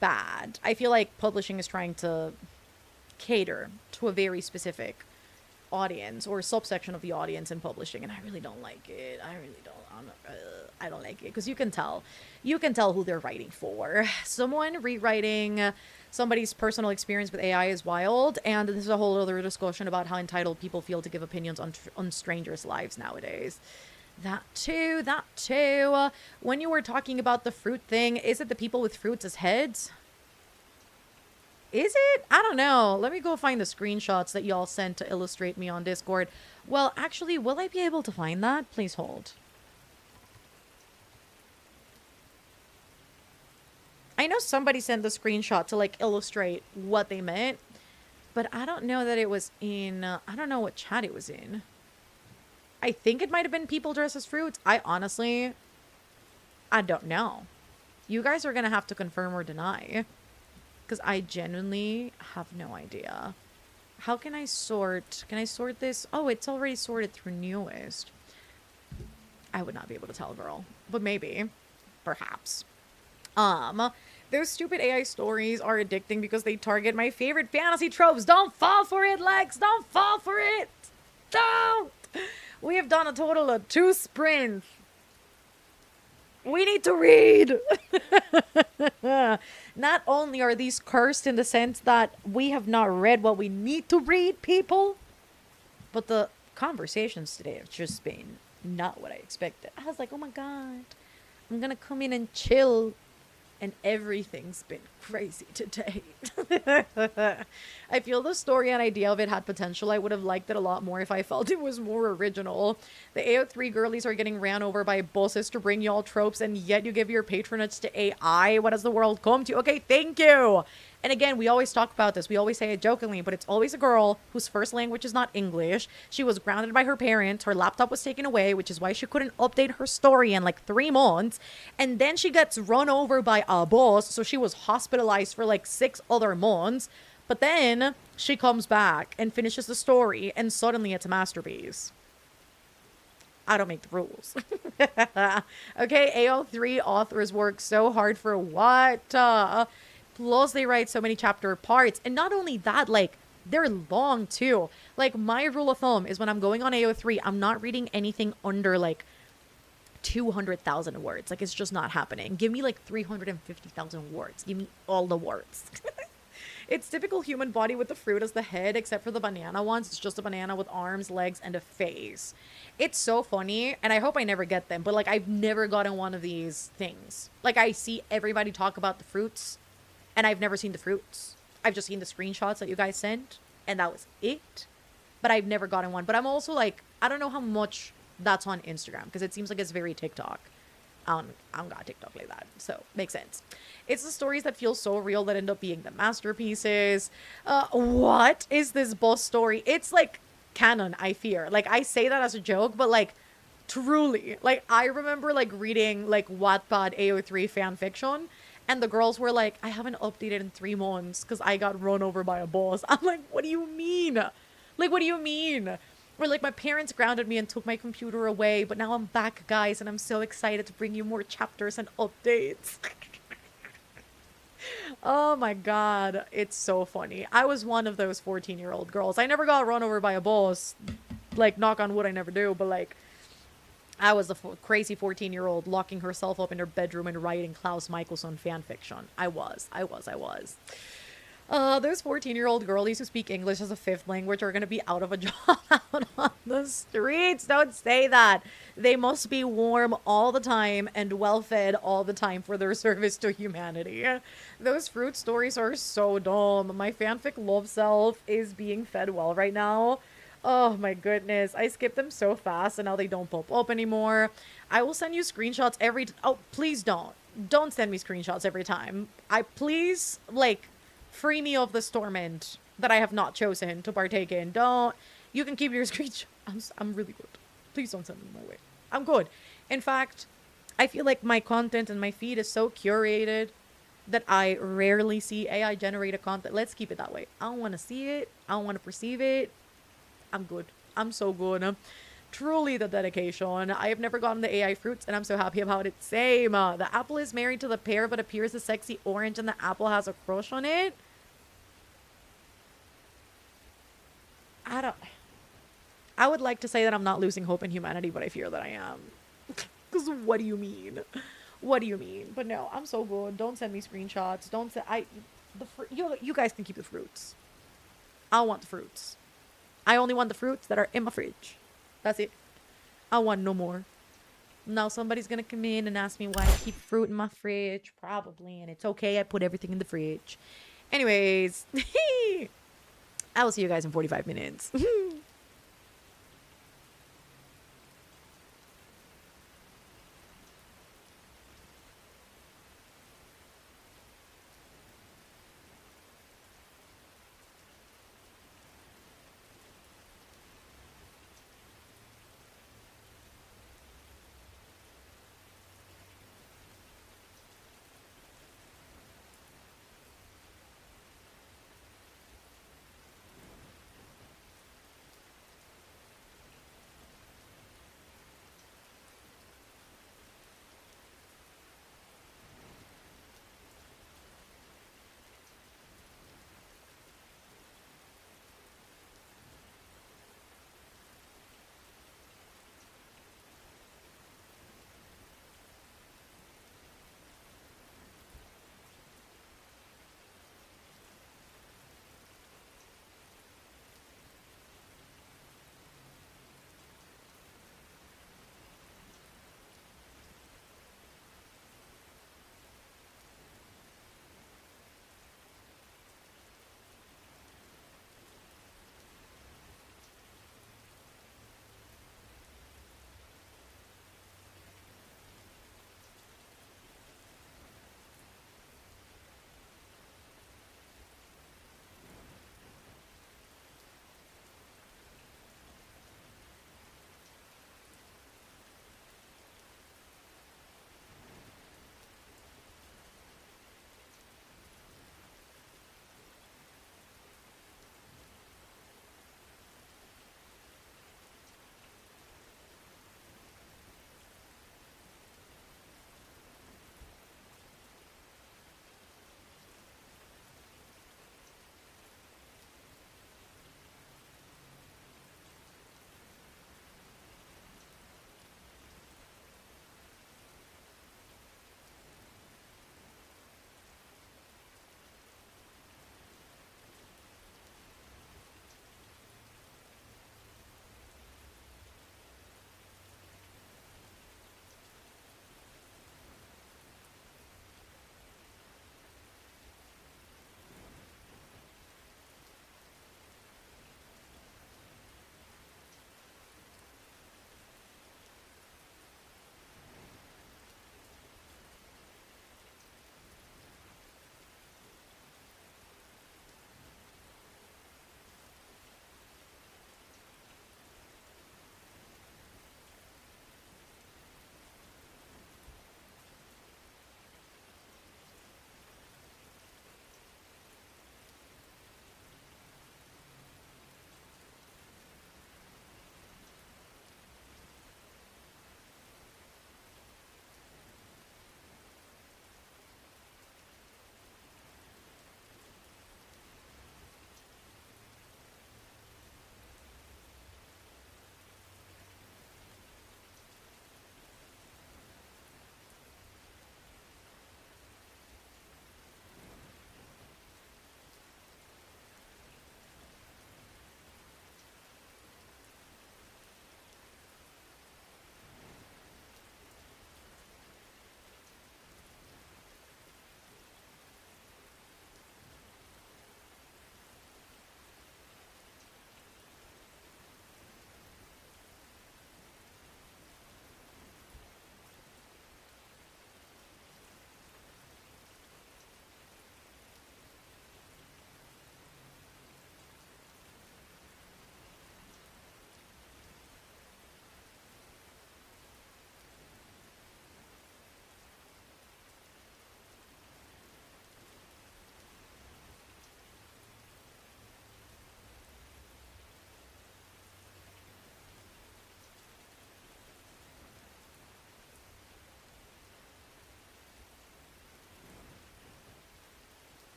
bad. I feel like publishing is trying to cater to a very specific audience or subsection of the audience in publishing, and I really don't like it. I don't like it because you can tell who they're writing for. Someone rewriting somebody's personal experience with AI is wild, and this is a whole other discussion about how entitled people feel to give opinions on strangers' lives nowadays. That too. When you were talking about the fruit thing, is it the people with fruits as heads? Is it? I don't know. Let me go find the screenshots that y'all sent to illustrate me on Discord. Well, actually, will I be able to find that? Please hold. I know somebody sent the screenshot to, like, illustrate what they meant. But I don't know that it was in... I don't know what chat it was in. I think it might have been people dressed as fruits. I don't know. You guys are going to have to confirm or deny. Because I genuinely have no idea. How can I sort? Can I sort this? Oh, it's already sorted through newest. I would not be able to tell, girl. But maybe. Perhaps. Those stupid AI stories are addicting because they target my favorite fantasy tropes. Don't fall for it, Lex. Don't fall for it. Don't. We have done a total of 2 sprints. We We need to read. Not only are these cursed in the sense that we have not read what we need to read, people, but the conversations today have just been not what I expected. I was like, oh my God, I'm gonna come in and chill, and everything's been crazy today. I feel the story and idea of it had potential. I would have liked it a lot more if I felt it was more original. The AO3 girlies are getting ran over by bosses to bring y'all tropes, and yet you give your patronage to AI. What has the world come to? Okay, thank you. And again, we always talk about this. We always say it jokingly, but it's always a girl whose first language is not English. She was grounded by her parents. Her laptop was taken away, which is why she couldn't update her story in like 3 months. And then she gets run over by a boss. So she was hospitalized for like 6 other months. But then she comes back and finishes the story, and suddenly it's a masterpiece. I don't make the rules. Okay, AO3 authors work so hard for what? Plus, they write so many chapter parts. And not only that, like, they're long too. Like, my rule of thumb is when I'm going on AO3, I'm not reading anything under like 200,000 words. Like, it's just not happening. Give me like 350,000 words. Give me all the words. It's typical human body with the fruit as the head, except for the banana ones. It's just a banana with arms, legs, and a face. It's so funny, and I hope I never get them, but like I've never gotten one of these things. Like I see everybody talk about the fruits, and I've never seen the fruits. I've just seen the screenshots that you guys sent, and that was it. But I've never gotten one. But I'm also like, I don't know how much that's on Instagram, because it seems like it's very TikTok. I don't got TikTok like that, so makes sense. It's the stories that feel so real that end up being the masterpieces. What is this boss story? It's like canon, I fear. Like, I say that as a joke, but like, truly. Like, I remember like reading like Wattpad AO3 fan fiction, and the girls were like, I haven't updated in 3 months because I got run over by a boss. I'm like, what do you mean? Like, what do you mean? Or like, my parents grounded me and took my computer away, but now I'm back, guys, and I'm so excited to bring you more chapters and updates. Oh my God, it's so funny. I was one of those 14-year-old girls. I never got run over by a boss. Like, knock on wood, I never do, but like, I was the crazy 14-year-old locking herself up in her bedroom and writing Klaus Michelson fan fiction. I was. Those 14-year-old girlies who speak English as a fifth language are going to be out of a job out on the streets. Don't say that. They must be warm all the time and well-fed all the time for their service to humanity. Those fruit stories are so dumb. My fanfic love self is being fed well right now. Oh my goodness. I skipped them so fast and now they don't pop up anymore. I will send you screenshots every... Oh, please don't. Don't send me screenshots every time. Please, like... free me of this torment that I have not chosen to partake in. Don't. You can keep your screenshot. I'm really good. Please don't send them my way. I'm good. In fact, I feel like my content and my feed is so curated that I rarely see AI generated content. Let's keep it that way. I don't want to see it. I don't want to perceive it. I'm good. I'm so good. Truly the dedication. I have never gotten the AI fruits, and I'm so happy about it. Same. The apple is married to the pear, but appears a sexy orange, and the apple has a crush on it. I would like to say that I'm not losing hope in humanity, but I fear that I am. Because what do you mean? What do you mean? But no, I'm so good. Don't send me screenshots. Don't say you guys can keep the fruits. I want the fruits. I only want the fruits that are in my fridge. That's it. I want no more. Now somebody's gonna come in and ask me why I keep fruit in my fridge. Probably, and it's okay. I put everything in the fridge. Anyways, I will see you guys in 45 minutes.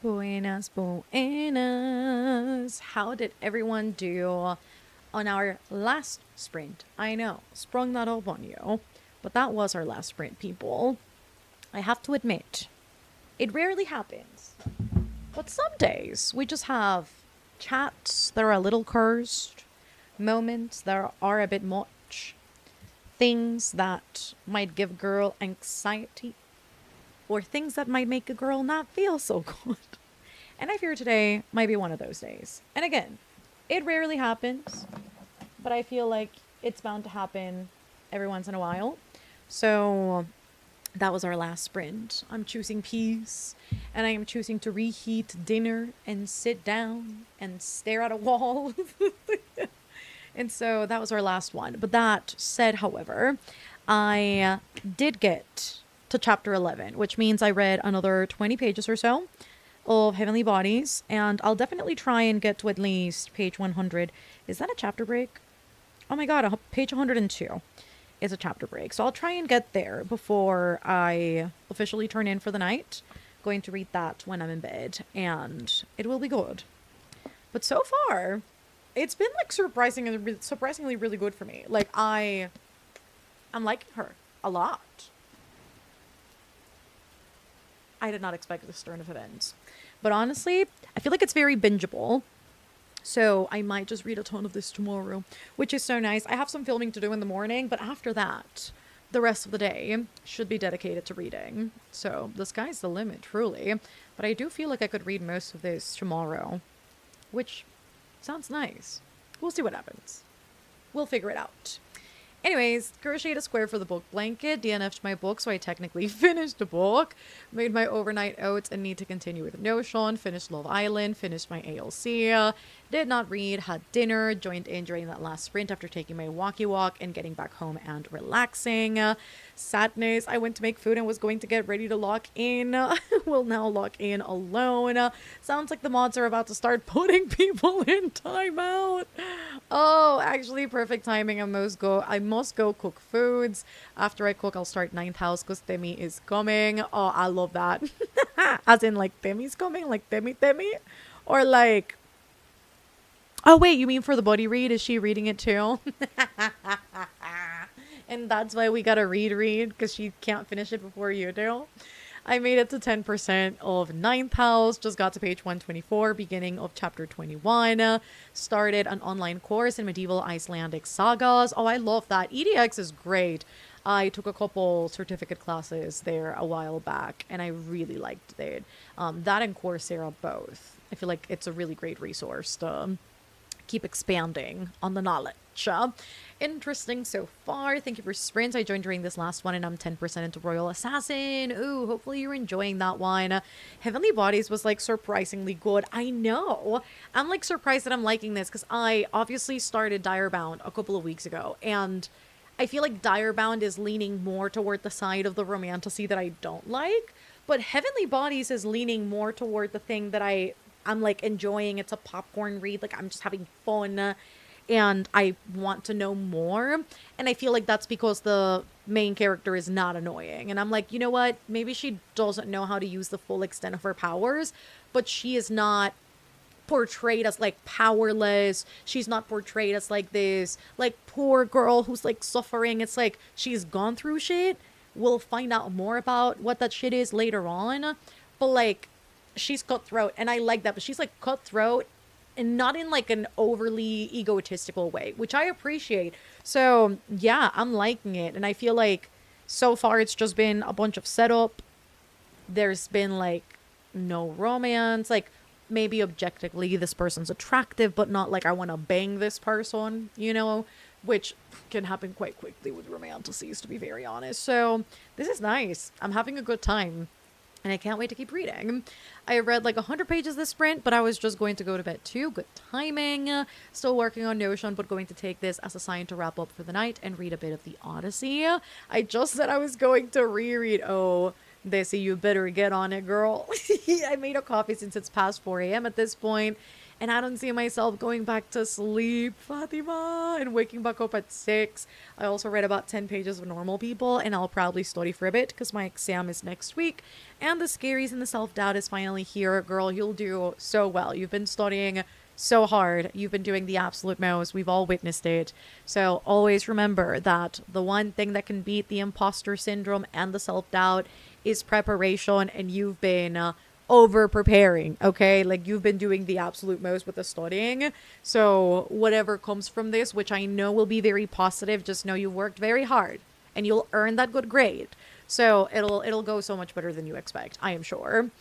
Buenas, buenas. How did everyone do on our last sprint? I know, sprung that up on you, but that was our last sprint, people. I have to admit, it rarely happens. But some days we just have chats that are a little cursed, moments that are a bit much, things that might give girl anxiety, or things that might make a girl not feel so good. And I fear today might be one of those days. And again, it rarely happens, but I feel like it's bound to happen every once in a while. So that was our last sprint. I'm choosing peace, and I am choosing to reheat dinner and sit down and stare at a wall. And so that was our last one. But that said, however, I did get to chapter 11, which means I read another 20 pages or so of Heavenly Bodies, and I'll definitely try and get to at least page 100. Is that a chapter break? Oh my god, page 102 is a chapter break. So I'll try and get there before I officially turn in for the night. Going to read that when I'm in bed, and it will be good. But so far, it's been like surprisingly really good for me. Like I'm liking her a lot. I did not expect this turn of events. But honestly, I feel like it's very bingeable. So I might just read a ton of this tomorrow, which is so nice. I have some filming to do in the morning, but after that, the rest of the day should be dedicated to reading. So the sky's the limit, truly. But I do feel like I could read most of this tomorrow, which sounds nice. We'll see what happens. We'll figure it out. Anyways, crocheted a square for the book blanket, DNF'd my book, so I technically finished the book, made my overnight oats and need to continue with Notion, finished Love Island, finished my ALC, did not read, had dinner, joined in during that last sprint after taking my walkie walk and getting back home and relaxing. Sadness, I went to make food and was going to get ready to lock in. Will now lock in alone. Sounds like the mods are about to start putting people in timeout. Oh, actually perfect timing. I must go cook foods. After I cook, I'll start ninth house because Temi is coming. Oh, I love that. As in like Temi's coming, like Temi. Or like, oh wait, you mean for the buddy read? Is she reading it too? And that's why we gotta read because she can't finish it before you do. I made it to 10% of ninth house, just got to page 124, beginning of chapter 21, started an online course in medieval Icelandic sagas. Oh, I love that. EDX is great. I took a couple certificate classes there a while back, and I really liked it. That and Coursera both. I feel like it's a really great resource to keep expanding on the knowledge. Interesting so far. Thank you for sprints. I joined during this last one and I'm 10% into Royal Assassin. Ooh, hopefully you're enjoying that one. Heavenly Bodies was like surprisingly good. I know. I'm like surprised that I'm liking this because I obviously started Direbound a couple of weeks ago and I feel like Direbound is leaning more toward the side of the romantasy that I don't like, but Heavenly Bodies is leaning more toward the thing that I'm like enjoying. It's a popcorn read. Like I'm just having fun. And I want to know more. And I feel like that's because the main character is not annoying. And I'm like, you know what? Maybe she doesn't know how to use the full extent of her powers, but she is not portrayed as like powerless. She's not portrayed as like this like poor girl who's like suffering. It's like she's gone through shit. We'll find out more about what that shit is later on. But like she's cutthroat and I like that. But she's like cutthroat and not in like an overly egotistical way, which I appreciate. So yeah, I'm liking it. And I feel like so far it's just been a bunch of setup. There's been like no romance. Like maybe objectively this person's attractive, but not like I want to bang this person, you know, which can happen quite quickly with romanticities, to be very honest. So this is nice. I'm having a good time. And I can't wait to keep reading. I read like 100 pages this sprint, but I was just going to go to bed too. Good timing. Still working on Notion, but going to take this as a sign to wrap up for the night and read a bit of the Odyssey. I just said I was going to reread. Oh, Desi, you better get on it, girl. I made a coffee since it's past 4 a.m. at this point. And I don't see myself going back to sleep, Fatima, and waking back up at 6. I also read about 10 pages of Normal People, and I'll probably study for a bit because my exam is next week. And the scaries and the self-doubt is finally here. Girl, you'll do so well. You've been studying so hard. You've been doing the absolute most. We've all witnessed it. So always remember that the one thing that can beat the imposter syndrome and the self-doubt is preparation, and you've been over preparing, okay? Like, you've been doing the absolute most with the studying. So whatever comes from this, which I know will be very positive, just know you worked very hard and you'll earn that good grade. So it'll go so much better than you expect, I am sure.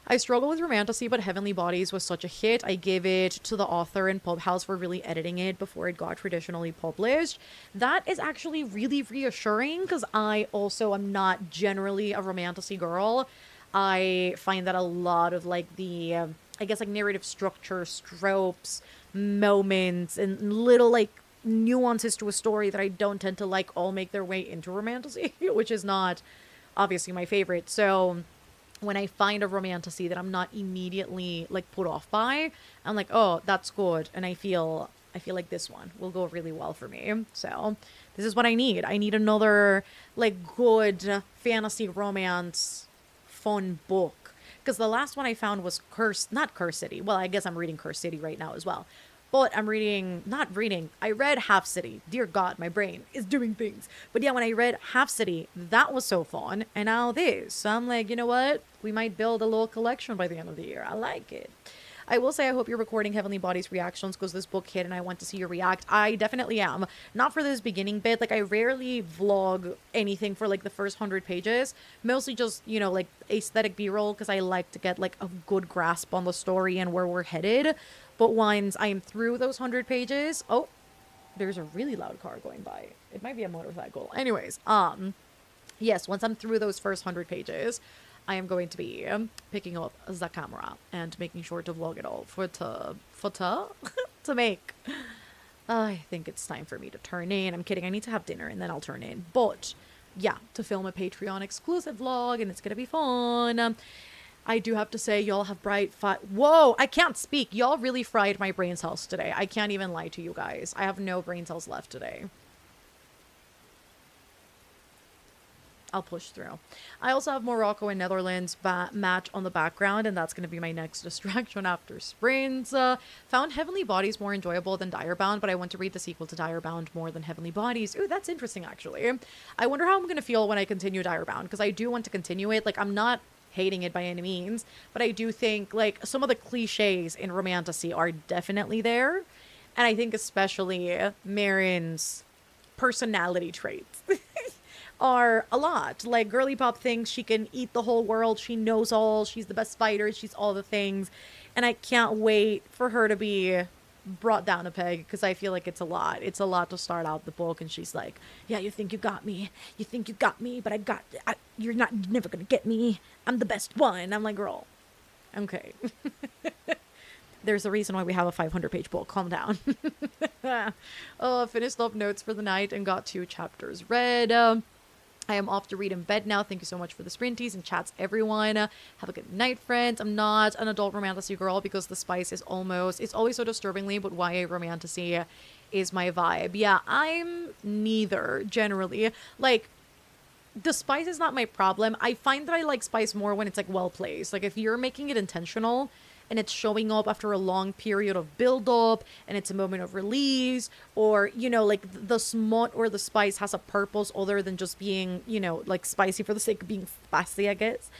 I struggle with Romantasy, but Heavenly Bodies was such a hit. I gave it to the author and Pub House for really editing it before it got traditionally published. That is actually really reassuring because I also am not generally a Romantasy girl. I find that a lot of like the, I guess like narrative structure, tropes, moments, and little like nuances to a story that I don't tend to like all make their way into Romantasy, which is not obviously my favorite. So when I find a Romantasy that I'm not immediately like put off by, I'm like, oh, that's good. And I feel like this one will go really well for me. So this is what I need. I need another like good fantasy romance fun book. Because the last one I found was not Curse City. Well, I guess I'm reading Curse City right now as well. But I read Half City. Dear God, my brain is doing things. But yeah, when I read Half City, that was so fun. And now this. So I'm like, you know what? We might build a little collection by the end of the year. I like it. I will say I hope you're recording Heavenly Bodies reactions because this book hit and I want to see you react. I definitely am. Not for this beginning bit. Like, I rarely vlog anything for like the first 100 pages. Mostly just, you know, like aesthetic b-roll because I like to get like a good grasp on the story and where we're headed. But once I am through those 100 pages... Oh, there's a really loud car going by. It might be a motorcycle. Anyways, yes, once I'm through those first 100 pages... I am going to be picking up the camera and making sure to vlog it all to make. I think it's time for me to turn in. I'm kidding. I need to have dinner and then I'll turn in. But yeah, to film a Patreon exclusive vlog and it's going to be fun. I do have to say, y'all have Whoa, I can't speak. Y'all really fried my brain cells today. I can't even lie to you guys. I have no brain cells left today. I'll push through. I also have Morocco and Netherlands match on the background, and that's going to be my next distraction after sprints. Found Heavenly Bodies more enjoyable than Direbound, but I want to read the sequel to Direbound more than Heavenly Bodies. Ooh, that's interesting, actually. I wonder how I'm going to feel when I continue Direbound, because I do want to continue it. Like, I'm not hating it by any means, but I do think, like, some of the cliches in Romantasy are definitely there, and I think especially Marin's personality traits are a lot. Like, girly pop thinks she can eat the whole world, she knows all, she's the best fighter, she's all the things, and I can't wait for her to be brought down a peg, because I feel like it's a lot to start out the book, and she's like, yeah, you think you got me, but you're never gonna get me, I'm the best one. I'm like, girl, okay. There's a reason why we have a 500-page book. Calm down. Finished up notes for the night and got 2 chapters read. I am off to read in bed now. Thank you so much for the sprinties and chats, everyone. Have a good night, friends. I'm not an adult Romantasy girl because the spice is it's always so disturbingly, but YA Romantasy is my vibe. Yeah, I'm neither, generally. Like, the spice is not my problem. I find that I like spice more when it's, like, well-placed. Like, if you're making it intentional and it's showing up after a long period of build-up, and it's a moment of release, or, you know, like, the smut or the spice has a purpose other than just being, you know, like, spicy for the sake of being spicy, I guess.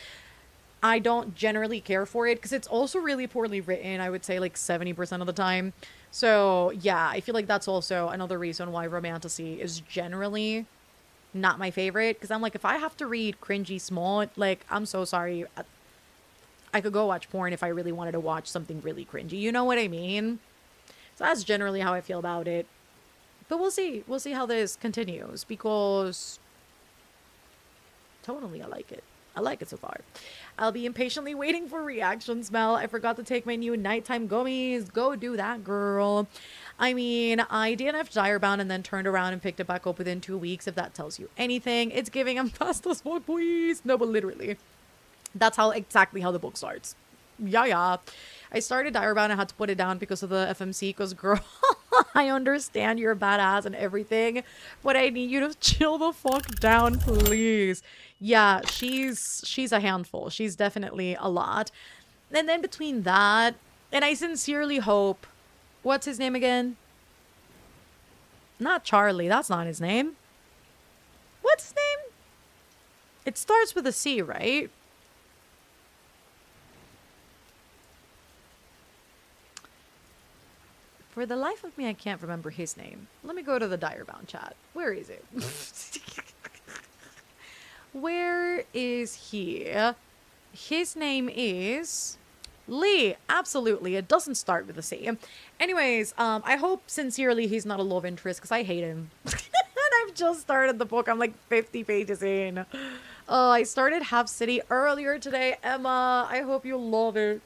I don't generally care for it, because it's also really poorly written, I would say, like, 70% of the time. So, yeah, I feel like that's also another reason why Romantasy is generally not my favorite, because I'm like, if I have to read cringy smut, like, I'm so sorry. I could go watch porn if I really wanted to watch something really cringy. You know what I mean? So that's generally how I feel about it. But we'll see. We'll see how this continues, because totally I like it. I like it so far. I'll be impatiently waiting for reactions, Mel. I forgot to take my new nighttime gummies. Go do that, girl. I mean, I DNF'd Direbound and then turned around and picked it back up within 2 weeks, if that tells you anything. It's giving I'm fast as fuck, please. No, but literally. That's exactly how the book starts. Yeah. I started Diary Bound. I had to put it down because of the FMC. Because girl, I understand you're a badass and everything, but I need you to chill the fuck down, please. Yeah, she's a handful. She's definitely a lot. And then between that, and I sincerely hope, what's his name again? Not Charlie. That's not his name. What's his name? It starts with a C, right? For the life of me, I can't remember his name. Let me go to the Direbound chat. Where is it? Where is he? His name is Lee. Absolutely. It doesn't start with a C. Anyways, I hope sincerely he's not a love interest because I hate him. And I've just started the book. I'm like 50 pages in. I started Half City earlier today. Emma, I hope you love it.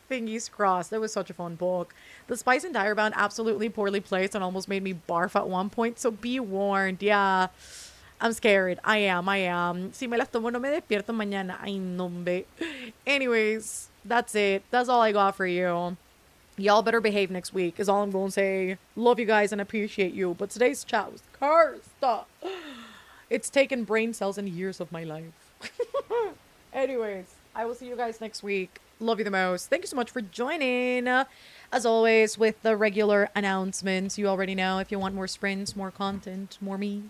Fingers crossed. That was such a fun book. The Spice and Direbound absolutely poorly placed and almost made me barf at one point, so be warned. Yeah. I'm scared. I am. Si me las tomo, no me despierto mañana. Ay, no, hombre. Anyways, that's it. That's all I got for you. Y'all better behave next week, is all I'm going to say. Love you guys and appreciate you. But today's chat was cursed. It's taken brain cells and years of my life. Anyways, I will see you guys next week. Love you the most. Thank you so much for joining. As always, with the regular announcements, you already know if you want more sprints, more content, more me,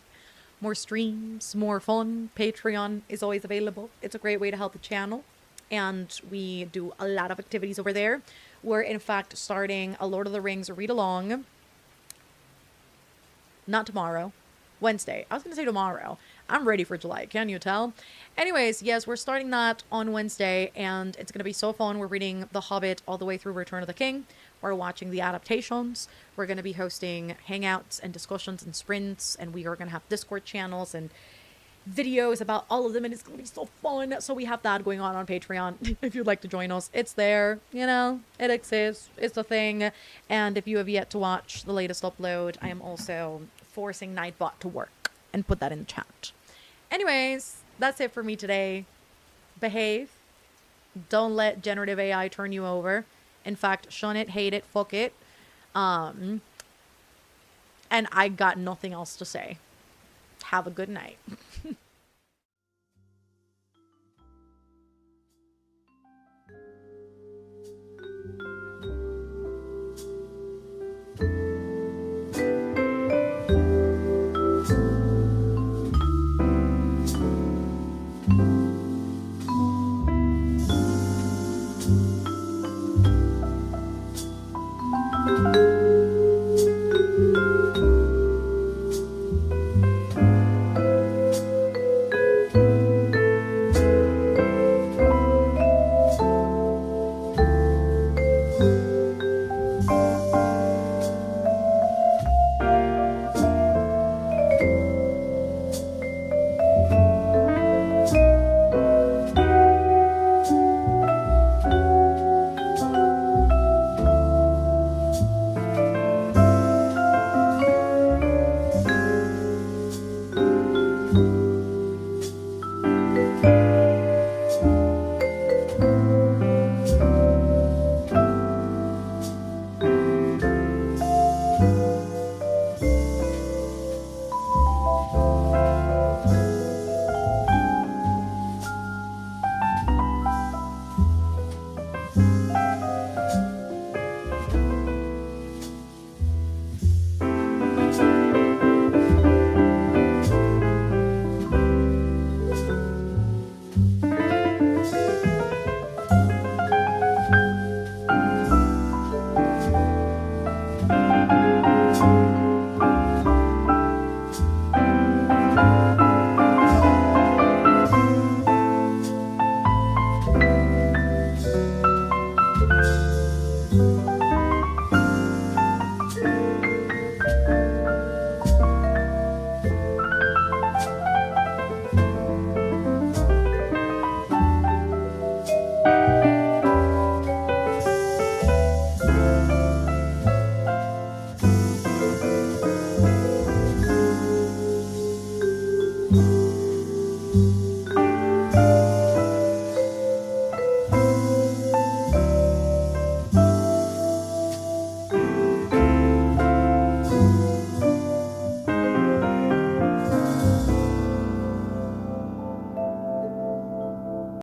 more streams, more fun, Patreon is always available. It's a great way to help the channel. And we do a lot of activities over there. We're, in fact, starting a Lord of the Rings read-along. Not tomorrow. Wednesday. I was going to say tomorrow. I'm ready for July. Can you tell? Anyways, yes, we're starting that on Wednesday, and it's going to be so fun. We're reading The Hobbit all the way through Return of the King. We're watching the adaptations. We're going to be hosting hangouts and discussions and sprints, and we are going to have Discord channels and videos about all of them, and it's going to be so fun. So we have that going on Patreon. If you'd like to join us, it's there. You know, it exists. It's a thing. And if you have yet to watch the latest upload, I am also forcing Nightbot to work and put that in the chat. Anyways, that's it for me today. Behave. Don't let generative AI turn you over. In fact, shun it, hate it, fuck it. And I got nothing else to say. Have a good night.